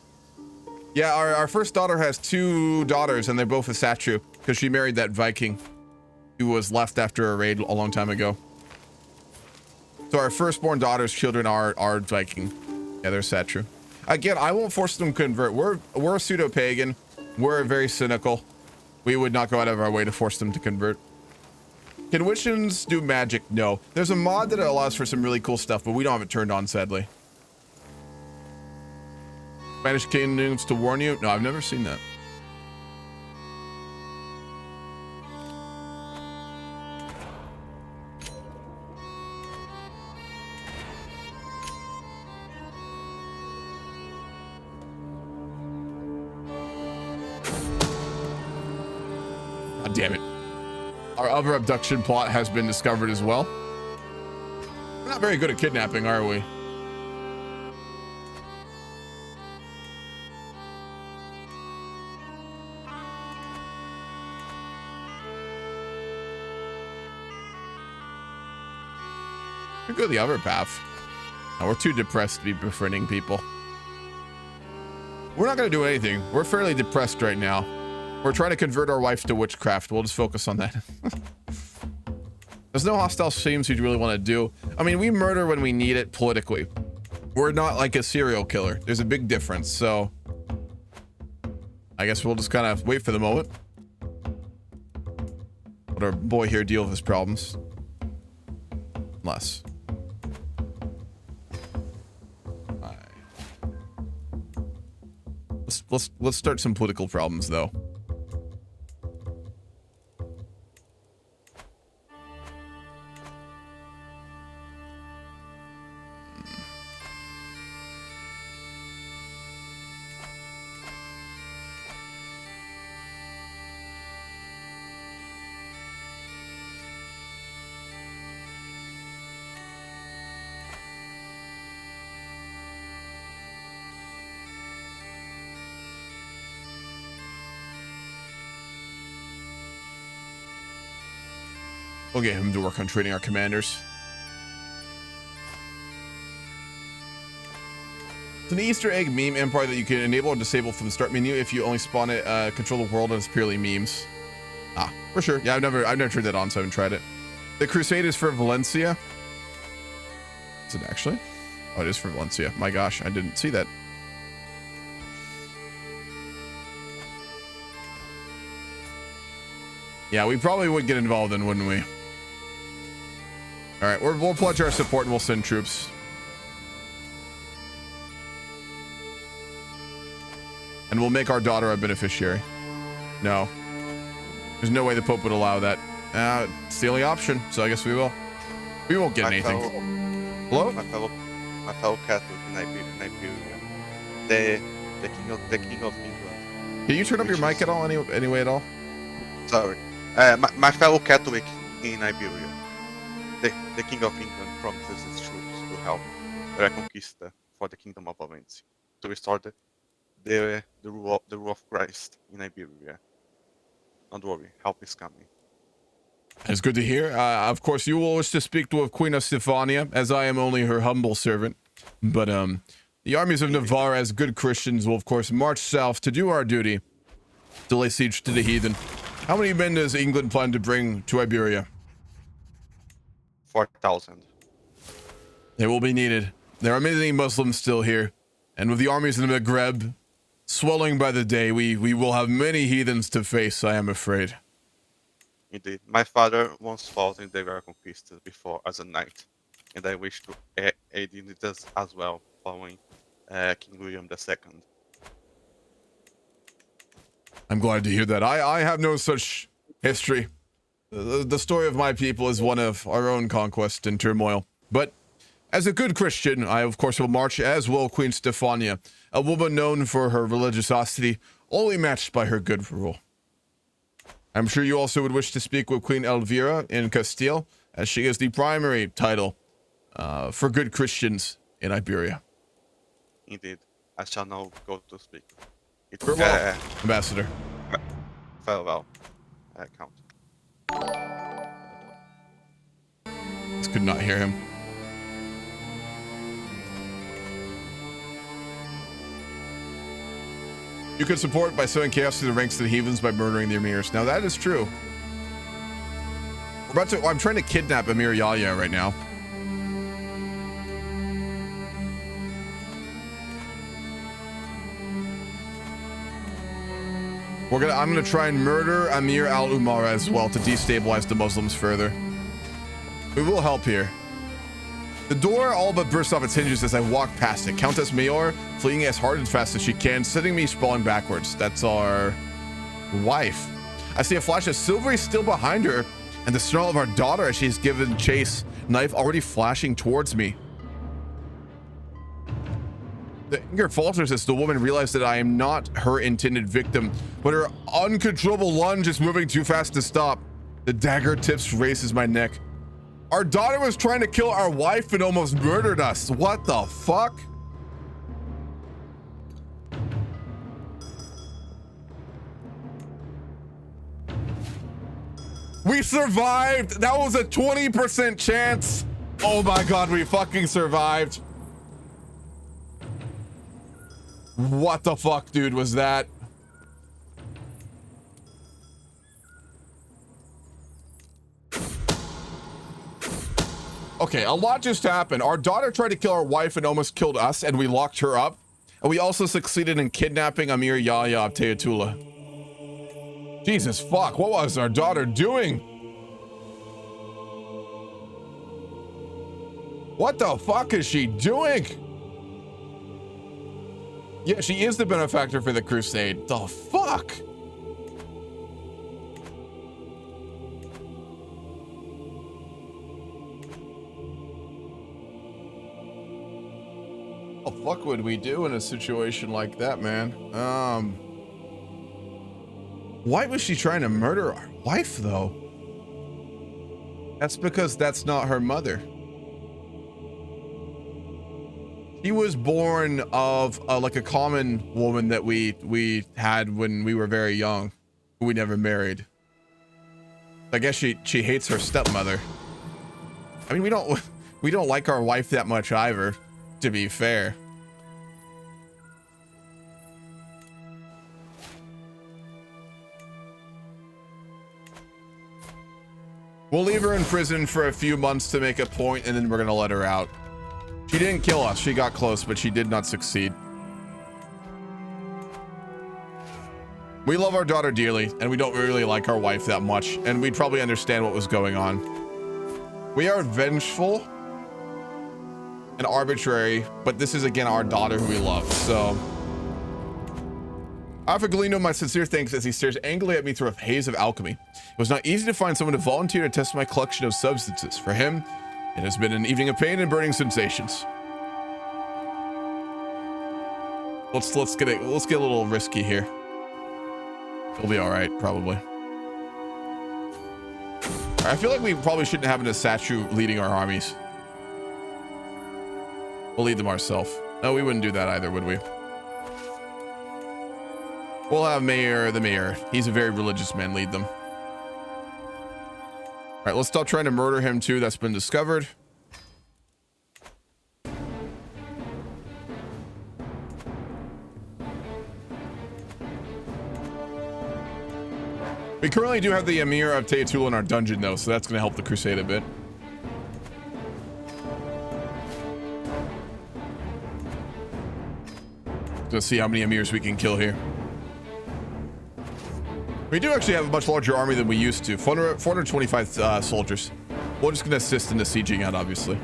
Yeah, our first daughter has 2 daughters, and they're both a satru, because she married that Viking who was left after a raid a long time ago. So our firstborn daughter's children are Viking. Yeah, they're satru. Again, I won't force them to convert. We're a pseudo-pagan. We're very cynical. We would not go out of our way to force them to convert. Can Witchens do magic? No. There's a mod that allows for some really cool stuff, but we don't have it turned on, sadly. Spanish kingdoms to warn you? No, I've never seen that. God damn it. Our other abduction plot has been discovered as well. We're not very good at kidnapping, are we? We go the other path. No, we're too depressed to be befriending people. We're not going to do anything. We're fairly depressed right now. We're trying to convert our wife to witchcraft. We'll just focus on that. There's no hostile streams you'd really want to do. I mean, we murder when we need it politically. We're not like a serial killer. There's a big difference. So I guess we'll just kind of wait for the moment. Let our boy here deal with his problems. Less. Let's start some political problems though. We'll get him to work on training our commanders. It's an Easter egg meme empire that you can enable or disable from the start menu if you only spawn it, control the world, and it's purely memes. Ah, for sure. Yeah, I've never turned that on, so I haven't tried it. The crusade is for Valencia. Is it actually? Oh, it is for Valencia. My gosh, I didn't see that. Yeah, we probably would get involved in, wouldn't we? All right, we'll pledge our support and we'll send troops. And we'll make our daughter a beneficiary. No. There's no way the Pope would allow that. It's the only option, so I guess we will. We won't get anything. Hello? My fellow Catholic in Iberia. The king of England. Can you turn up your mic at all, anyway at all? Sorry. My fellow Catholic in Iberia. The king of England promises his troops to help Reconquista for the kingdom of Valencia to restore the rule of Christ in Iberia. Don't worry, help is coming. It's good to hear. Of course, you will wish to speak to Queen of Stefania, as I am only her humble servant. But the armies of Navarra, as good Christians, will of course march south to do our duty to lay siege to the heathen. How many men does England plan to bring to Iberia? 4,000. They will be needed. There are many Muslims still here, and with the armies in the Maghreb swelling by the day, we will have many heathens to face, I am afraid. Indeed. My father once fought in the Reconquista before as a knight, and I wish to aid in it as well, following King William II. I'm glad to hear that. I have no such history. The story of my people is one of our own conquest and turmoil. But as a good Christian, I of course will march, as will Queen Stefania, a woman known for her religiosity, only matched by her good rule. I'm sure you also would wish to speak with Queen Elvira in Castile, as she is the primary title for good Christians in Iberia. Indeed. I shall now go to speak. Farewell, Ambassador. Farewell, Count. Just could not hear him. You could support by sowing chaos through the ranks of the heathens by murdering the emirs. Now that is true. I'm trying to kidnap Emir Yahya right now. I'm gonna try and murder Amir al-Umara as well to destabilize the Muslims further. We will help here. The door all but bursts off its hinges as I walk past it. Countess Mayor fleeing as hard and fast as she can, sending me sprawling backwards. That's our wife. I see a flash of silvery still behind her, and the snarl of our daughter as she's given chase, knife already flashing towards me. The anger falters as the woman realizes that I am not her intended victim, but her uncontrollable lunge is moving too fast to stop. The dagger tips races my neck. Our daughter was trying to kill our wife and almost murdered us. What the fuck? We survived. That was a 20% chance. Oh my God, we fucking survived. What the fuck, dude, was that? Okay, a lot just happened. Our daughter tried to kill our wife and almost killed us, and we locked her up. And we also succeeded in kidnapping Amir Yahya of Teotula. Jesus fuck, what was our daughter doing? What the fuck is she doing? Yeah, she is the benefactor for the crusade. The fuck? What the fuck would we do in a situation like that, man? Why was she trying to murder our wife, though? That's because that's not her mother. She was born of like a common woman that we had when we were very young, who we never married. I guess she hates her stepmother. I mean, we don't like our wife that much either, to be fair. We'll leave her in prison for a few months to make a point, and then we're gonna let her out. She didn't kill us. She got close, but she did not succeed. We love our daughter dearly, and we don't really like our wife that much, and we'd probably understand what was going on. We are vengeful and arbitrary, but this is again our daughter who we love, so. I offer Galeno my sincere thanks as he stares angrily at me through a haze of alchemy. It was not easy to find someone to volunteer to test my collection of substances. For him, it has been an evening of pain and burning sensations. Let's get a little risky here. It'll be all right, probably. I feel like we probably shouldn't have an Asatru leading our armies. We'll lead them ourselves. No, we wouldn't do that either, would we? We'll have the mayor. He's a very religious man, lead them. All right, let's stop trying to murder him too. That's been discovered. We currently do have the Emir of Teotula in our dungeon though, so that's going to help the crusade a bit. Let's see how many Emirs we can kill here. We do actually have a much larger army than we used to. 425 soldiers. We're just going to assist in the sieging out, obviously.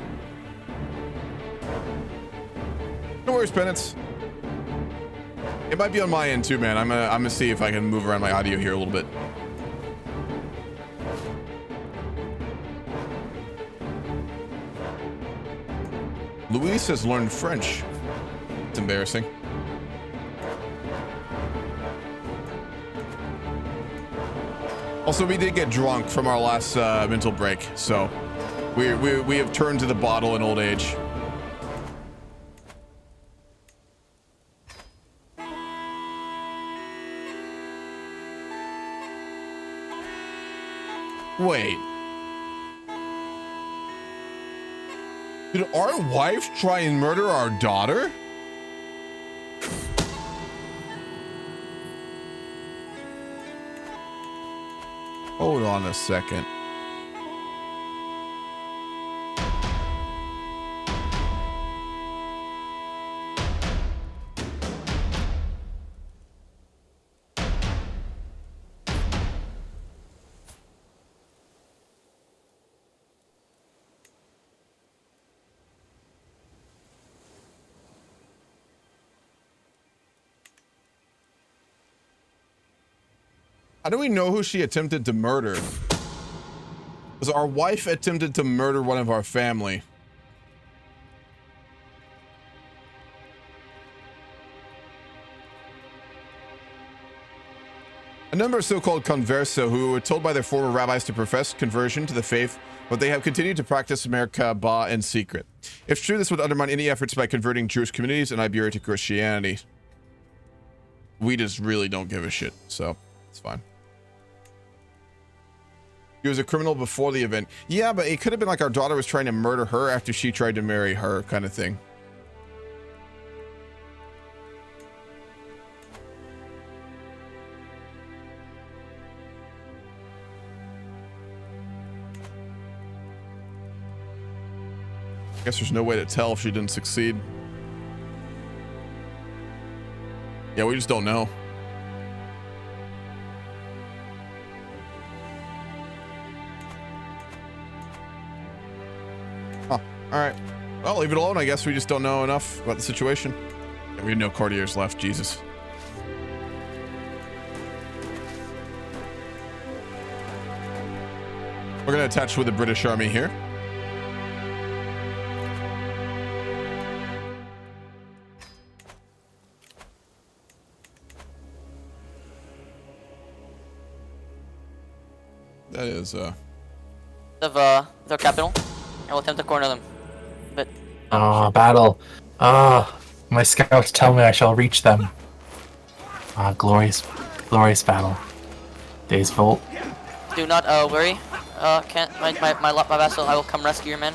No worries, Penance. It might be on my end too, man. I'm gonna see if I can move around my audio here a little bit. Luis has learned French. It's embarrassing. Also, we did get drunk from our last mental break, so we have turned to the bottle in old age. Wait. Did our wife try and murder our daughter? Hold on a second. How do we know who she attempted to murder? Because our wife attempted to murder one of our family. A number of so-called converso who were told by their former rabbis to profess conversion to the faith, but they have continued to practice Merkabah in secret. If true, this would undermine any efforts by converting Jewish communities in Iberia to Christianity. We just really don't give a shit, so it's fine. He was a criminal before the event. Yeah, but it could have been like our daughter was trying to murder her after she tried to marry her, kind of thing. Guess there's no way to tell if she didn't succeed. Yeah, we just don't know. Huh. Alright. Well, leave it alone. I guess we just don't know enough about the situation. Yeah, we have no courtiers left. Jesus. We're going to attach with the British Army here. That is, of their capital. I will attempt to corner them. But battle. My scouts tell me I shall reach them. Glorious battle. Day's Volt. do not worry. Can't my vassal. I will come rescue your men.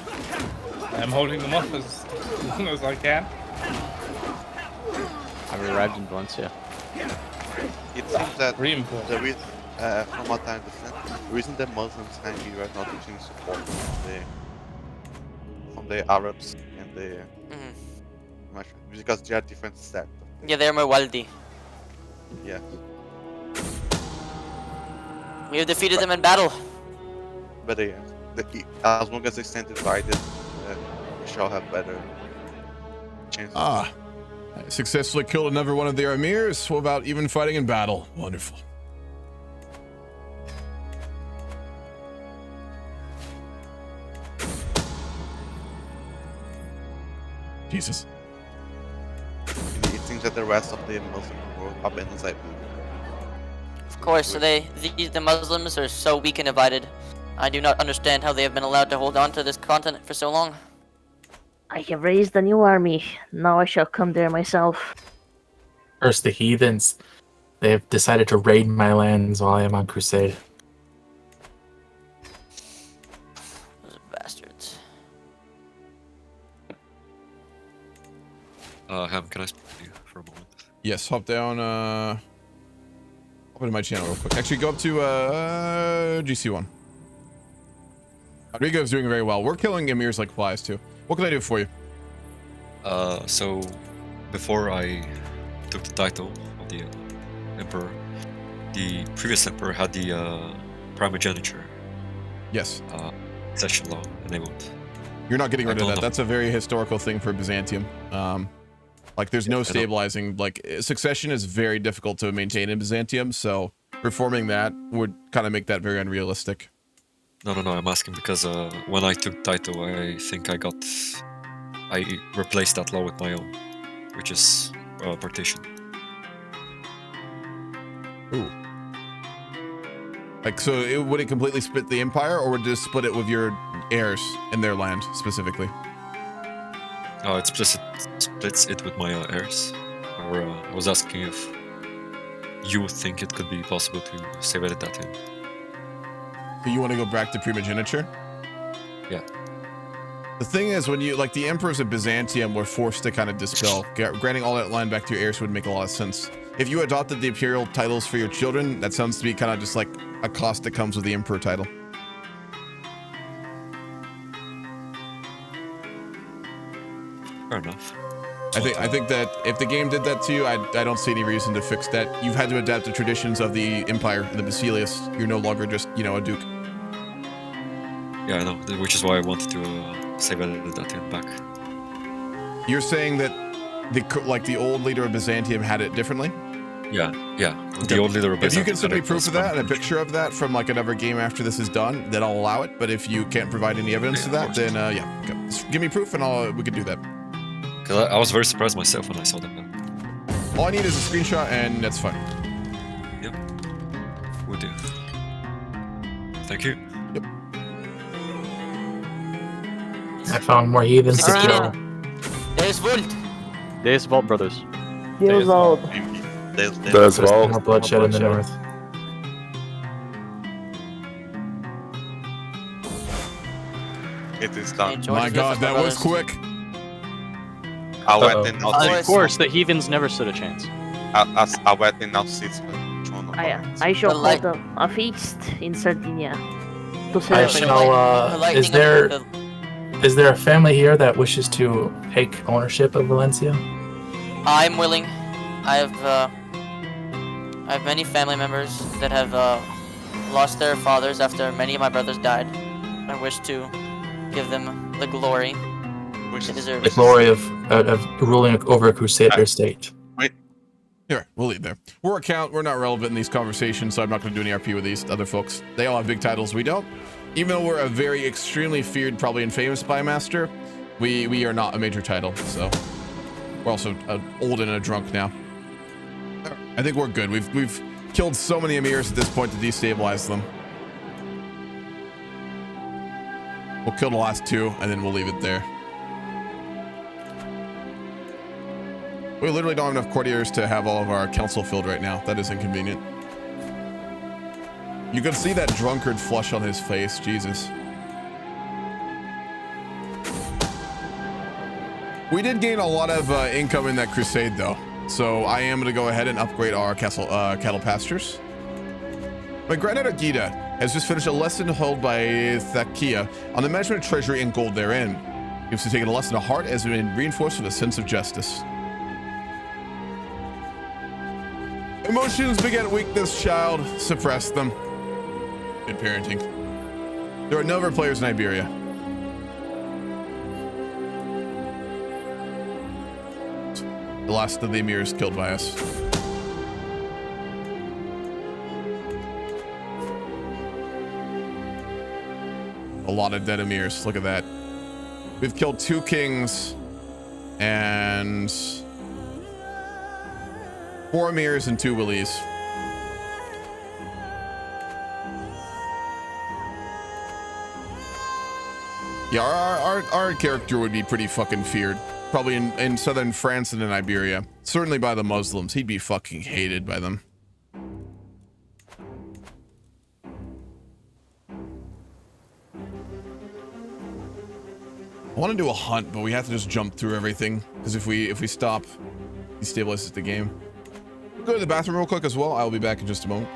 I'm holding them off as long as I can. I've arrived in Valencia. It seems that Reinforced. the reason, from what I understand, the reason the Muslims hang you are not receiving support from the Arabs and the because they are different sects. Yeah, they're more Waldi. Yeah. We have defeated them in battle. But as long as they stand divided, we shall have better chances. I successfully killed another one of their emirs without even fighting in battle. Wonderful. Jesus. It seems that the rest of the Muslim world abandons Iberia. Of course, so the Muslims are so weak and divided. I do not understand how they have been allowed to hold on to this continent for so long. I have raised a new army. Now I shall come there myself. First, the heathens. They have decided to raid my lands while I am on crusade. Those bastards. Ham, can I speak to you for a moment? Yes, hop down, hop into my channel real quick. Actually, go up to, GC1. Rodrigo's doing very well. We're killing emirs like flies, too. What can I do for you? So, before I took the title of the Emperor, the previous Emperor had the primogeniture. Yes. Succession law enabled. You're not getting rid of that. That's a very historical thing for Byzantium. Like, there's no stabilizing. Like, succession is very difficult to maintain in Byzantium, so reforming that would kind of make that very unrealistic. No, I'm asking because when I took title, I think I replaced that law with my own, which is partition. Ooh. Like, so would it completely split the empire, or would it just split it with your heirs and their land, specifically? Oh, it splits it with my heirs. I was asking if you think it could be possible to separate that in. So you want to go back to primogeniture? Yeah. The thing is, when you, like, the emperors of Byzantium were forced to kind of dispel. Granting all that land back to your heirs would make a lot of sense. If you adopted the imperial titles for your children, that sounds to be kind of just like a cost that comes with the emperor title. Fair enough. I think that if the game did that to you, I don't see any reason to fix that. You've had to adapt the traditions of the empire and the Basilius. You're no longer just, you know, a duke. Yeah, I know, which is why I wanted to save that in back. You're saying that the old leader of Byzantium had it differently? Yeah. Okay. The old leader of If you Byzantium can send me had it proof of that as and a picture of that from like another game after this is done, then I'll allow it. But if you can't provide any evidence of that, then yeah, okay. Just give me proof and we can do that. Because I was very surprised myself when I saw that. All I need is a screenshot and that's fine. Yep. Will do. Thank you. Yep. I found more heathens to kill. There's Volt. There's Vault, brothers. There's Vault. There's Vault. More bloodshed in the north. It is done. My God, that was quick. Of course, the heathens never stood a chance. I shall hold a feast in Sardinia to I celebrate. shall, is there Is there a family here that wishes to take ownership of Valencia? I'm willing. I have many family members that have lost their fathers after many of my brothers died. I wish to give them the glory they deserve. The glory of ruling over a crusader state. Here, we'll leave there. We're a count. We're not relevant in these conversations, so I'm not going to do any RP with these other folks. They all have big titles. We don't. Even though we're a very extremely feared, probably infamous spymaster, we are not a major title. So we're also old and a drunk now. I think we're good. We've killed so many emirs at this point to destabilize them. We'll kill the last two, and then we'll leave it there. We literally don't have enough courtiers to have all of our council filled right now. That is inconvenient. You can see that drunkard flush on his face. Jesus. We did gain a lot of income in that crusade, though. So I am going to go ahead and upgrade our cattle pastures. My granddaughter Gita has just finished a lesson held by Thakia on the management of treasury and gold therein. He was taking a lesson to heart as been reinforced with a sense of justice. Emotions beget weakness, child. Suppress them. Good parenting. There are no other players in Iberia. The last of the emirs killed by us. A lot of dead emirs. Look at that. We've killed 2 kings and 4 emirs and 2 willies. Yeah, our character would be pretty fucking feared. Probably in southern France and in Iberia. Certainly by the Muslims. He'd be fucking hated by them. I want to do a hunt, but we have to just jump through everything. Because if we stop, he stabilizes the game. We'll go to the bathroom real quick as well. I'll be back in just a moment.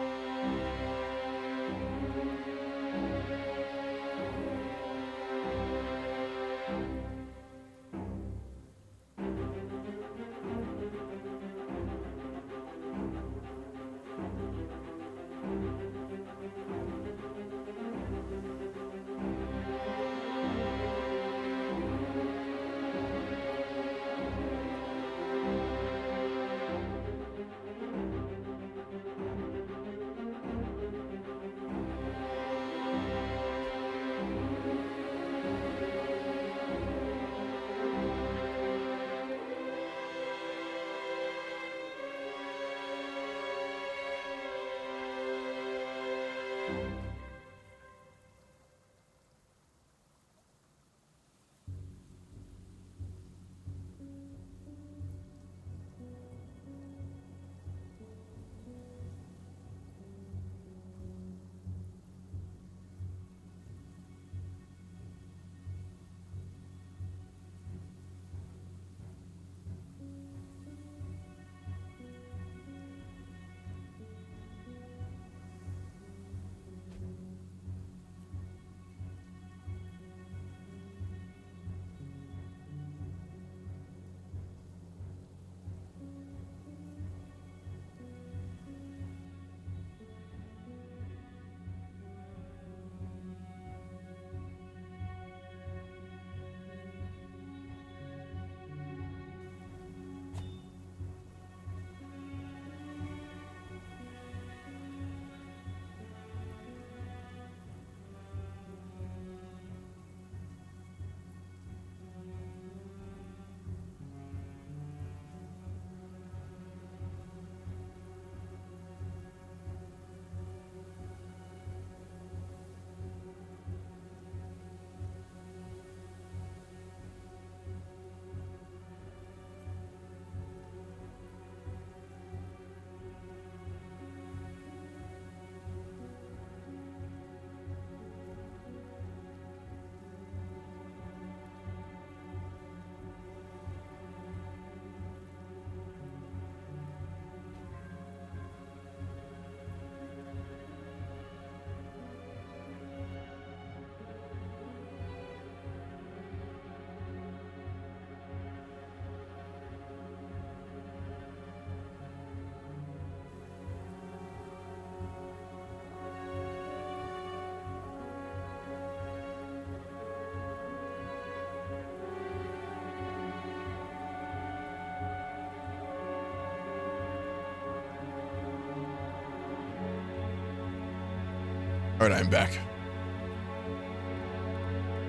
All right, I'm back.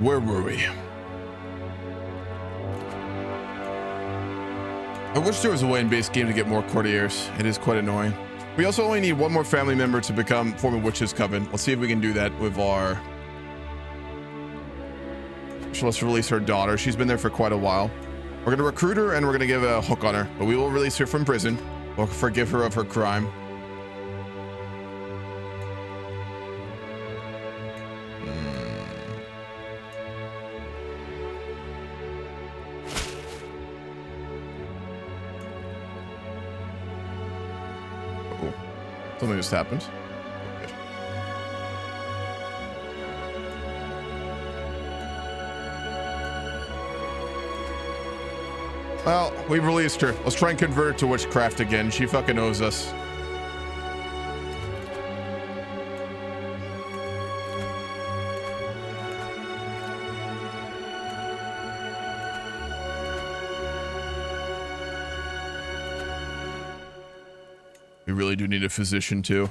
Where were we? I wish there was a way in base game to get more courtiers. It is quite annoying. We also only need one more family member to form a witch's coven. Let's see if we can do that with our... So let's release her daughter. She's been there for quite a while. We're going to recruit her and we're going to give a hook on her, but we will release her from prison. We'll forgive her of her crime. Something just happened. Good. Well, we've released her. Let's try and convert her to witchcraft again. She fucking owes us. We really do need a physician too.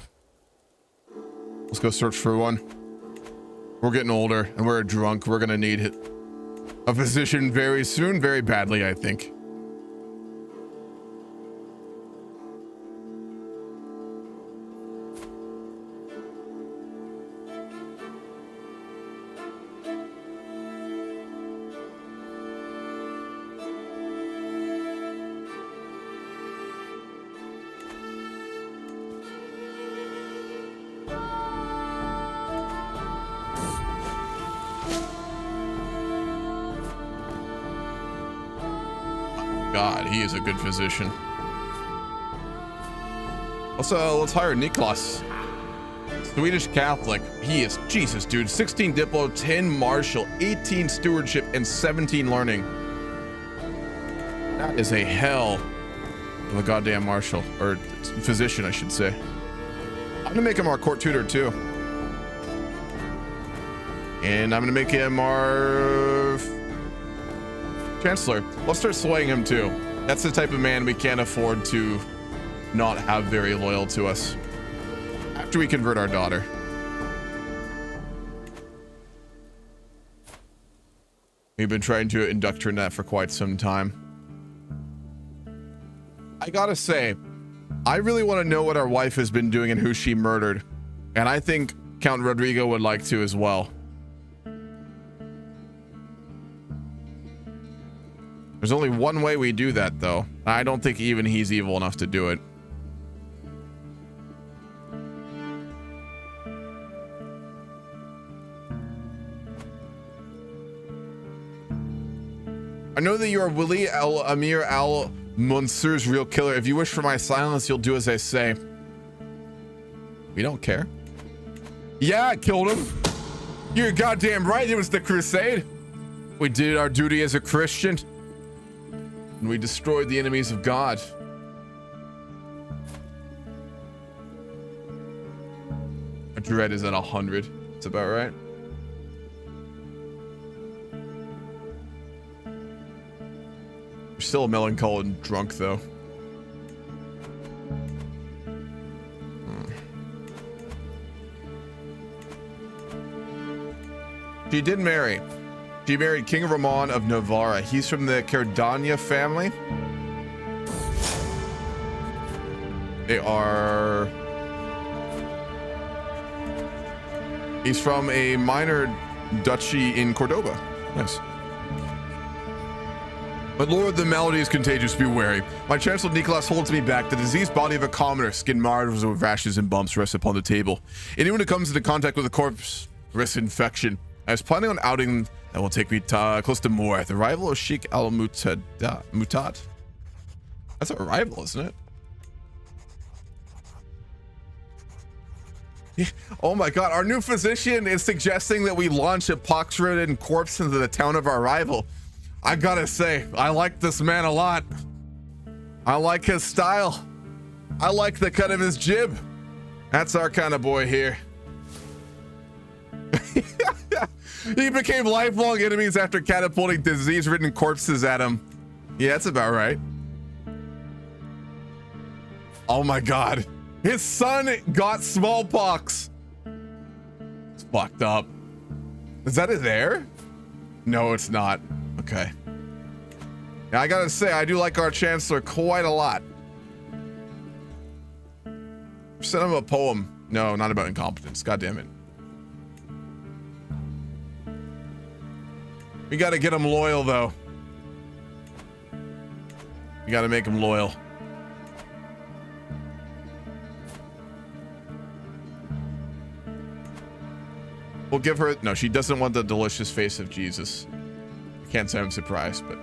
Let's go search for one. We're getting older and we're drunk. We're gonna need a physician very soon, very badly, I think. God, he is a good physician. Also, let's hire Niklas. Swedish Catholic. He is, Jesus, dude. 16 Diplo, 10 Martial, 18 Stewardship, and 17 Learning. That is a hell of a goddamn Martial. Or physician, I should say. I'm gonna make him our court tutor, too. And I'm gonna make him our... Chancellor. Let's start swaying him too. That's the type of man we can't afford to not have very loyal to us. After we convert our daughter. We've been trying to induct her in that for quite some time. I gotta say, I really want to know what our wife has been doing and who she murdered. And I think Count Rodrigo would like to as well. There's only one way we do that, though. I don't think even he's evil enough to do it. I know that you are Willie Al Amir Al Mansur's real killer. If you wish for my silence, you'll do as I say. We don't care. Yeah, I killed him. You're goddamn right. It was the crusade. We did our duty as a Christian. And we destroyed the enemies of God. Our dread is at 100. That's about right. You're still melancholy and drunk, though. She did marry. She married King Ramon of Navarra. He's from the Cardania family. They are... He's from a minor duchy in Cordoba. Nice. My lord, the malady is contagious. Be wary. My Chancellor Nicholas holds me back. The diseased body of a commoner, skin marred with rashes and bumps, rests upon the table. Anyone who comes into contact with a corpse risks infection. I was planning on outing that will take me close to Moor, the rival of Sheikh Al Mutad. That's a rival, isn't it? Yeah. Oh my god, our new physician is suggesting that we launch a pox-ridden corpse into the town of our rival. I gotta say, I like this man a lot. I like his style. I like the cut of his jib. That's our kind of boy here. He became lifelong enemies after catapulting disease-ridden corpses at him. Yeah, that's about right. Oh my god. His son got smallpox. It's fucked up. Is that it there? No, it's not. Okay. Now, I gotta say, I do like our Chancellor quite a lot. Send him a poem. No, not about incompetence. God damn it. We gotta get him loyal, though. We gotta make him loyal. We'll give her... No, she doesn't want the delicious face of Jesus. I can't say I'm surprised, but...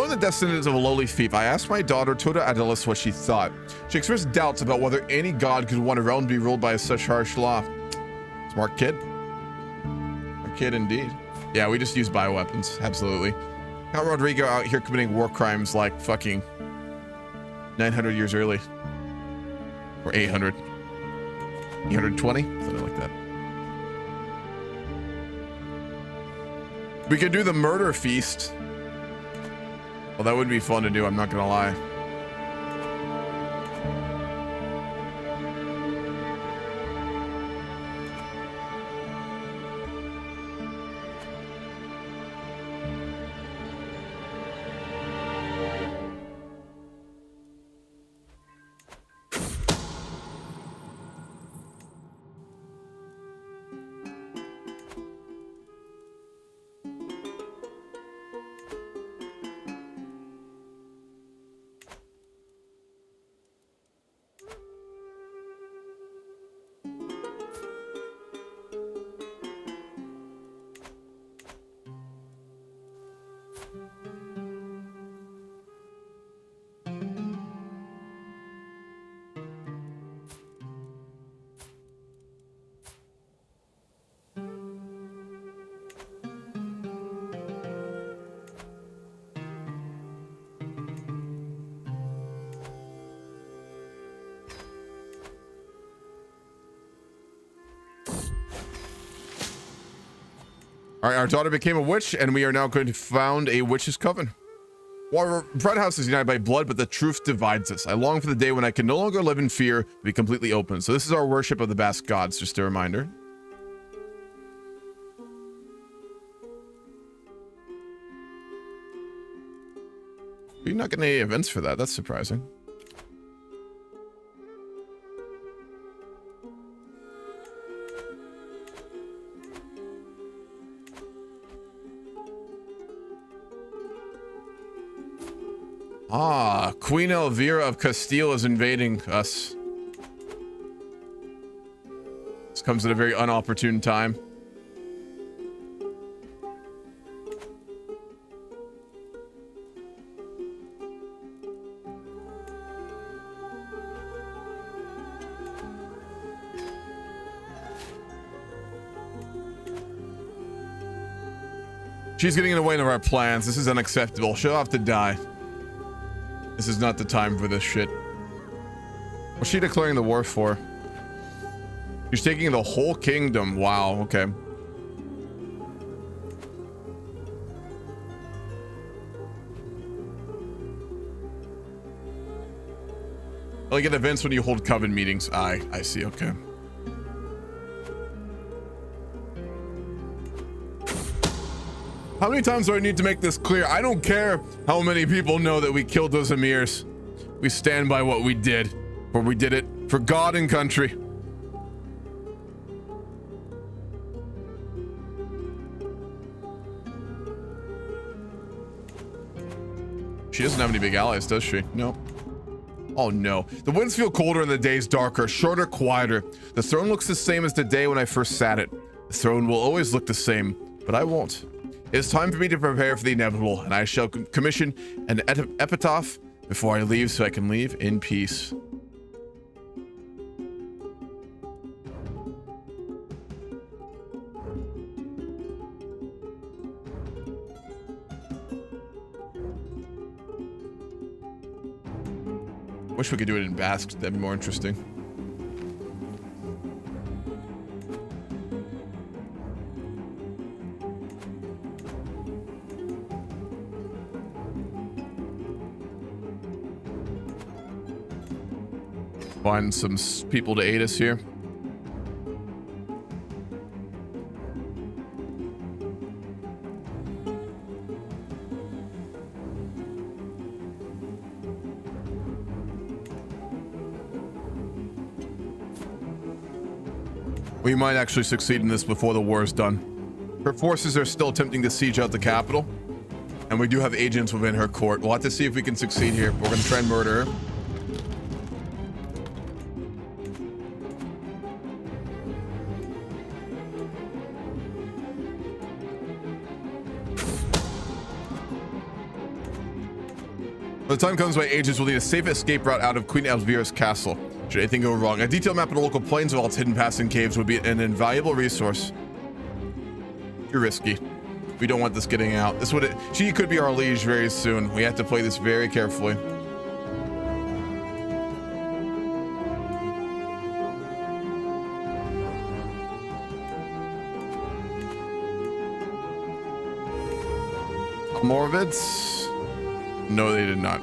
On the descendants of a lowly thief, I asked my daughter Toda Adelis what she thought. She expressed doubts about whether any god could want a realm be ruled by such harsh law. Smart kid. Smart kid indeed. Yeah, we just use bioweapons. Absolutely. Count Rodrigo out here committing war crimes like fucking 900 years early. Or 800. 820? Something like that. We could do the murder feast. Well, that would be fun to do, I'm not gonna lie. All right, our daughter became a witch, and we are now going to found a witch's coven. Our bread house is united by blood, but the truth divides us. I long for the day when I can no longer live in fear, but be completely open. So this is our worship of the Basque gods, just a reminder. We're not getting any events for that. That's surprising. Ah, Queen Elvira of Castile is invading us. This comes at a very unopportune time. She's getting in the way of our plans. This is unacceptable. She'll have to die. This is not the time for this shit. What's she declaring the war for? She's taking the whole kingdom. Wow, okay. Like at events when you hold coven meetings. I see, okay. How many times do I need to make this clear? I don't care how many people know that we killed those emirs. We stand by what we did, for we did it for God and country. She doesn't have any big allies, does she? No. Oh no. The winds feel colder and the days darker, shorter, quieter. The throne looks the same as the day when I first sat it. The throne will always look the same, but I won't. It is time for me to prepare for the inevitable, and I shall commission an epitaph before I leave so I can leave in peace. Wish we could do it in Basque. That'd be more interesting. Find some people to aid us here. We might actually succeed in this before the war is done. Her forces are still attempting to siege out the capital, and we do have agents within her court. We'll have to see if we can succeed here. We're going to try and murder her. When the time comes, my agents will need a safe escape route out of Queen Elvira's castle. Should anything go wrong, a detailed map of the local plains of all its hidden paths and caves would be an invaluable resource. Too risky. We don't want this getting out. She could be our liege very soon. We have to play this very carefully. Morvids? No, they did not.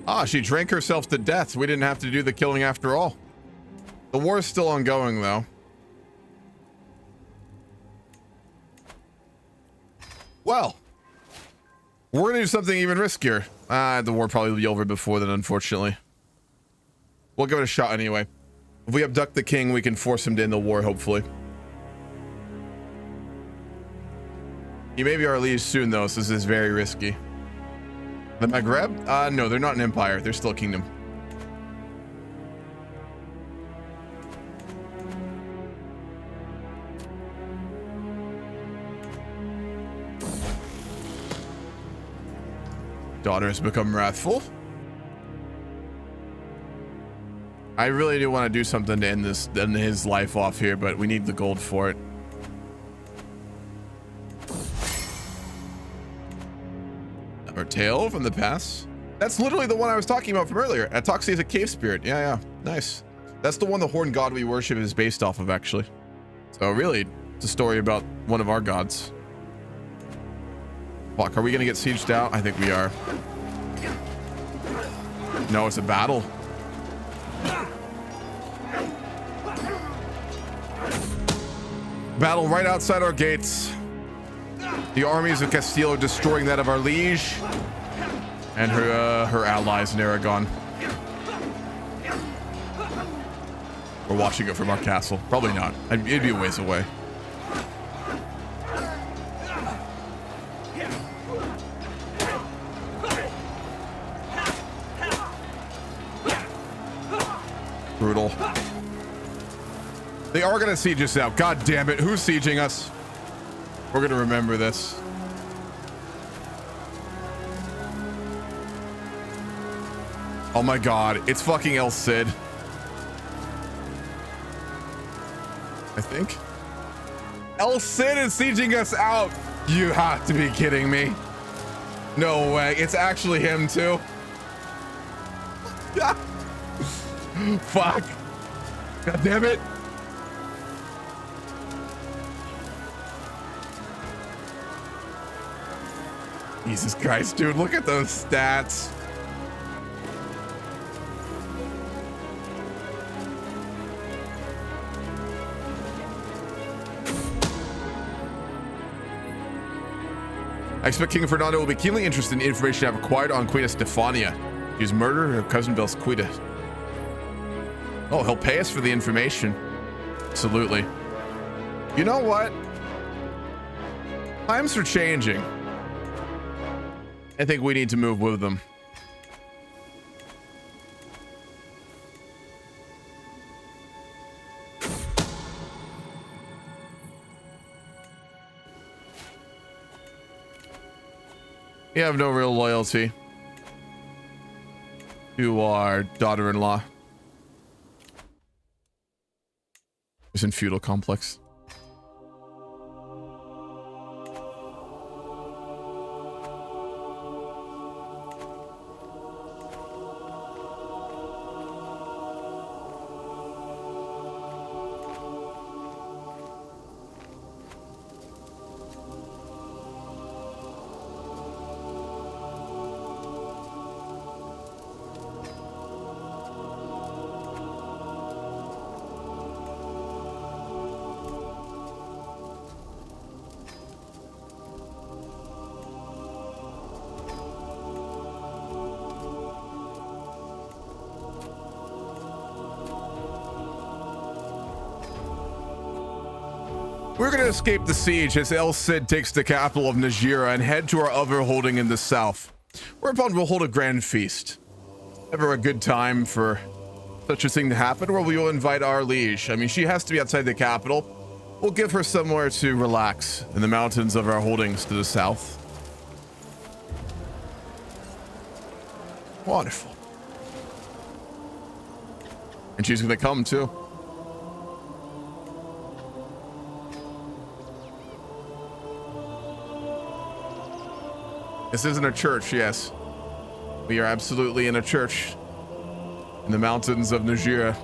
Ah, she drank herself to death. We didn't have to do the killing after all. The war is still ongoing, though. Well, we're gonna do something even riskier. The war probably will be over before then, unfortunately. We'll give it a shot anyway. If we abduct the king, we can force him to end the war, hopefully. He may be our liege soon, though, so this is very risky. The Maghreb? No, they're not an empire. They're still a kingdom. Daughter has become wrathful. I really do want to do something to end his life off here, but we need the gold for it. Our tail from the past. That's literally the one I was talking about from earlier. Atoxia is a cave spirit. Yeah, nice. That's the one the horned god we worship is based off of, actually. So really, it's a story about one of our gods. Fuck, are we gonna get sieged out? I think we are. No, it's a battle. Battle right outside our gates. The armies of Castile are destroying that of our liege and her allies in Aragon. We're watching it from our castle. Probably not. It'd be a ways away. Brutal. They are gonna siege us out. God damn it. Who's sieging us? We're gonna remember this. Oh my god, it's fucking El Cid. I think. El Cid is sieging us out. You have to be kidding me. No way, it's actually him too. Fuck. God damn it. Jesus Christ, dude, look at those stats. I expect King Fernando will be keenly interested in the information I've acquired on Queen Estefania. She's murdered her cousin Belsquita. Oh, he'll pay us for the information. Absolutely. You know what? Times are changing. I think we need to move with them. We have no real loyalty to our daughter-in-law. It's in feudal complex. We're going to escape the siege as El Cid takes the capital of Najera and head to our other holding in the south, whereupon we'll hold a grand feast. Ever a good time for such a thing to happen, where we will invite our liege. I mean, she has to be outside the capital. We'll give her somewhere to relax in the mountains of our holdings to the south. Wonderful. And she's going to come too. This isn't a church, yes. We are absolutely in a church in the mountains of Najera.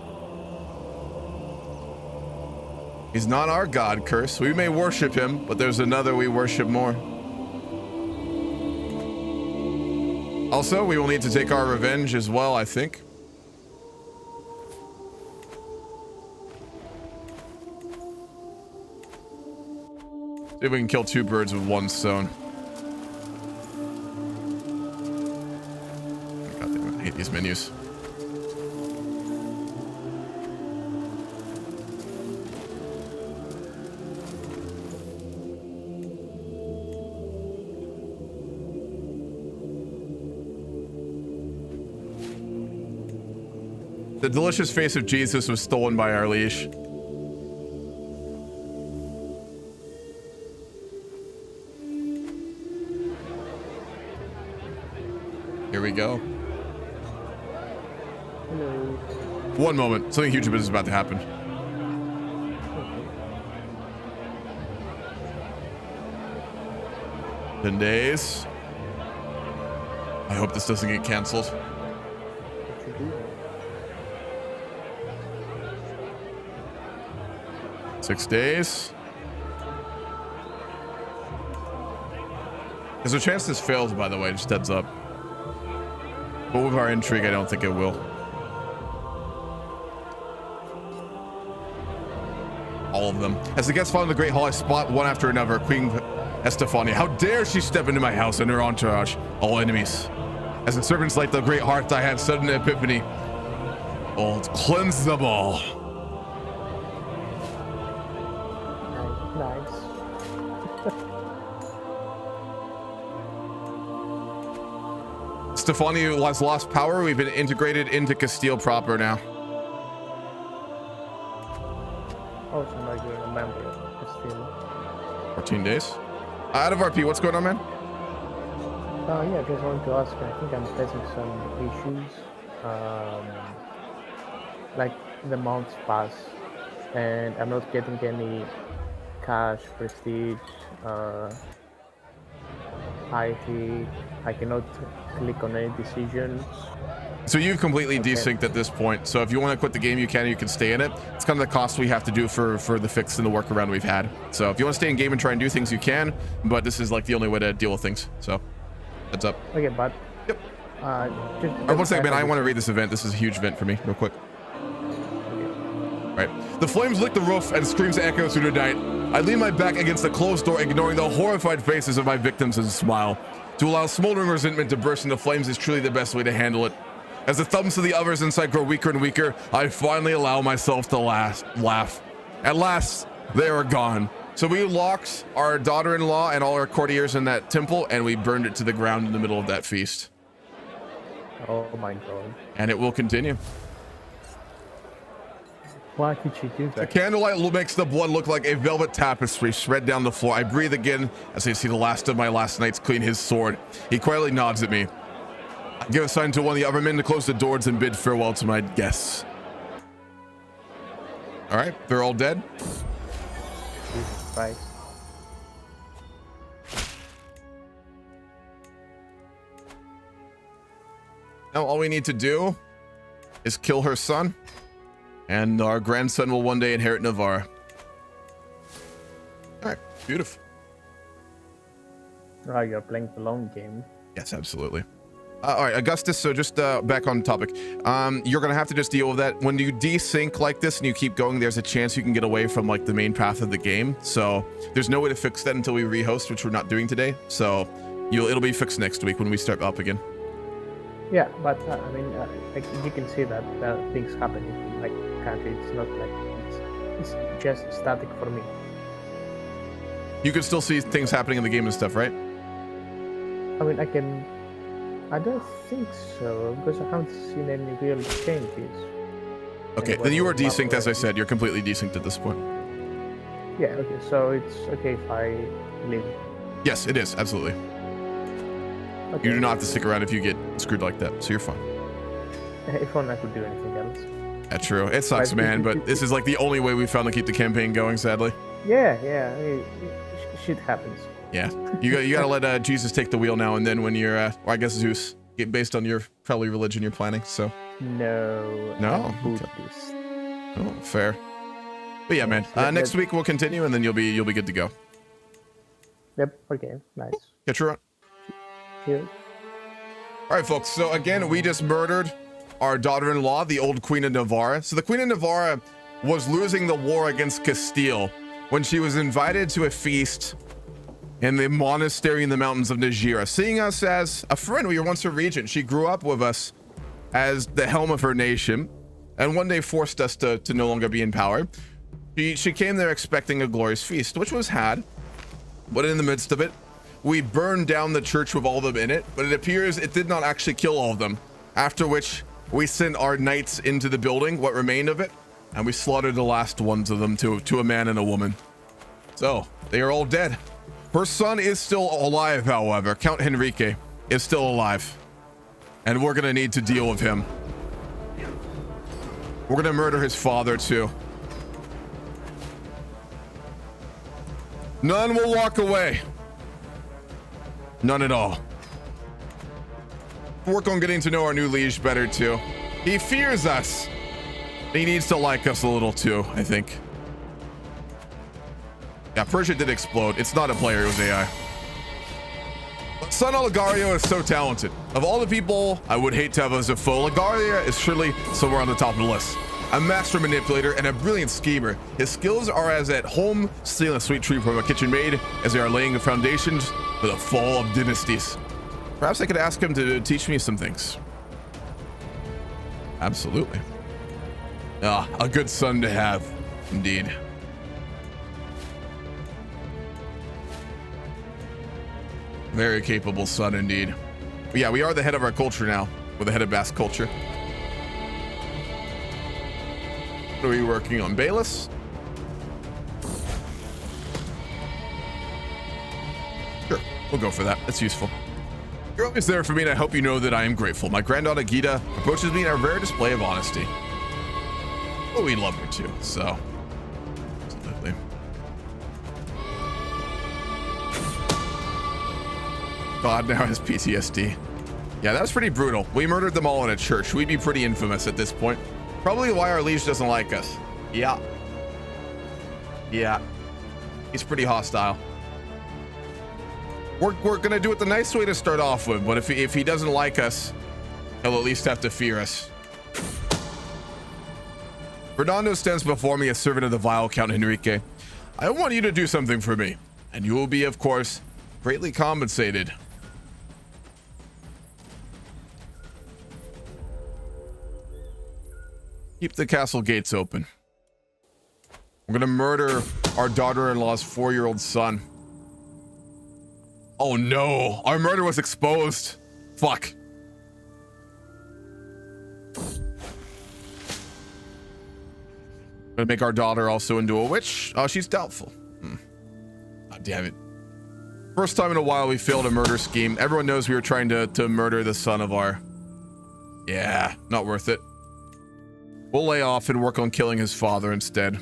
He's not our god, Curse. We may worship him, but there's another we worship more. Also, we will need to take our revenge as well, I think. See if we can kill two birds with one stone. God damn it, I hate these menus. The delicious face of Jesus was stolen by our liege. Here we go. Hello. One moment. Something huge is about to happen. Okay. 10 days. I hope this doesn't get canceled. What you do? 6 days. There's a chance this fails, by the way, just heads up. But with our intrigue, I don't think it will. All of them. As the guests follow the Great Hall, I spot one after another. Queen Estefania. How dare she step into my house and her entourage? All enemies. As the servants light the great hearth, I had sudden epiphany. Oh, cleanse them all. Nice. Stefania has lost power. We've been integrated into Castile proper now. Oh, so now you're a member of Castile. 14 days. Out of RP, what's going on, man? Yeah, I just wanted to ask. I think I'm facing some issues. Like the months pass, and I'm not getting any cash, prestige, piety. I cannot click on any decisions. So you've completely Okay. desynced at this point. So if you want to quit the game, you can. You can stay in it. It's kind of the cost we have to do for the fix and the workaround we've had. So if you want to stay in game and try and do things, you can. But this is like the only way to deal with things. So heads up. Okay, but yep. Just One second, man. I want to read this event. This is a huge event for me, real quick. Right. The flames lick the roof and screams echo through the night. I lean my back against the closed door, ignoring the horrified faces of my victims, and smile. To allow smoldering resentment to burst into flames is truly the best way to handle it. As the thumbs of the others inside grow weaker and weaker, I finally allow myself to laugh. At last, they are gone. So we locked our daughter-in-law and all our courtiers in that temple, and we burned it to the ground in the middle of that feast. Oh my god. And it will continue. Why did you do The that? candlelight makes the blood look like a velvet tapestry spread down the floor. I breathe again as I see the last of my last knights clean his sword. He quietly nods at me. I give a sign to one of the other men to close the doors and bid farewell to my guests. All right, they're all dead. Jesus Christ. Now all we need to do is kill her son, and our grandson will one day inherit Navarra. All right, beautiful. Oh, you're playing the long game. Yes, absolutely. All right, Augustus, so just back on topic. You're going to have to just deal with that. When you desync like this and you keep going, there's a chance you can get away from like the main path of the game. So there's no way to fix that until we rehost, which we're not doing today. So it'll be fixed next week when we start up again. Yeah, but I mean, like you can see that things happen in like country. It's not like it's just static for me. You can still see things happening in the game and stuff, right? I mean, I don't think so, because I haven't seen any real changes. Okay, then you are desynced, as I said. You're completely desynced at this point. Yeah, okay, so it's okay if I leave. Yes, it is, absolutely. Okay. You do not have to stick around if you get screwed like that, so you're fine. If only I could do anything else. That's true. It sucks, man, but this is like the only way we found to keep the campaign going, sadly. Yeah, shit happens. Yeah, you gotta let Jesus take the wheel now and then when you're, or I guess Zeus, based on your probably religion you're planning. So. No. No. Buddhist. Oh, fair. But yeah, man. Next week we'll continue and then you'll be good to go. Yep. Okay. Nice. Catch you around. Yeah. All right, folks. So again, we just murdered our daughter-in-law, the old Queen of Navarra. So the Queen of Navarra was losing the war against Castile when she was invited to a feast in the monastery in the mountains of Najera. Seeing us as a friend, we were once a regent. She grew up with us as the helm of her nation, and one day forced us to no longer be in power. She came there expecting a glorious feast, which was had, but in the midst of it, we burned down the church with all of them in it, but it appears it did not actually kill all of them, after which we sent our knights into the building, what remained of it, and we slaughtered the last ones of them to a man and a woman. So, they are all dead. Her son is still alive, however. Count Henrique is still alive. And we're gonna need to deal with him. We're gonna murder his father, too. None will walk away. None at all. Work on getting to know our new liege better, too. He fears us. He needs to like us a little, too, I think. Yeah, Persia did explode. It's not a player, it was AI. But son Olegario is so talented. Of all the people I would hate to have as a foe, Olegario is surely somewhere on the top of the list. A master manipulator and a brilliant schemer. His skills are as at home stealing a sweet treat from a kitchen maid as they are laying the foundations for the fall of dynasties. Perhaps I could ask him to teach me some things. Absolutely. Ah, a good son to have, indeed. Very capable son, indeed. But yeah, we are the head of our culture now. We're the head of Basque culture. What are we working on? Bayless? Sure, we'll go for that. That's useful. You're always there for me, and I hope you know that I am grateful. My granddaughter Gita approaches me in a rare display of honesty. Oh, we love her too, so. Absolutely. God now has PTSD. Yeah, that was pretty brutal. We murdered them all in a church. We'd be pretty infamous at this point. Probably why our liege doesn't like us. Yeah. Yeah. He's pretty hostile. We're gonna do it the nice way to start off with, but if he doesn't like us, he'll at least have to fear us. Fernando stands before me as servant of the vile Count Henrique. I want you to do something for me, and you will be, of course, greatly compensated. Keep the castle gates open. We're gonna murder our daughter-in-law's 4-year-old son. Oh no, our murder was exposed. Fuck. Gonna make our daughter also into a witch? Oh, she's doubtful. God damn it. First time in a while we failed a murder scheme. Everyone knows we were trying to murder the son of our... Yeah, not worth it. We'll lay off and work on killing his father instead.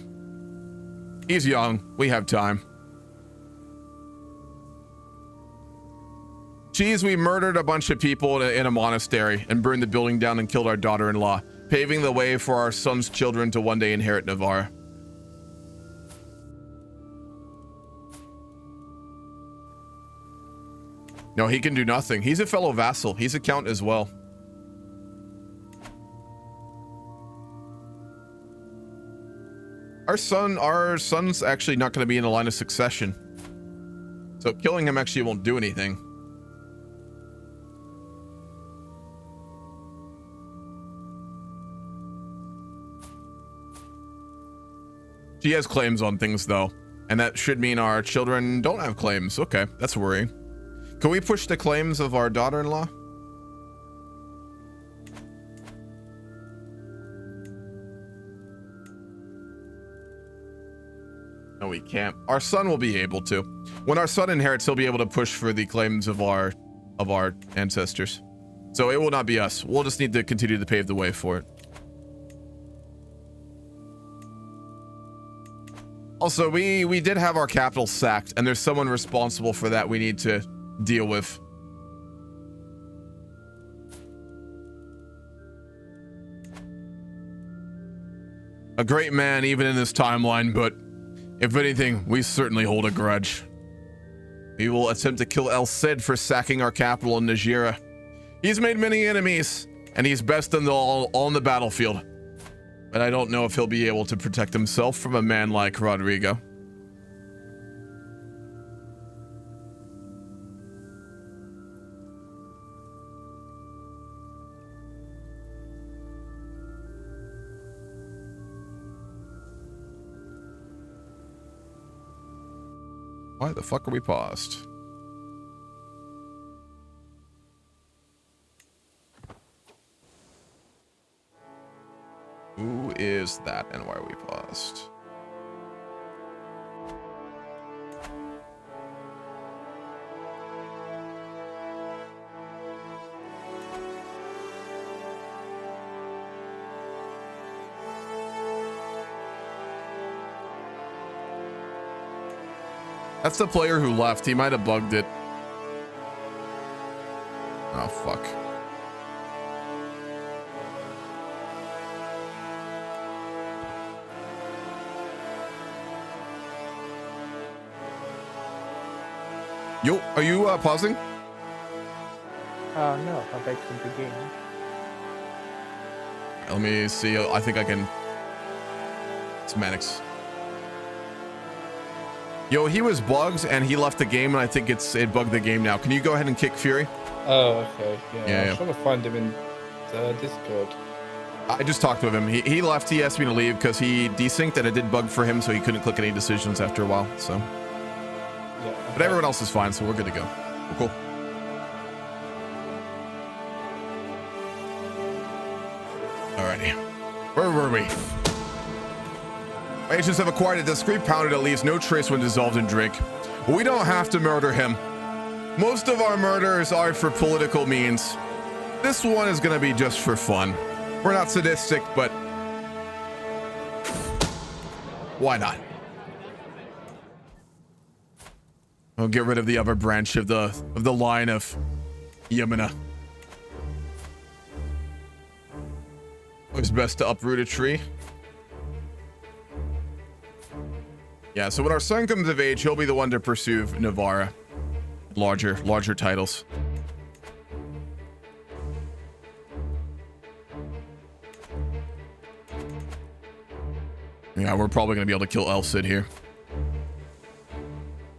He's young. We have time. Geez, we murdered a bunch of people in a monastery and burned the building down and killed our daughter-in-law, paving the way for our son's children to one day inherit Navarra. No, he can do nothing. He's a fellow vassal. He's a count as well. Our son's actually not going to be in a line of succession. So killing him actually won't do anything. She has claims on things though. And that should mean our children don't have claims. Okay, that's worrying. Can we push the claims of our daughter-in-law? No, we can't. Our son will be able to. When our son inherits, he'll be able to push for the claims of our ancestors. So it will not be us. We'll just need to continue to pave the way for it. Also, we did have our capital sacked, and there's someone responsible for that we need to deal with. A great man even in this timeline, but if anything, we certainly hold a grudge. We will attempt to kill El Cid for sacking our capital in Najera. He's made many enemies, and he's best in on the battlefield. But I don't know if he'll be able to protect himself from a man like Rodrigo. Why the fuck are we paused? Who is that and why are we paused? That's the player who left. He might have bugged it. Oh, fuck. Yo, are you pausing? No, I'll back to the game. Let me see. I think I can. Semantics. Yo, he was bugged and he left the game, and I think it bugged the game now. Can you go ahead and kick Fury? Oh, okay. Yeah, I'm trying to find him in Discord. I just talked with him. He left. He asked me to leave because he desynced and it did bug for him, so he couldn't click any decisions after a while. So, yeah, okay. But everyone else is fine, so we're good to go. We're cool. Alrighty. Where were we? Agents have acquired a discreet powder that leaves no trace when dissolved in drink. We don't have to murder him. Most of our murders are for political means. This one is gonna be just for fun. We're not sadistic, but why not? We'll get rid of the other branch of the line of Jimena. It's best to uproot a tree. Yeah, so when our son comes of age, he'll be the one to pursue Navarra. Larger titles. Yeah, we're probably going to be able to kill El Cid here.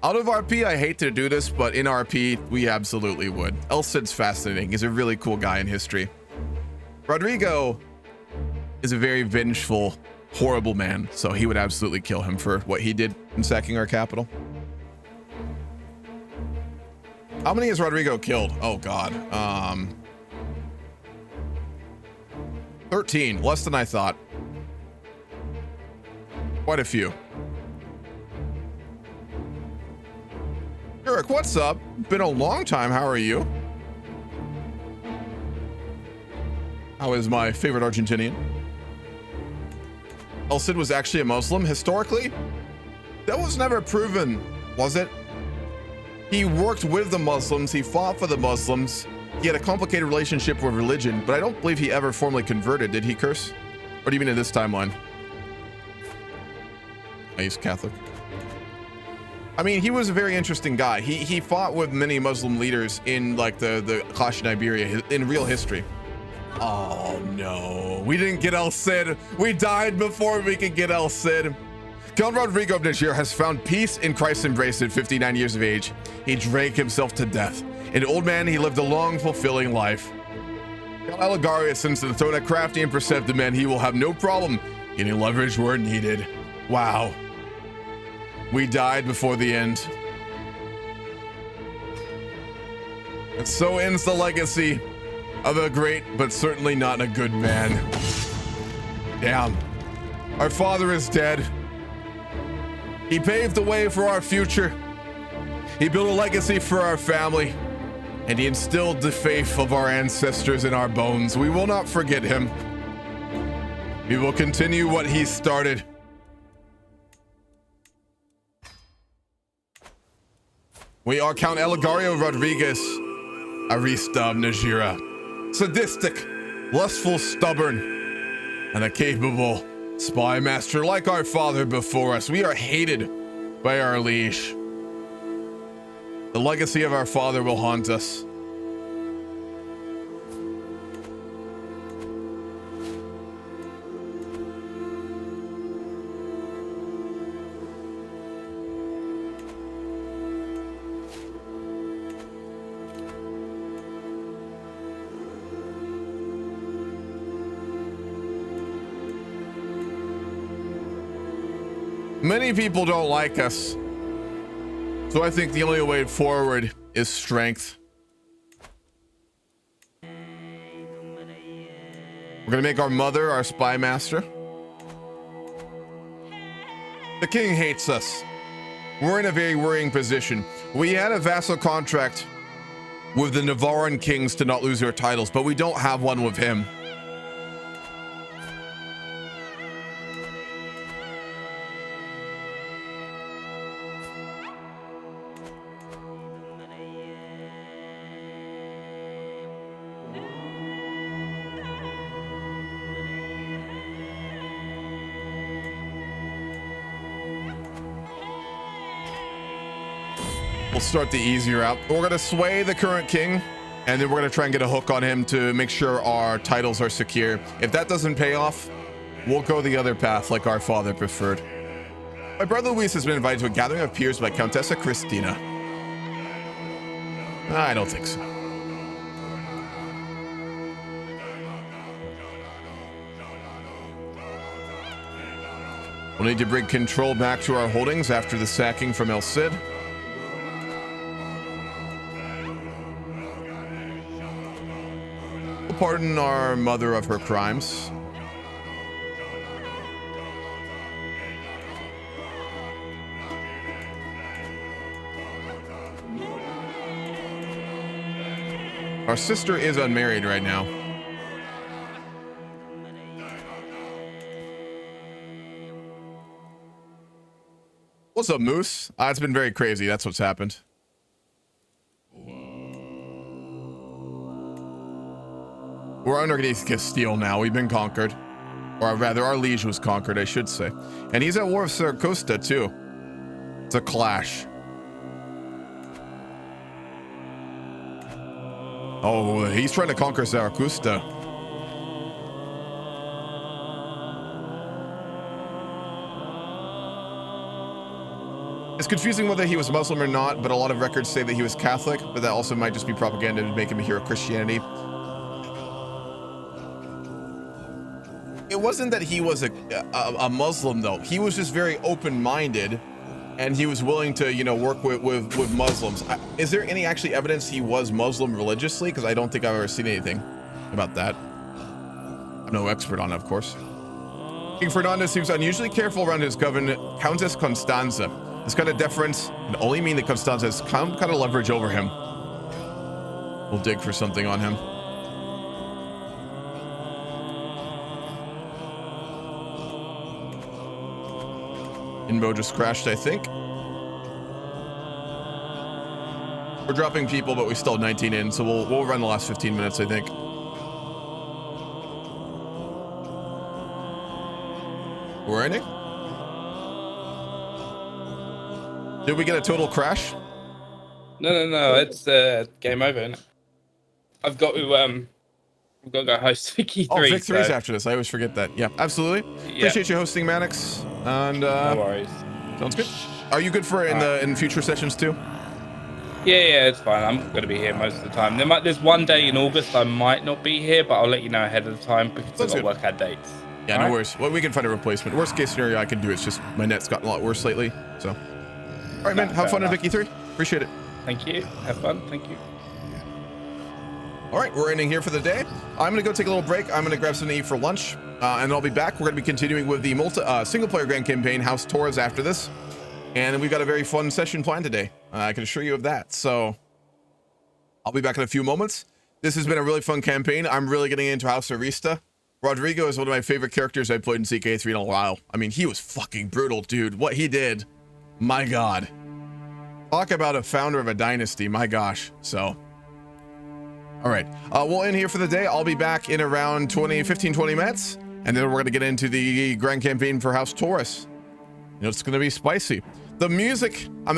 Out of RP, I hate to do this, but in RP, we absolutely would. El Cid's fascinating. He's a really cool guy in history. Rodrigo is a very vengeful, horrible man, so he would absolutely kill him for what he did in sacking our capital. How many has Rodrigo killed? Oh god. 13, less than I thought. Quite a few. Eric, what's up? Been a long time. How are you? How is my favorite Argentinian? El Cid was actually a Muslim. Historically, that was never proven, was it? He worked with the Muslims. He fought for the Muslims. He had a complicated relationship with religion, but I don't believe he ever formally converted. Did he curse? Or do you mean in this timeline? He's Catholic. I mean, he was a very interesting guy. He fought with many Muslim leaders in like the Clash in Iberia in real history. Oh no, we didn't get El Cid. We died before we could get El Cid. Count Rodrigo of Najera has found peace in Christ's embrace at 59 years of age. He drank himself to death. An old man, he lived a long, fulfilling life. Count Aligari ascends to the throne, a crafty and perceptive man. He will have no problem getting leverage where needed. Wow. We died before the end. And so ends the legacy of a great, but certainly not a good man. Damn. Our father is dead. He paved the way for our future. He built a legacy for our family. And he instilled the faith of our ancestors in our bones. We will not forget him. We will continue what he started. We are Count Elagario Rodriguez Arista of Najera. Sadistic, lustful, stubborn, and a capable spymaster like our father before us. We are hated by our liege. The legacy of our father will haunt us. Many people don't like us. So I think the only way forward is strength. We're gonna make our mother our spymaster. The king hates us. We're in a very worrying position. We had a vassal contract with the Navarran kings to not lose their titles, but we don't have one with him. We'll start the easier route. We're gonna sway the current king, and then we're gonna try and get a hook on him to make sure our titles are secure. If that doesn't pay off, we'll go the other path like our father preferred. My brother Luis has been invited to a gathering of peers by Countessa Christina. I don't think so. We'll need to bring control back to our holdings after the sacking from El Cid. Pardon our mother of her crimes. Our sister is unmarried right now. What's up, Moose? It's been very crazy. That's what's happened. We're underneath Castile now. We've been conquered. Or rather, our liege was conquered, I should say. And he's at war with Saracosta, too. It's a clash. Oh, he's trying to conquer Saracosta. It's confusing whether he was Muslim or not, but a lot of records say that he was Catholic, but that also might just be propaganda to make him a hero of Christianity. It wasn't that he was a Muslim, though. He was just very open-minded, and he was willing to, you know, work with Muslims. Is there any actually evidence he was Muslim religiously? Because I don't think I've ever seen anything about that. I'm no expert on it, of course. King Fernando seems unusually careful around his governor, Countess Constanza. This kind of deference can only mean that Constanza has some kind of leverage over him. We'll dig for something on him. Inbo just crashed, I think. We're dropping people, but we still have 19 in, so we'll run the last 15 minutes, I think. We're ending? Did we get a total crash? No. It's game over, isn't it? I've got to go host Vicky 3. Oh, Vic 3's after this. I always forget that. Yeah, absolutely. Yeah. Appreciate you hosting, Mannix. And no worries. Sounds good. Are you good for in future sessions too? Yeah, it's fine. I'm going to be here most of the time. There's one day in August I might not be here, but I'll let you know ahead of the time because I've got to work out dates. Yeah, no worries. Well, we can find a replacement. Worst case scenario I can do is just my net's gotten a lot worse lately, so. All right, man. Nah, Have fair fun in enough. Vicky 3. Appreciate it. Thank you. Have fun. Thank you. All right, we're ending here for the day. I'm gonna go take a little break. I'm gonna grab something to eat for lunch, and I'll be back. We're gonna be continuing with the single-player grand campaign, House Taurus, after this, and we've got a very fun session planned today. I can assure you of that. So I'll be back in a few moments. This has been a really fun campaign. I'm really getting into House Arista. Rodrigo is one of my favorite characters I've played in CK3 in a while. I mean, he was fucking brutal, dude. What he did, my God. Talk about a founder of a dynasty, my gosh. So. All right, we'll end here for the day. I'll be back in around 15, 20 minutes. And then we're going to get into the grand campaign for House Taurus. You know, it's going to be spicy. The music, I'm